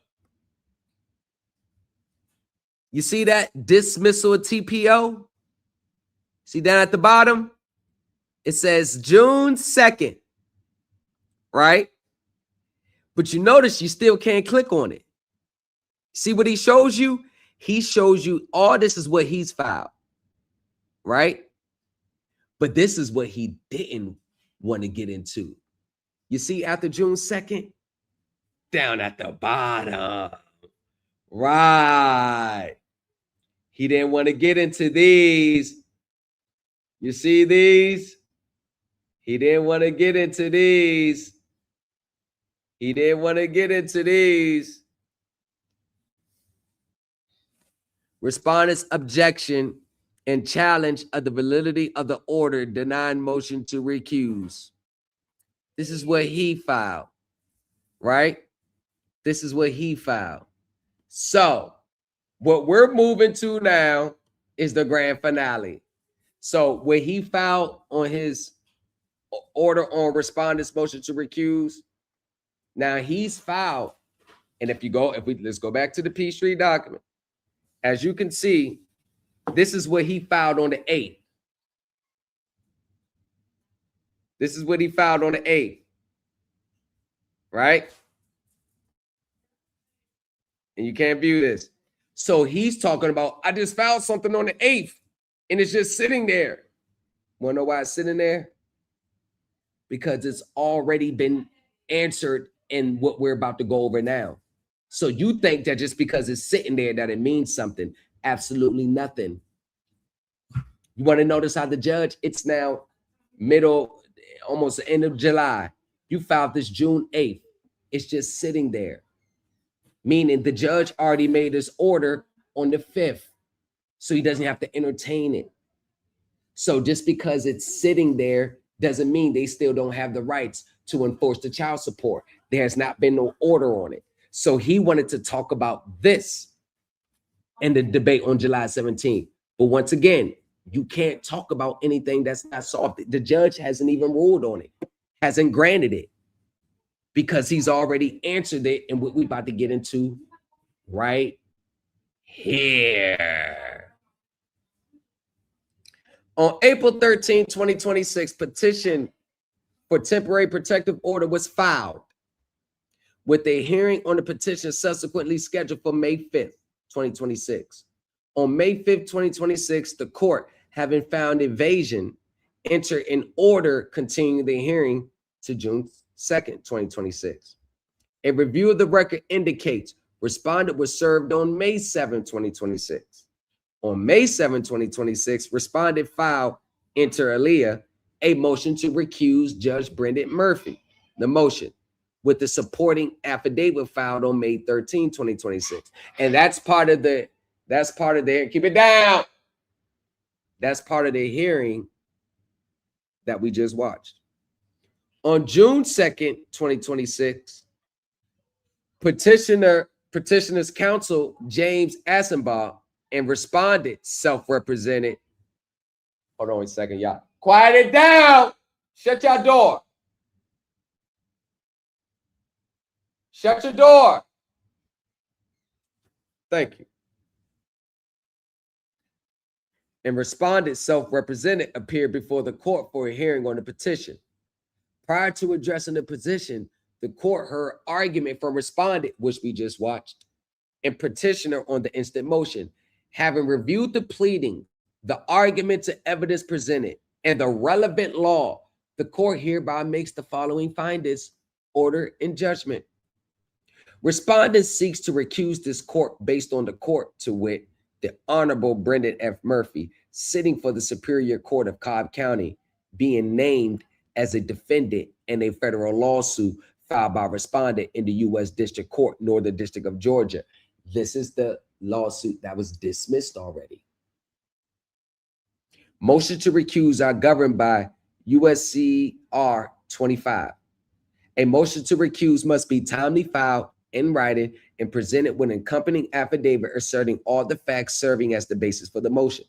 You see that dismissal of TPO? See down at the bottom? It says June 2nd, right? But you notice you still can't click on it. See what he shows you? He shows you all this is what he's filed, right? But this is what he didn't want to get into. You see after June 2nd? Down at the bottom. Right. He didn't want to get into these. You see these? He didn't want to get into these. He didn't want to get into these. Respondent's objection and challenge of the validity of the order denying motion to recuse. This is what he filed, right? This is what he filed. So what we're moving to now is the grand finale. So what he filed on his order on respondent's motion to recuse, now he's filed. And let's go back to the P3 document. As you can see, this is what he filed on the 8th. This is what he filed on the 8th. Right? And you can't view this. So he's talking about, I just found something on the 8th and it's just sitting there. Want to know why it's sitting there? Because it's already been answered in what we're about to go over now. So you think that just because it's sitting there that it means something. Absolutely nothing. You want to notice how the judge, it's now almost the end of July. You filed this June 8th. It's just sitting there. Meaning the judge already made his order on the 5th. So he doesn't have to entertain it. So just because it's sitting there doesn't mean they still don't have the rights to enforce the child support. There has not been no order on it. So he wanted to talk about this in the debate on July 17th. But once again, you can't talk about anything that's not solved. The judge hasn't even ruled on it, hasn't granted it, because he's already answered it and what we're about to get into right here. On April 13, 2026, petition for temporary protective order was filed with a hearing on the petition subsequently scheduled for May 5th, 2026. On May 5th, 2026, the court, having found evasion, entered an order continuing the hearing to June 2nd, 2026. A review of the record indicates respondent was served on May 7, 2026. On May 7, 2026, respondent filed inter alia a motion to recuse Judge Brendan Murphy, the motion, with the supporting affidavit filed on May 13, 2026. And that's part of the keep it down. That's part of the hearing that we just watched. On June 2nd, 2026, petitioner's counsel, James Assenbaugh, and respondent, self-represented. Hold on a second, y'all. Quiet it down. Shut your door. Shut your door. Thank you. and respondent self-represented appeared before the court for a hearing on the petition. Prior to addressing the petition, the court heard argument from respondent, which we just watched, and petitioner on the instant motion. Having reviewed the pleading, the argument to evidence presented, and the relevant law, the court hereby makes the following findings, order, and judgment. Respondent seeks to recuse this court based on the court, to wit, the Honorable Brendan F. Murphy, sitting for the Superior Court of Cobb County, being named as a defendant in a federal lawsuit filed by respondent in the U.S. District Court, Northern District of Georgia. This is the lawsuit that was dismissed already. Motion to recuse are governed by USCR 25. A motion to recuse must be timely filed in writing and presented with an accompanying affidavit asserting all the facts serving as the basis for the motion.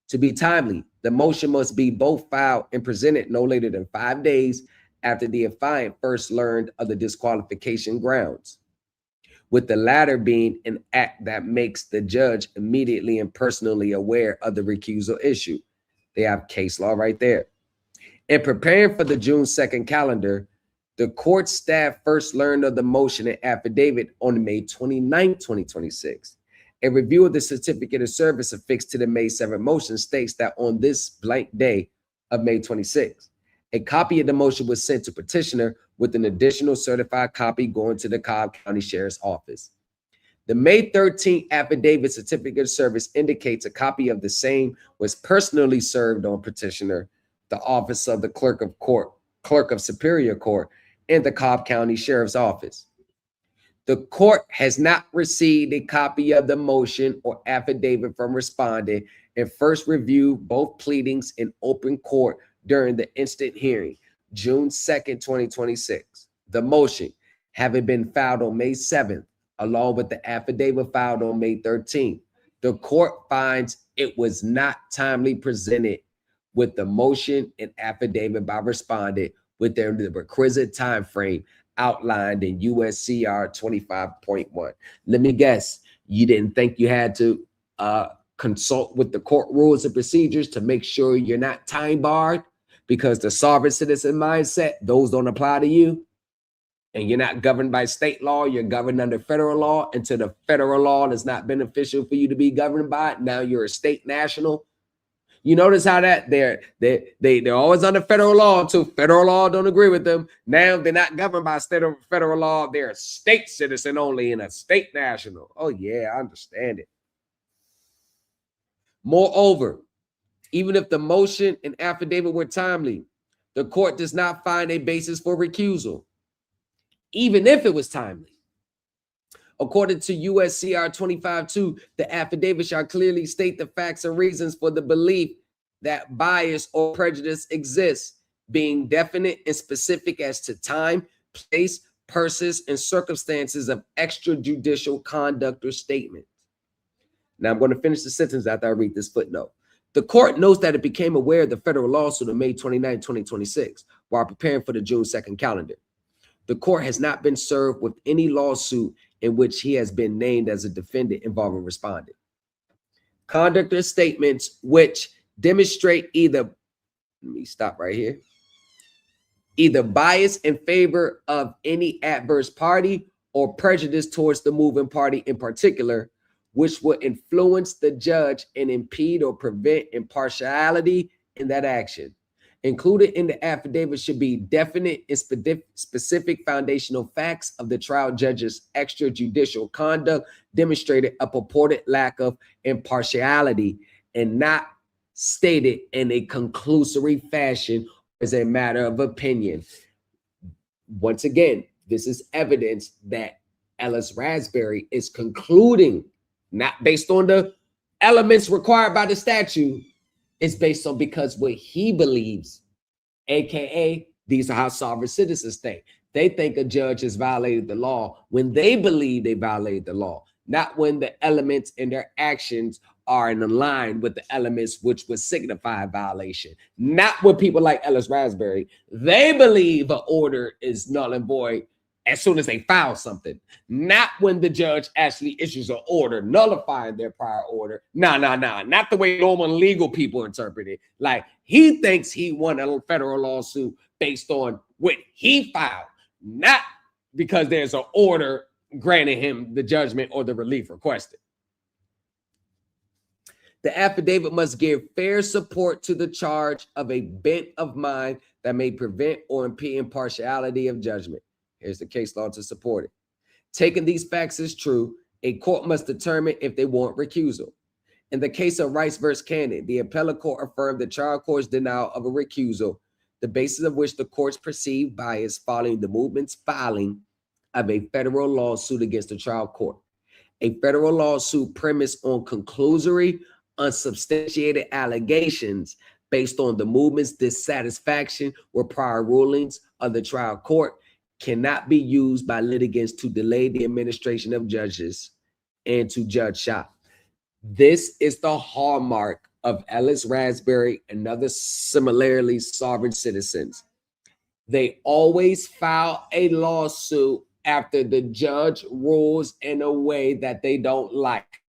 To be timely, the motion must be both filed and presented no later than 5 days after the affiant first learned of the disqualification grounds, with the latter being an act that makes the judge immediately and personally aware of the recusal issue. They have case law right there. In preparing for the June 2nd calendar, the court staff first learned of the motion and affidavit on May 29, 2026. A review of the certificate of service affixed to the May 7 motion states that on this blank day of May 26, a copy of the motion was sent to petitioner with an additional certified copy going to the Cobb County Sheriff's Office. The May 13th affidavit certificate of service indicates a copy of the same was personally served on petitioner, the office of the clerk of Superior Court, and the Cobb County Sheriff's Office. The court has not received a copy of the motion or affidavit from respondent and first reviewed both pleadings in open court during the instant hearing, June 2nd, 2026. The motion, having been filed on May 7th, along with the affidavit filed on May 13th, the court finds it was not timely presented with the motion and affidavit by respondent within the requisite time frame outlined in USCR 25.1. Let me guess, you didn't think you had to consult with the court rules and procedures to make sure you're not time barred because the sovereign citizen mindset, those don't apply to you, and you're not governed by state law, you're governed under federal law. Until the federal law is not beneficial for you to be governed by it, now you're a state national. You notice how that they're always under federal law until federal law don't agree with them. Now they're not governed by state or federal law. They're a state citizen only and a state national. Oh yeah, I understand it. Moreover, even if the motion and affidavit were timely, the court does not find a basis for recusal, even if it was timely. According to USCR 25.2, the affidavit shall clearly state the facts and reasons for the belief that bias or prejudice exists, being definite and specific as to time, place, persons, and circumstances of extrajudicial conduct or statement. Now I'm going to finish the sentence after I read this footnote. The court notes that it became aware of the federal lawsuit on May 29, 2026, while preparing for the June 2nd calendar. The court has not been served with any lawsuit in which he has been named as a defendant involving respondent. Conduct or statements which demonstrate either, let me stop right here, either bias in favor of any adverse party or prejudice towards the moving party in particular, which would influence the judge and impede or prevent impartiality in that action. Included in the affidavit should be definite and specific foundational facts of the trial judge's extrajudicial conduct demonstrated a purported lack of impartiality and not stated in a conclusory fashion as a matter of opinion. Once again, this is evidence that Ellis Raspberry is concluding, not based on the elements required by the statute, it's based on because what he believes, aka these are how sovereign citizens think. They think a judge has violated the law when they believe they violated the law, not when the elements in their actions are in line with the elements which would signify violation. Not with people like Ellis Raspberry. They believe an order is null and void as soon as they file something, not when the judge actually issues an order nullifying their prior order. Not the way normal legal people interpret it. Like, he thinks he won a federal lawsuit based on what he filed, not because there's an order granting him the judgment or the relief requested. The affidavit must give fair support to the charge of a bent of mind that may prevent or impede impartiality of judgment. Here's the case law to support it. Taking these facts as true, a court must determine if they warrant recusal. In the case of Rice versus Cannon, the appellate court affirmed the trial court's denial of a recusal, the basis of which the court's perceived bias following the movement's filing of a federal lawsuit against the trial court. A federal lawsuit premised on conclusory, unsubstantiated allegations based on the movement's dissatisfaction with prior rulings of the trial court cannot be used by litigants to delay the administration of justice and to judge shop. This is the hallmark of Ellis Raspberry and other similarly sovereign citizens. They always file a lawsuit after the judge rules in a way that they don't like.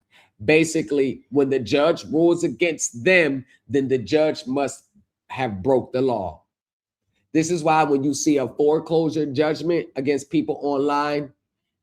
Basically, when the judge rules against them, then the judge must have broke the law. This is why when you see a foreclosure judgment against people online,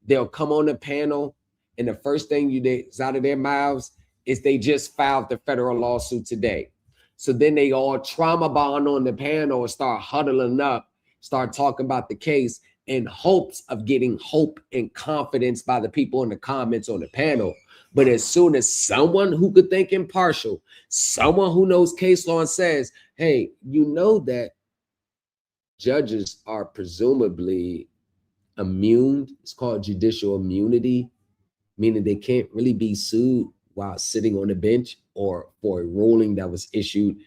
they'll come on the panel and the first thing is out of their mouths is they just filed the federal lawsuit today. So then they all trauma bond on the panel and start huddling up, start talking about the case in hopes of getting hope and confidence by the people in the comments on the panel. But as soon as someone who could think impartial, someone who knows case law and says, hey, you know that judges are presumably immune. It's called judicial immunity, meaning they can't really be sued while sitting on the bench or for a ruling that was issued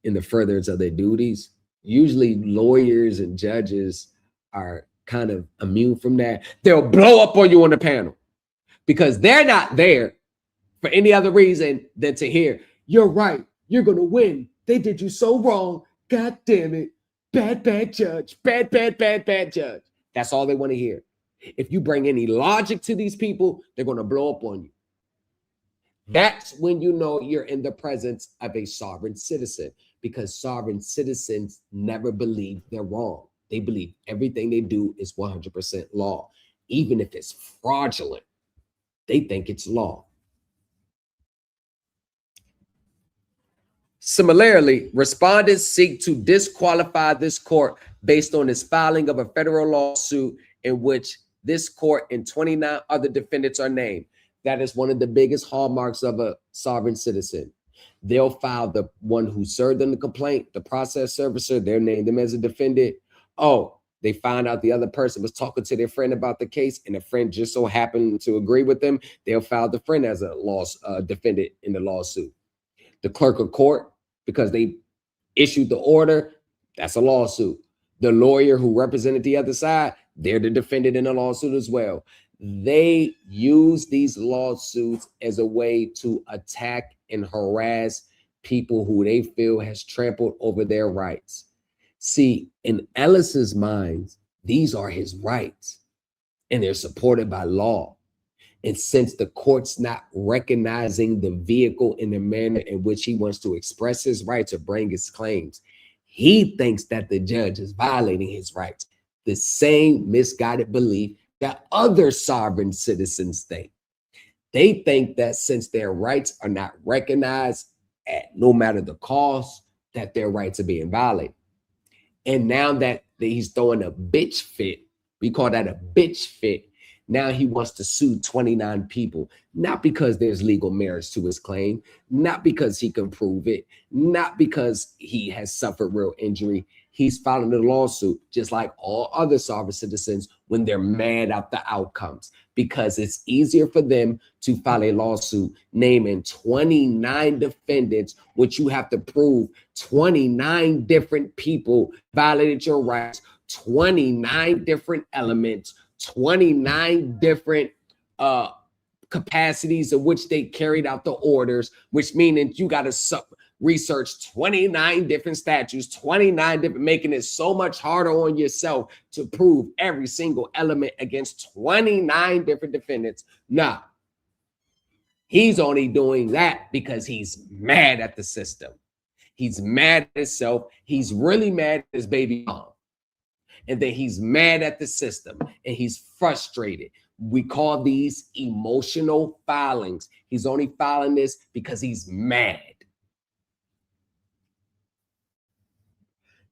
in the furtherance of their duties. Usually lawyers and judges are kind of immune from that. They'll blow up on you on the panel because they're not there for any other reason than to hear, you're right, you're going to win. They did you so wrong. God damn it. Bad judge. Bad judge. That's all they want to hear. If you bring any logic to these people, they're going to blow up on you. That's when you know you're in the presence of a sovereign citizen, because sovereign citizens never believe they're wrong. They believe everything they do is 100% law. Even if it's fraudulent, they think it's law. Similarly, respondents seek to disqualify this court based on its filing of a federal lawsuit in which this court and 29 other defendants are named. That is one of the biggest hallmarks of a sovereign citizen. They'll file the one who served them the complaint, the process servicer, they'll name them as a defendant. Oh, they find out the other person was talking to their friend about the case and the friend just so happened to agree with them. They'll file the friend as a defendant in the lawsuit. The clerk of court, because they issued the order, that's a lawsuit. The lawyer who represented the other side, they're the defendant in the lawsuit as well. They use these lawsuits as a way to attack and harass people who they feel has trampled over their rights. See, in Ellis's mind, these are his rights and they're supported by law. And since the court's not recognizing the vehicle in the manner in which he wants to express his rights or bring his claims, he thinks that the judge is violating his rights. The same misguided belief that other sovereign citizens think. They think that since their rights are not recognized at no matter the cost, that their rights are being violated. And now that he's throwing a bitch fit, we call that a bitch fit. Now he wants to sue 29 people, not because there's legal merits to his claim, not because he can prove it, not because he has suffered real injury. He's filing a lawsuit just like all other sovereign citizens when they're mad at the outcomes, because it's easier for them to file a lawsuit naming 29 defendants, which you have to prove 29 different people violated your rights, 29 different elements, 29 different capacities in which they carried out the orders, which means you got to research 29 different statutes, 29 different, making it so much harder on yourself to prove every single element against 29 different defendants. Nah, he's only doing that because he's mad at the system. He's mad at himself. He's really mad at his baby mom. And then he's mad at the system and he's frustrated. We call these emotional filings. He's only filing this because he's mad.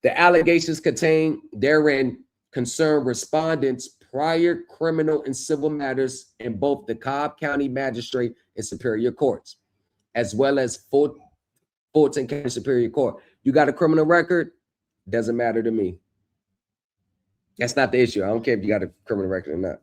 The allegations contained therein concern respondents' prior criminal and civil matters in both the Cobb County Magistrate and Superior Courts, as well as Fulton County Superior Court. You got a criminal record? Doesn't matter to me. That's not the issue. I don't care if you got a criminal record or not.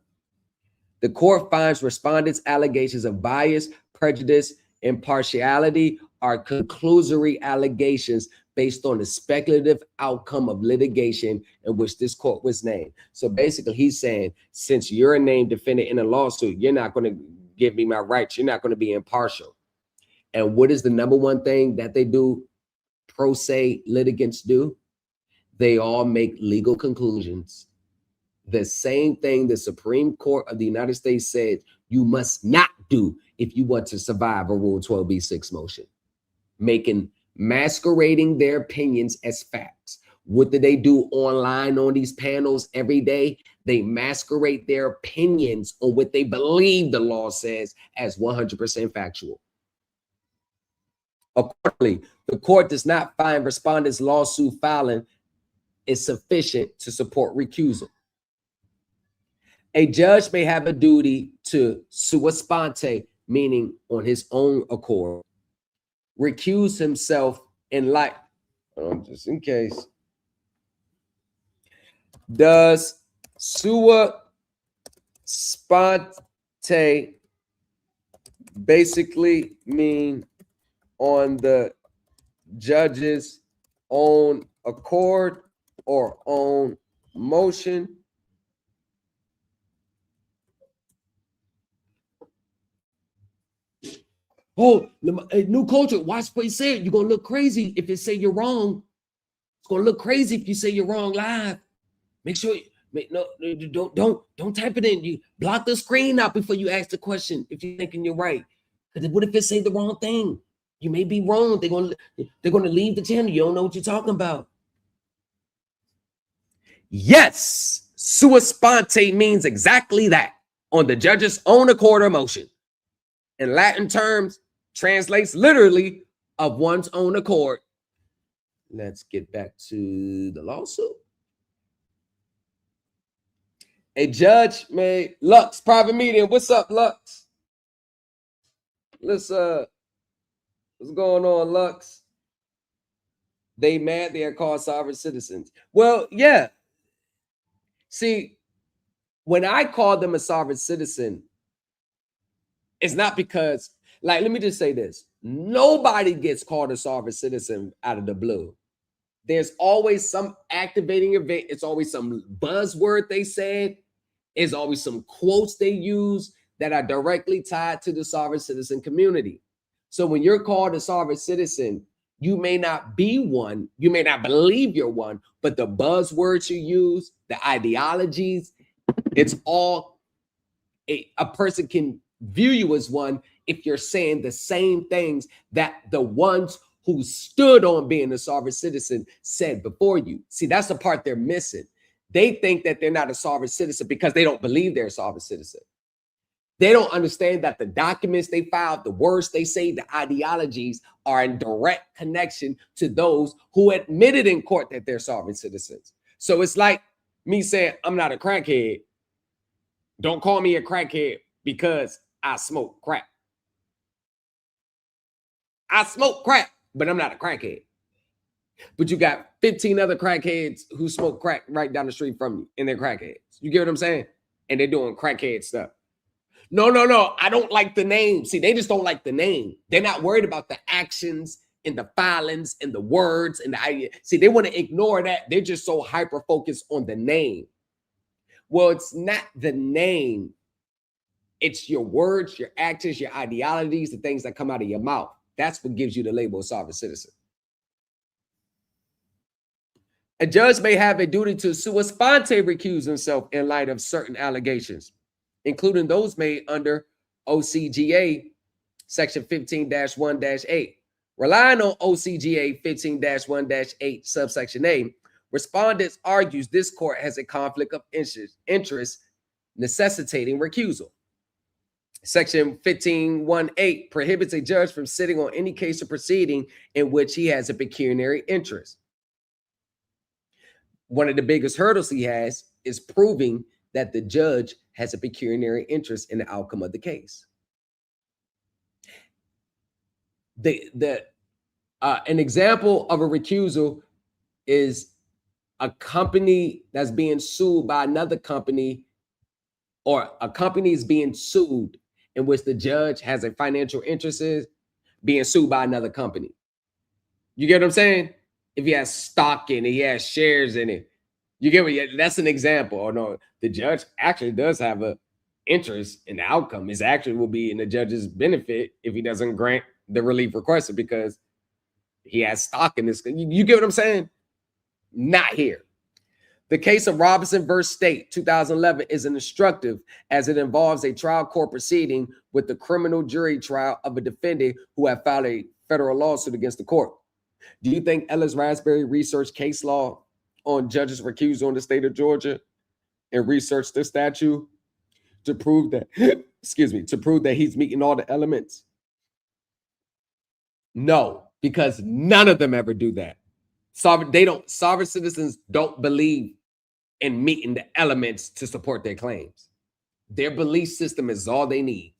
The court finds respondents' allegations of bias, prejudice, impartiality are conclusory allegations based on the speculative outcome of litigation in which this court was named. So basically, he's saying, since you're a named defendant in a lawsuit, you're not going to give me my rights. You're not going to be impartial. And what is the number one thing that they do, pro se litigants do? They all make legal conclusions. The same thing the Supreme Court of the United States said you must not do if you want to survive a Rule 12b6 motion, masquerading their opinions as facts. What do they do online on these panels every day? They masquerade their opinions on what they believe the law says as 100% factual. Accordingly, the court does not find respondents' lawsuit filing is sufficient to support recusal. A judge may have a duty to sua sponte, meaning on his own accord, recuse himself in light, just in case. Does sua sponte basically mean on the judge's own accord or own motion? Oh, new culture. Watch what he said. You're gonna look crazy if you say you're wrong. It's gonna look crazy if you say you're wrong live. Make sure don't type it in. You block the screen out before you ask the question if you're thinking you're right. Because what if it say the wrong thing? You may be wrong. They're gonna leave the channel. You don't know what you're talking about. Yes, sua sponte means exactly that, on the judge's own accord or motion. In Latin terms, translates literally of one's own accord. Let's get back to the lawsuit. A judge may, Lux, private meeting. What's up, Lux? What's going on, Lux? They mad they are called sovereign citizens. Well, yeah. See, when I call them a sovereign citizen, it's not because, like, let me just say this. Nobody gets called a sovereign citizen out of the blue. There's always some activating event. It's always some buzzword they said. It's always some quotes they use that are directly tied to the sovereign citizen community. So when you're called a sovereign citizen, you may not be one. You may not believe you're one, but the buzzwords you use, the ideologies, it's all a person can view you as one if you're saying the same things that the ones who stood on being a sovereign citizen said before you. See, that's the part they're missing. They think that they're not a sovereign citizen because they don't believe they're a sovereign citizen. They don't understand that the documents they filed, the words they say, the ideologies are in direct connection to those who admitted in court that they're sovereign citizens. So it's like me saying, I'm not a crackhead. Don't call me a crackhead because I smoke crack. I smoke crack, but I'm not a crackhead. But you got 15 other crackheads who smoke crack right down the street from you, and they're crackheads. You get what I'm saying? And they're doing crackhead stuff. No, I don't like the name. See, they just don't like the name. They're not worried about the actions and the filings and the words and the idea. See, they want to ignore that. They're just so hyper-focused on the name. Well, it's not the name. It's your words, your actions, your ideologies, the things that come out of your mouth. That's what gives you the label of sovereign citizen. A judge may have a duty to sua sponte recuse himself in light of certain allegations, including those made under OCGA section 15-1-8. Relying on OCGA 15-1-8 subsection A, respondents argues this court has a conflict of interest necessitating recusal. Section 15-1-8 prohibits a judge from sitting on any case or proceeding in which he has a pecuniary interest. One of the biggest hurdles he has is proving that the judge has a pecuniary interest in the outcome of the case. An example of a recusal is a company that's being sued by another company, or a company is being sued in which the judge has a financial interest in being sued by another company. You get what I'm saying? If he has stock in it, he has shares in it. You get what? That's an example. Or no, the judge actually does have an interest in the outcome. It actually will be in the judge's benefit if he doesn't grant the relief requested because he has stock in this. You get what I'm saying? Not here. The case of Robinson versus State, 2011, is instructive as it involves a trial court proceeding with the criminal jury trial of a defendant who had filed a federal lawsuit against the court. Do you think Ellis Raspberry researched case law on judges' recusal in the state of Georgia and researched the statute to prove that, to prove that he's meeting all the elements? No, because none of them ever do that. Sovereign citizens don't believe in meeting the elements to support their claims. Their belief system is all they need.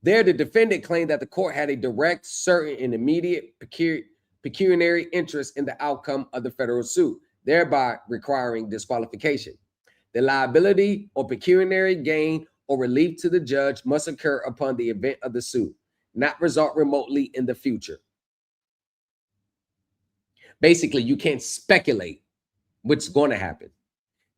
There, the defendant claimed that the court had a direct, certain, and immediate pecuniary interest in the outcome of the federal suit, thereby requiring disqualification. The liability or pecuniary gain or relief to the judge must occur upon the event of the suit, not result remotely in the future. Basically, you can't speculate what's going to happen.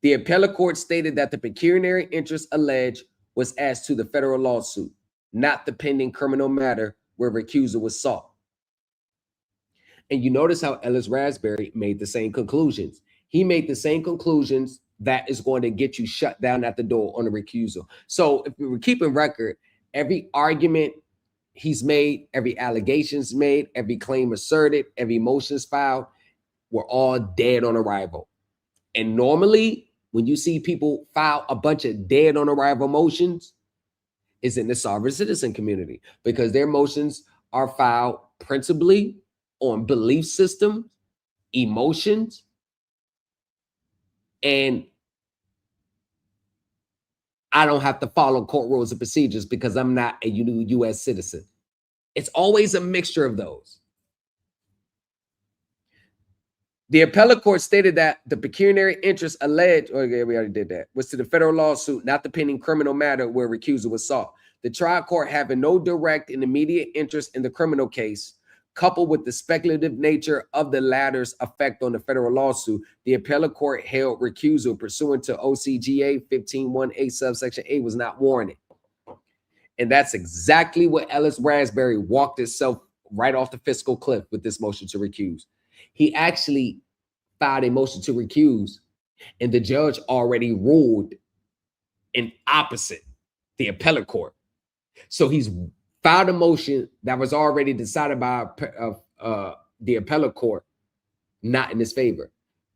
The appellate court stated that the pecuniary interest alleged was as to the federal lawsuit, not the pending criminal matter where recusal was sought. And you notice how Ellis Raspberry made the same conclusions. He made the same conclusions that is going to get you shut down at the door on the recusal. So if we were keeping record, every argument he's made, every allegations made, every claim asserted, every motions filed were all dead on arrival. And normally when you see people file a bunch of dead on arrival motions, it's in the sovereign citizen community because their motions are filed principally on belief systems, emotions, and I don't have to follow court rules and procedures because I'm not a U.S. citizen. It's always a mixture of those. The appellate court stated that the pecuniary interest alleged, okay, we already did that, was to the federal lawsuit, not the pending criminal matter where recusal was sought. The trial court having no direct and immediate interest in the criminal case, coupled with the speculative nature of the latter's effect on the federal lawsuit, the appellate court held recusal pursuant to OCGA 15-1-8 subsection A was not warranted. And that's exactly what Ellis Raspberry walked itself right off the fiscal cliff with this motion to recuse. He actually filed a motion to recuse, and the judge already ruled in opposite the appellate court. So he's filed a motion that was already decided by the appellate court, not in his favor.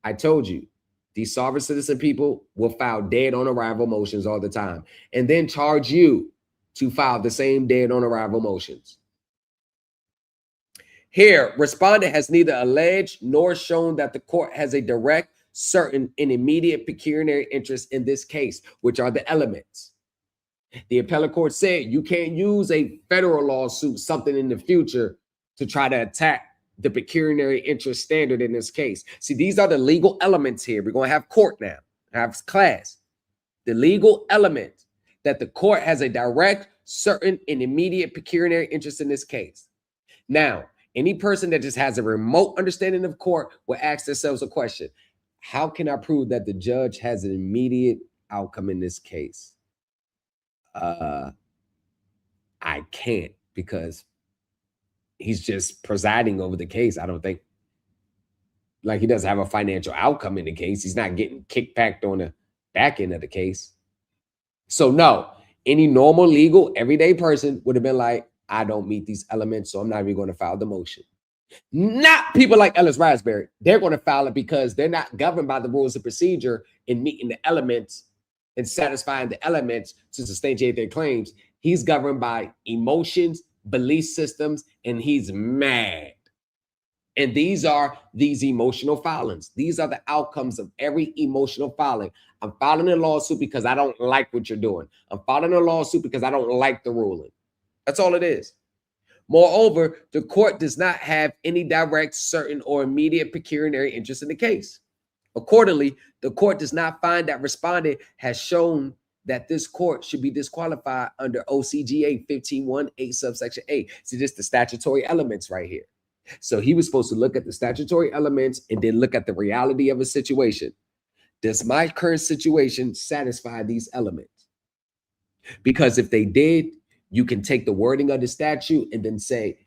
I told you, these sovereign citizen people will file dead on arrival motions all the time and then charge you to file the same dead on arrival motions. Here, respondent has neither alleged nor shown that the court has a direct, certain, and immediate pecuniary interest in this case, which are the elements. The appellate court said you can't use a federal lawsuit, something in the future, to try to attack the pecuniary interest standard in this case. See, these are the legal elements here. We're going to have court now, have class. The legal element that the court has a direct, certain, and immediate pecuniary interest in this case. Now, any person that just has a remote understanding of court will ask themselves a question. How can I prove that the judge has an immediate outcome in this case? I can't because he's just presiding over the case. I don't think Like he doesn't have a financial outcome in the case. He's not getting kickbacked on the back end of the case. So no, any normal, legal, everyday person would have been like, I don't meet these elements, so I'm not even going to file the motion. Not people like Ellis Raspberry. They're going to file it because they're not governed by the rules of procedure in meeting the elements and satisfying the elements to substantiate their claims. He's governed by emotions, belief systems, and he's mad. And these are these emotional filings. These are the outcomes of every emotional filing. I'm filing a lawsuit because I don't like what you're doing. I'm filing a lawsuit because I don't like the ruling. That's all it is. Moreover, the court does not have any direct, certain, or immediate pecuniary interest in the case. Accordingly, the court does not find that respondent has shown that this court should be disqualified under OCGA 15-1-8 subsection A. See, this is the statutory elements right here. So he was supposed to look at the statutory elements and then look at the reality of a situation. Does my current situation satisfy these elements? Because if they did, you can take the wording of the statute and then say,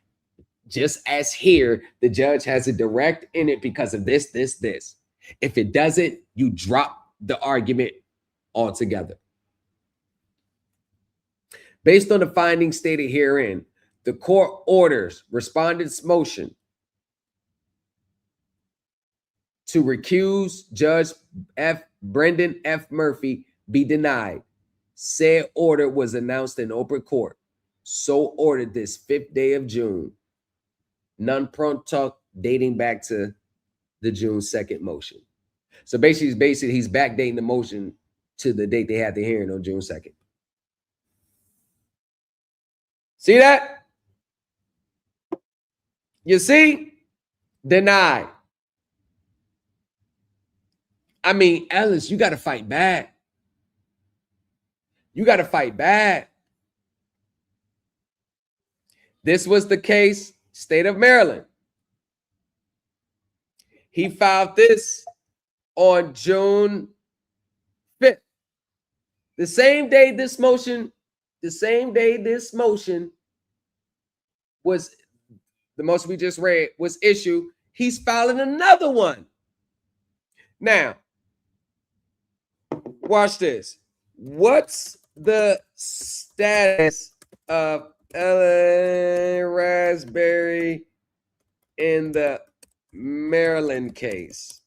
just as here, the judge has a direct in it because of this, this, this. If it doesn't, you drop the argument altogether. Based on the findings stated herein, the court orders respondent's motion to recuse Judge Brendan F. Murphy be denied. Said order was announced in open court. So ordered this 5th day of June. Non pronto dating back to the June 2nd motion. So basically he's backdating the motion to the date they had the hearing on June 2nd. See that? You see? Denied. I mean, Ellis, you got to fight back. You got to fight back. This was the case, state of Maryland. He filed this on June 5th. The same day this motion was, the motion we just read was issued, he's filing another one. Now, watch this. What's the status of Ellis Raspberry in the Maryland case?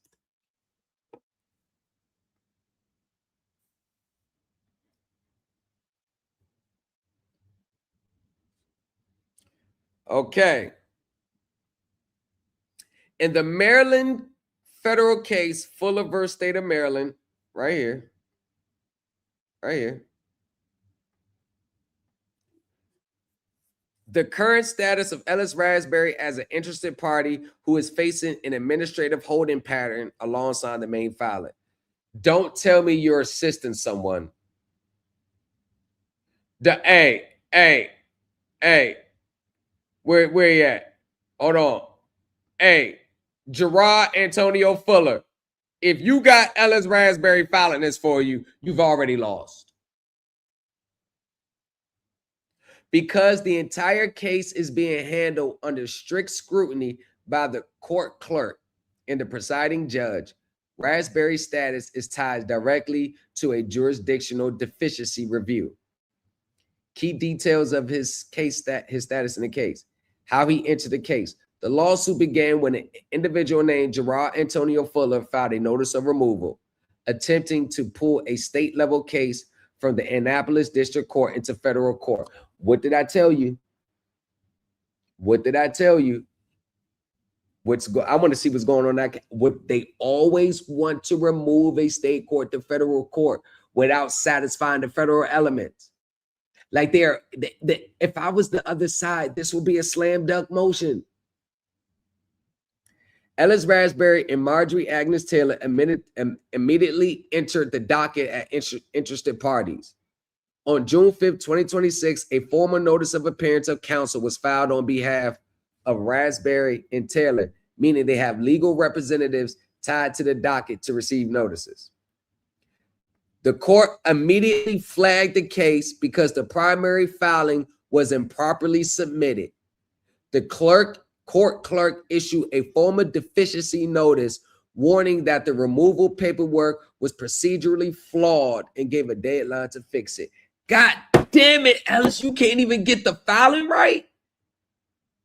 Okay. In the Maryland federal case, Fuller versus State of Maryland, right here. The current status of Ellis Raspberry as an interested party who is facing an administrative holding pattern alongside the main filing. Don't tell me you're assisting someone. Hey, where you at? Hold on. Hey, Gerard Antonio Fuller, if you got Ellis Raspberry filing this for you, you've already lost. Because the entire case is being handled under strict scrutiny by the court clerk and the presiding judge, Raspberry's status is tied directly to a jurisdictional deficiency review. Key details of his status in the case. How he entered the case. The lawsuit began when an individual named Gerard Antonio Fuller filed a notice of removal, attempting to pull a state-level case from the Annapolis District Court into federal court. What did I tell you? What did I tell you? I want to see what's going on that. What they always want to remove a state court to federal court without satisfying the federal elements. Like if I was the other side, this would be a slam dunk motion. Ellis Raspberry and Marjorie Agnes Taylor immediately entered the docket at interested parties. On June 5th, 2026, a formal notice of appearance of counsel was filed on behalf of Raspberry and Taylor, meaning they have legal representatives tied to the docket to receive notices. The court immediately flagged the case because the primary filing was improperly submitted. The clerk court clerk issued a formal deficiency notice warning that the removal paperwork was procedurally flawed and gave a deadline to fix it. God damn it, Ellis, you can't even get the filing right.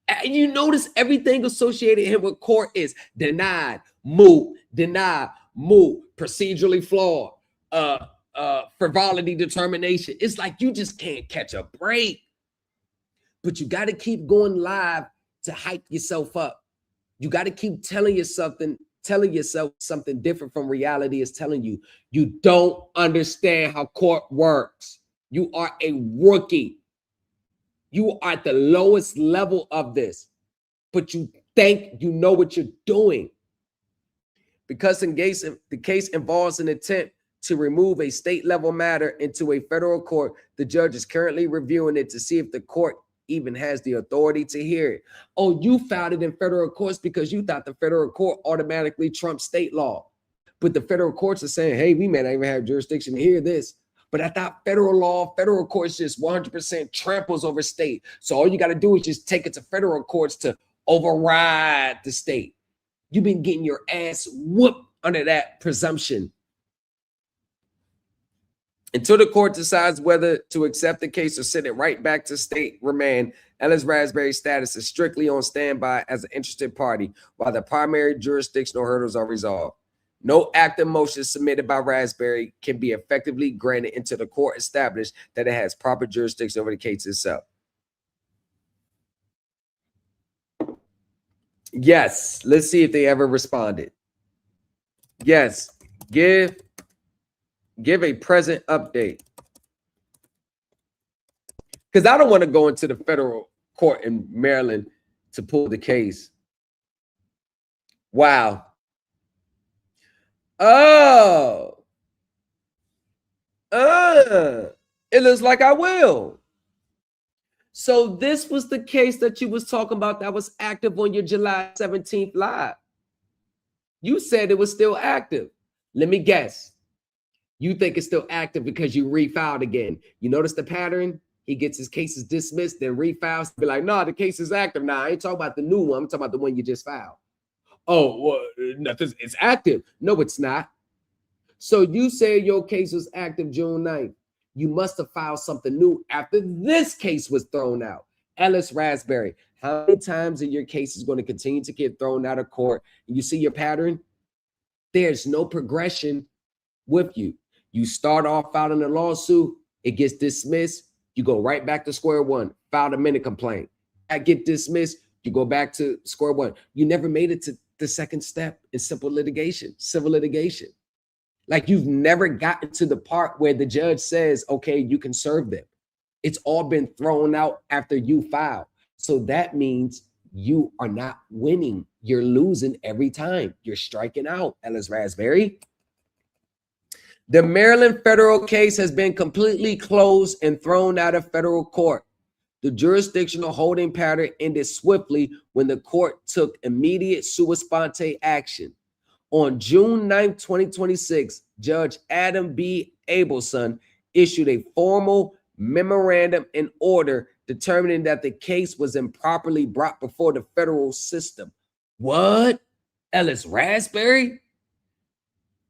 And you notice everything associated here with court is denied, moot, procedurally flawed, frivolity determination. It's like you just can't catch a break. But you got to keep going live to hype yourself up. You got to keep telling yourself something different from reality is telling you. You don't understand how court works. You are a rookie. You are at the lowest level of this, but you think you know what you're doing. Because the case involves an attempt to remove a state level matter into a federal court, the judge is currently reviewing it to see if the court even has the authority to hear it. Oh, you filed it in federal courts because you thought the federal court automatically trumps state law. But the federal courts are saying, hey, we may not even have jurisdiction to hear this. But I thought federal law, federal courts just 100% tramples over state. So all you got to do is just take it to federal courts to override the state. You've been getting your ass whooped under that presumption. Until the court decides whether to accept the case or send it right back to state remand, Ellis Raspberry's status is strictly on standby as an interested party while the primary jurisdictional hurdles are resolved. No active motion submitted by Raspberry can be effectively granted until the court established that it has proper jurisdiction over the case itself. Yes, let's see if they ever responded. Yes, give a present update. Because I don't want to go into the federal court in Maryland to pull the case. Wow. Oh. It looks like I will. So this was the case that you was talking about that was active on your July 17th live. You said it was still active. Let me guess. You think it's still active because you refiled again. You notice the pattern? He gets his cases dismissed, then refiles. Be like, no, the case is active now. I ain't talking about the new one. I'm talking about the one you just filed. Oh, well, nothing. It's active. No, it's not. So you say your case was active June 9th. You must have filed something new after this case was thrown out. Ellis Raspberry, how many times are your cases going to continue to get thrown out of court? And you see your pattern? There's no progression with you. You start off filing a lawsuit, it gets dismissed, you go right back to square one, file a minute complaint. That get dismissed, you go back to square one. You never made it to the second step in civil litigation. Like you've never gotten to the part where the judge says, okay, you can serve them. It's all been thrown out after you file. So that means you are not winning. You're losing every time. You're striking out, Ellis Raspberry. The Maryland federal case has been completely closed and thrown out of federal court. The jurisdictional holding pattern ended swiftly when the court took immediate sua sponte action. On June 9, 2026, Judge Adam B. Abelson issued a formal memorandum in order determining that the case was improperly brought before the federal system. What? Ellis Raspberry?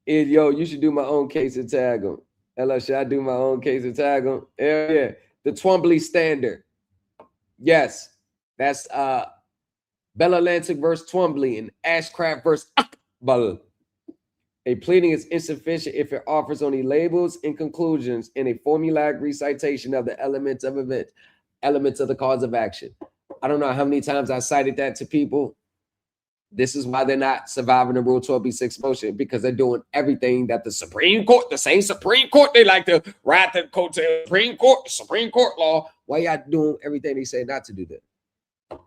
Yo, you should do my own case and tag him. Ellis, should I do my own case and tag him? Yeah. The Twombly standard. Yes. That's Bell Atlantic versus Twombly and Ashcraft versus Akbal. A pleading is insufficient if it offers only labels and conclusions in a formulaic recitation of the elements of the cause of action. I don't know how many times I cited that to people. This is why they're not surviving the Rule 12b6 motion, because they're doing everything that the Supreme Court, the same Supreme Court, they like to ride the coattail Supreme Court law. Why y'all doing everything they say not to do that?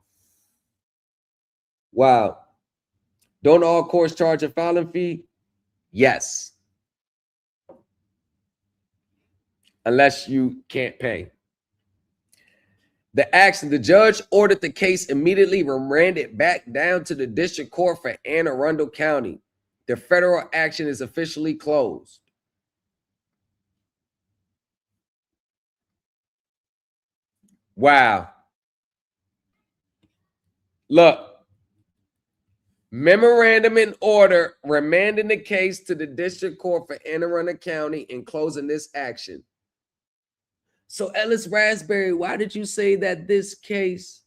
Wow. Don't all courts charge a filing fee? Yes. Unless you can't pay. The judge ordered the case immediately remanded back down to the district court for Anne Arundel County. The federal action is officially closed. Wow. Look, Memorandum in order remanding the case to the district court for Anne Arundel County and closing this action. So Ellis Raspberry, why did you say that this case?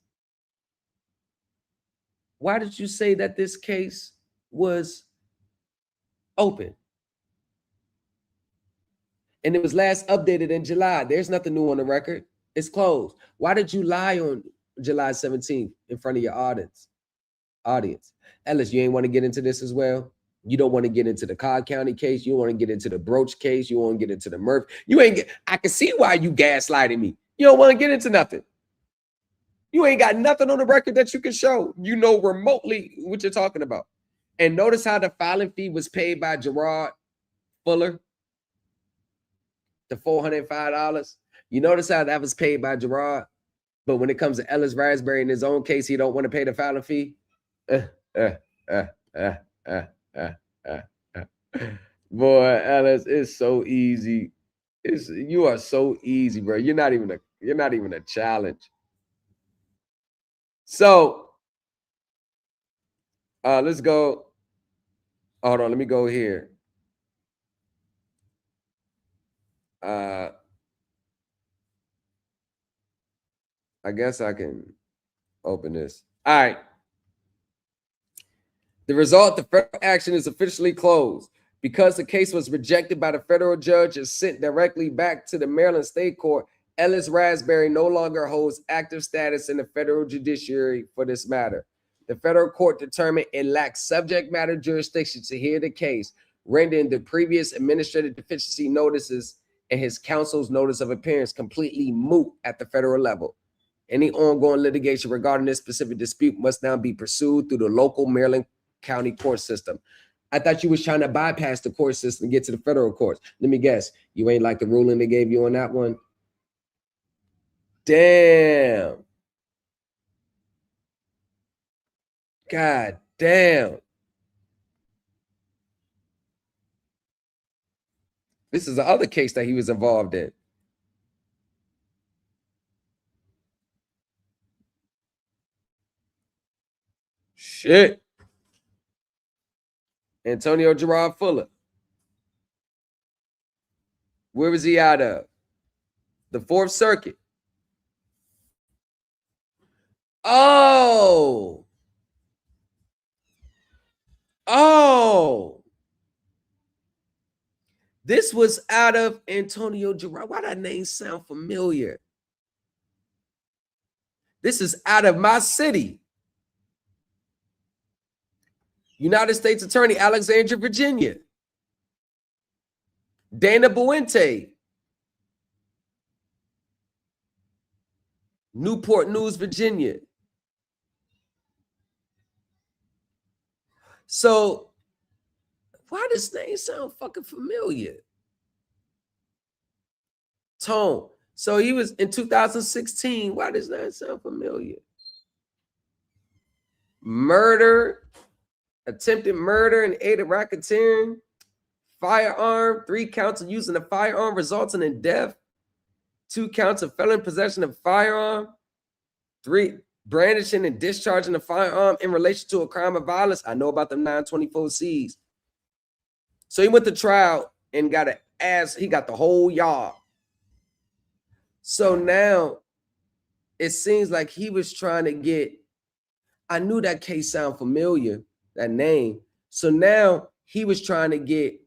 Why did you say that this case was open? And it was last updated in July. There's nothing new on the record. It's closed. Why did you lie on July 17th in front of your audience? Ellis, you ain't want to get into this as well? You don't want to get into the Cobb County case. You want to get into the Broach case. You want to get into the Murph. I can see why you gaslighting me. You don't want to get into nothing. You ain't got nothing on the record that you can show. You know remotely what you're talking about. And notice how the filing fee was paid by Gerard Fuller. The $405. You notice how that was paid by Gerard. But when it comes to Ellis Raspberry in his own case, he don't want to pay the filing fee. Boy, Ellis, it's so easy. You are so easy, bro. You're not even a challenge. So let's go. Hold on, let me go here. I guess I can open this. All right. The result, the federal action is officially closed. Because the case was rejected by the federal judge and sent directly back to the Maryland State Court, Ellis Raspberry no longer holds active status in the federal judiciary for this matter. The federal court determined it lacks subject matter jurisdiction to hear the case, rendering the previous administrative deficiency notices and his counsel's notice of appearance completely moot at the federal level. Any ongoing litigation regarding this specific dispute must now be pursued through the local Maryland County court system. I thought you was trying to bypass the court system and get to the federal courts. Let me guess, you ain't like the ruling they gave you on that one? Damn. God damn. This is the other case that he was involved in. Shit. Antonio Gerard Fuller. Where was he out of? The Fourth Circuit. Oh. This was out of Antonio Gerard. Why that name sound familiar? This is out of my city. United States Attorney, Alexandria, Virginia. Dana Buente. Newport News, Virginia. So, why does name sound fucking familiar? Tone. So he was in 2016. Why does that sound familiar? Murder. Attempted murder and aid of racketeering, firearm, 3 counts of using a firearm resulting in death, 2 counts of felon possession of firearm, 3 brandishing and discharging a firearm in relation to a crime of violence. I know about them 924Cs. So he went to trial and got he got the whole yard. So now it seems like he was trying to get, I knew that case sound familiar, that name. So now he was trying to get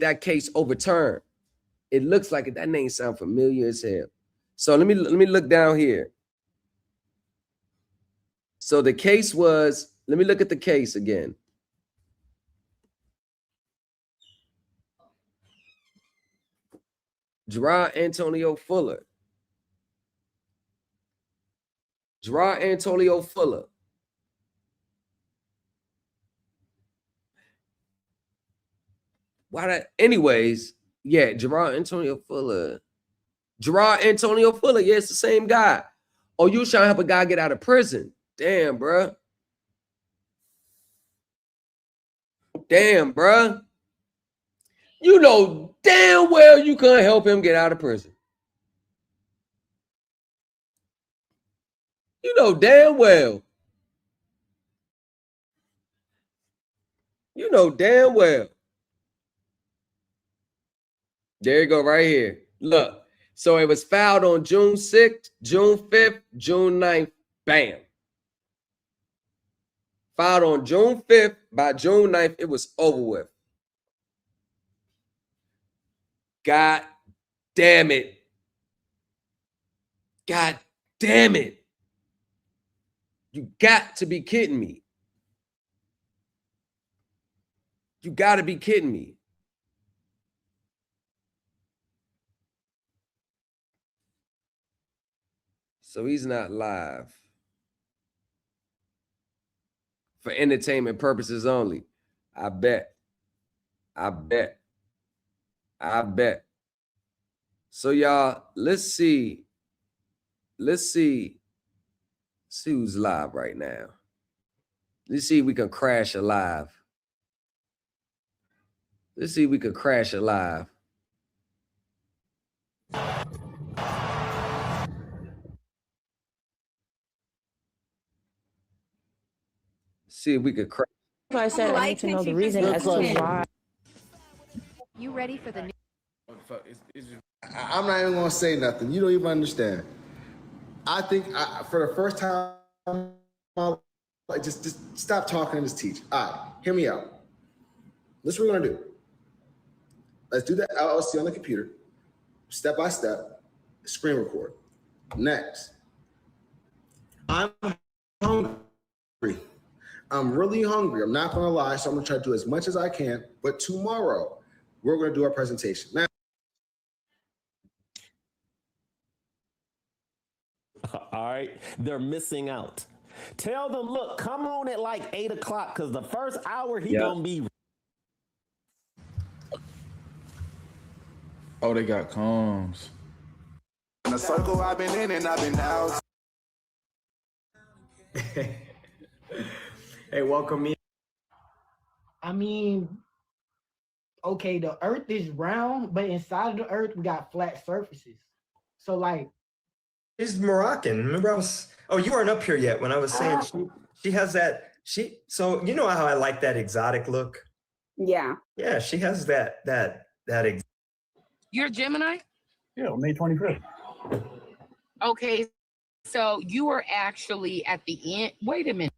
that case overturned. It looks like it. That name sound familiar as hell. So let me look down here. So the case was, let me look at the case again. Gerard Antonio Fuller. Gerard Antonio Fuller. Why that? Anyways, yeah, Gerard Antonio Fuller. Gerard Antonio Fuller. Yeah, it's the same guy. Oh, you trying to help a guy get out of prison? Damn, bruh. Damn, bruh. You know damn well you couldn't help him get out of prison. You know damn well. You know damn well. There you go, right here. Look. So it was filed on June 6th, June 5th, June 9th. Bam. Filed on June 5th. By June 9th, it was over with. God damn it. God damn it. You got to be kidding me. You got to be kidding me. So he's not live. For entertainment purposes only. I bet. I bet. I bet. So y'all, let's see. Let's see. See who's live right now. Let's see if we can crash a live. Let's see if we can crash a live. See if we could crash. I said I need to know the reason as to why. You ready for the new? I'm not even gonna say nothing. You don't even understand. I think for the first time, just stop talking and just teach. All right, hear me out. This is what we're gonna do. Let's do that LLC on the computer, step by step, screen record. Next, I'm hungry. I'm really hungry. I'm not gonna lie, so I'm gonna try to do as much as I can. But tomorrow, we're gonna do our presentation. Now, all right, they're missing out. Tell them, look, come on at like 8 o'clock because the first hour he gonna be. Oh, they got comms. In the circle I've been in and I've been out. Hey, welcome in. I mean, okay, the earth is round, but inside of the earth, we got flat surfaces. So, like, She's Moroccan. Remember, you weren't up here yet when I was saying she has that. So you know how I like that exotic look? Yeah. Yeah, she has that. You're a Gemini? Yeah, May 25th. Okay, so you were actually at the end. Wait a minute.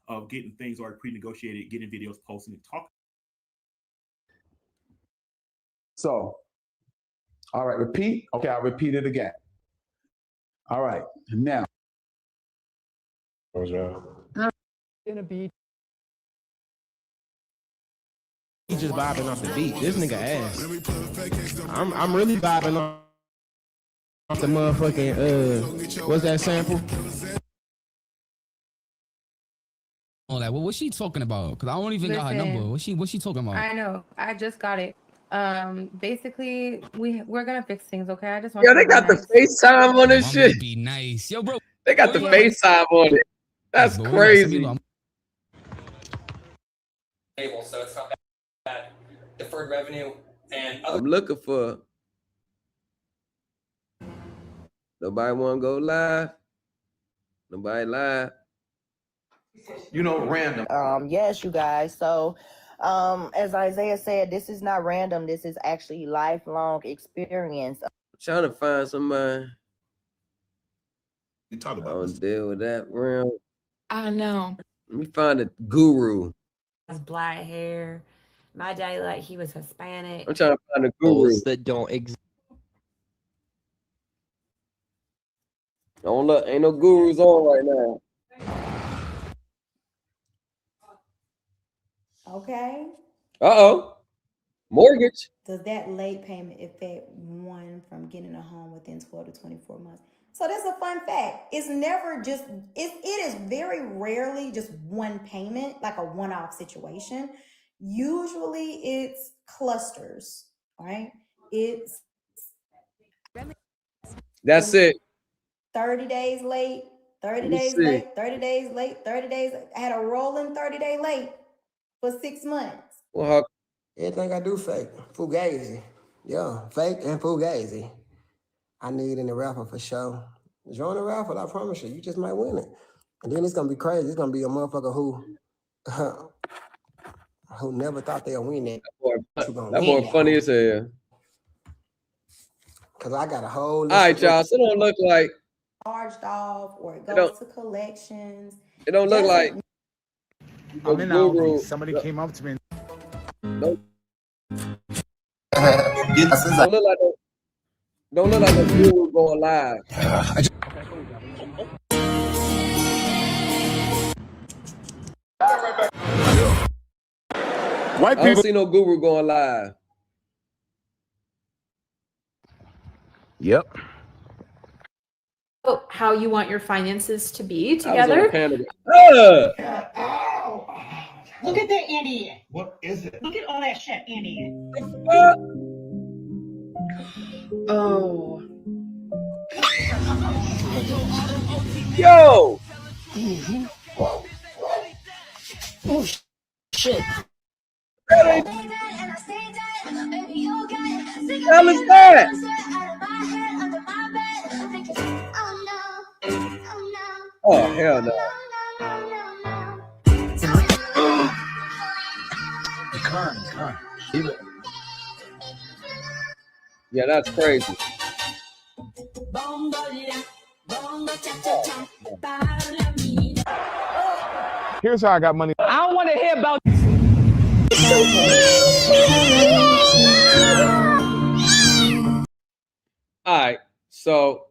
Of getting things already pre-negotiated, getting videos posted, and talking. So, all right, repeat. Okay, I'll repeat it again. All right, now. Gonna be. He just vibing off the beat. This nigga ass. I'm really vibing off the motherfucking what's that sample? Oh, like, what's she talking about? Because I don't even got her number. What's she talking about? I know. I just got it. Basically, we're gonna fix things, okay? I just want. Yo, they got the FaceTime on this shit. Be nice, yo, bro. They got the FaceTime on it. That's crazy. So it's not that deferred revenue and other. I'm looking for. Nobody want to go live. Nobody live. You know, random. Yes, you guys. So, as Isaiah said, this is not random. This is actually lifelong experience. I'm trying to find somebody. You talk I don't deal with that realm. I know. Let me find a guru. Has black hair. My daddy, like, he was Hispanic. I'm trying to find a guru. That don't exist. Don't look, ain't no gurus on right now. Okay. Uh-oh. Mortgage. Does that late payment affect one from getting a home within 12 to 24 months? So that's a fun fact. It's never just, it is very rarely just one payment, like a one-off situation. Usually it's clusters, right? It's That's it. 30 days late, 30 days late, 30 days late, 30 days. I had a rolling 30-day late for 6 months. Well, everything I do fake. Fugazi. Yeah, fake and fugazi. I need in the rapper for sure. Join the raffle. I promise you, you just might win it. And then it's gonna be crazy. It's gonna be a motherfucker who never thought they'll win it. That boy funny as hell. Cause I got a whole list. All right, y'all. So it don't look like charged off or it goes to collections. It don't look like I'm in Guru. Somebody came up to me. Don't look like the Guru going live. White I don't see no Guru going live. Yep. How you want your finances to be I was on the together. panel. Look at that idiot. What is it? Look at all that shit, idiot. Oh. Yo! Oh, shit. Really? Hell is that? Oh, hell no. Yeah, that's crazy. Here's how I got money. I don't want to hear about. All right. So,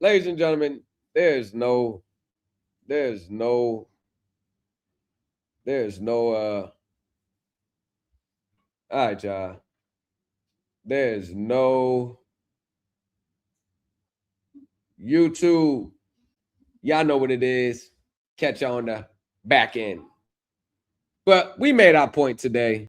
ladies and gentlemen, there's no all right, y'all. There's no YouTube. Y'all know what it is. Catch you on the back end. But we made our point today.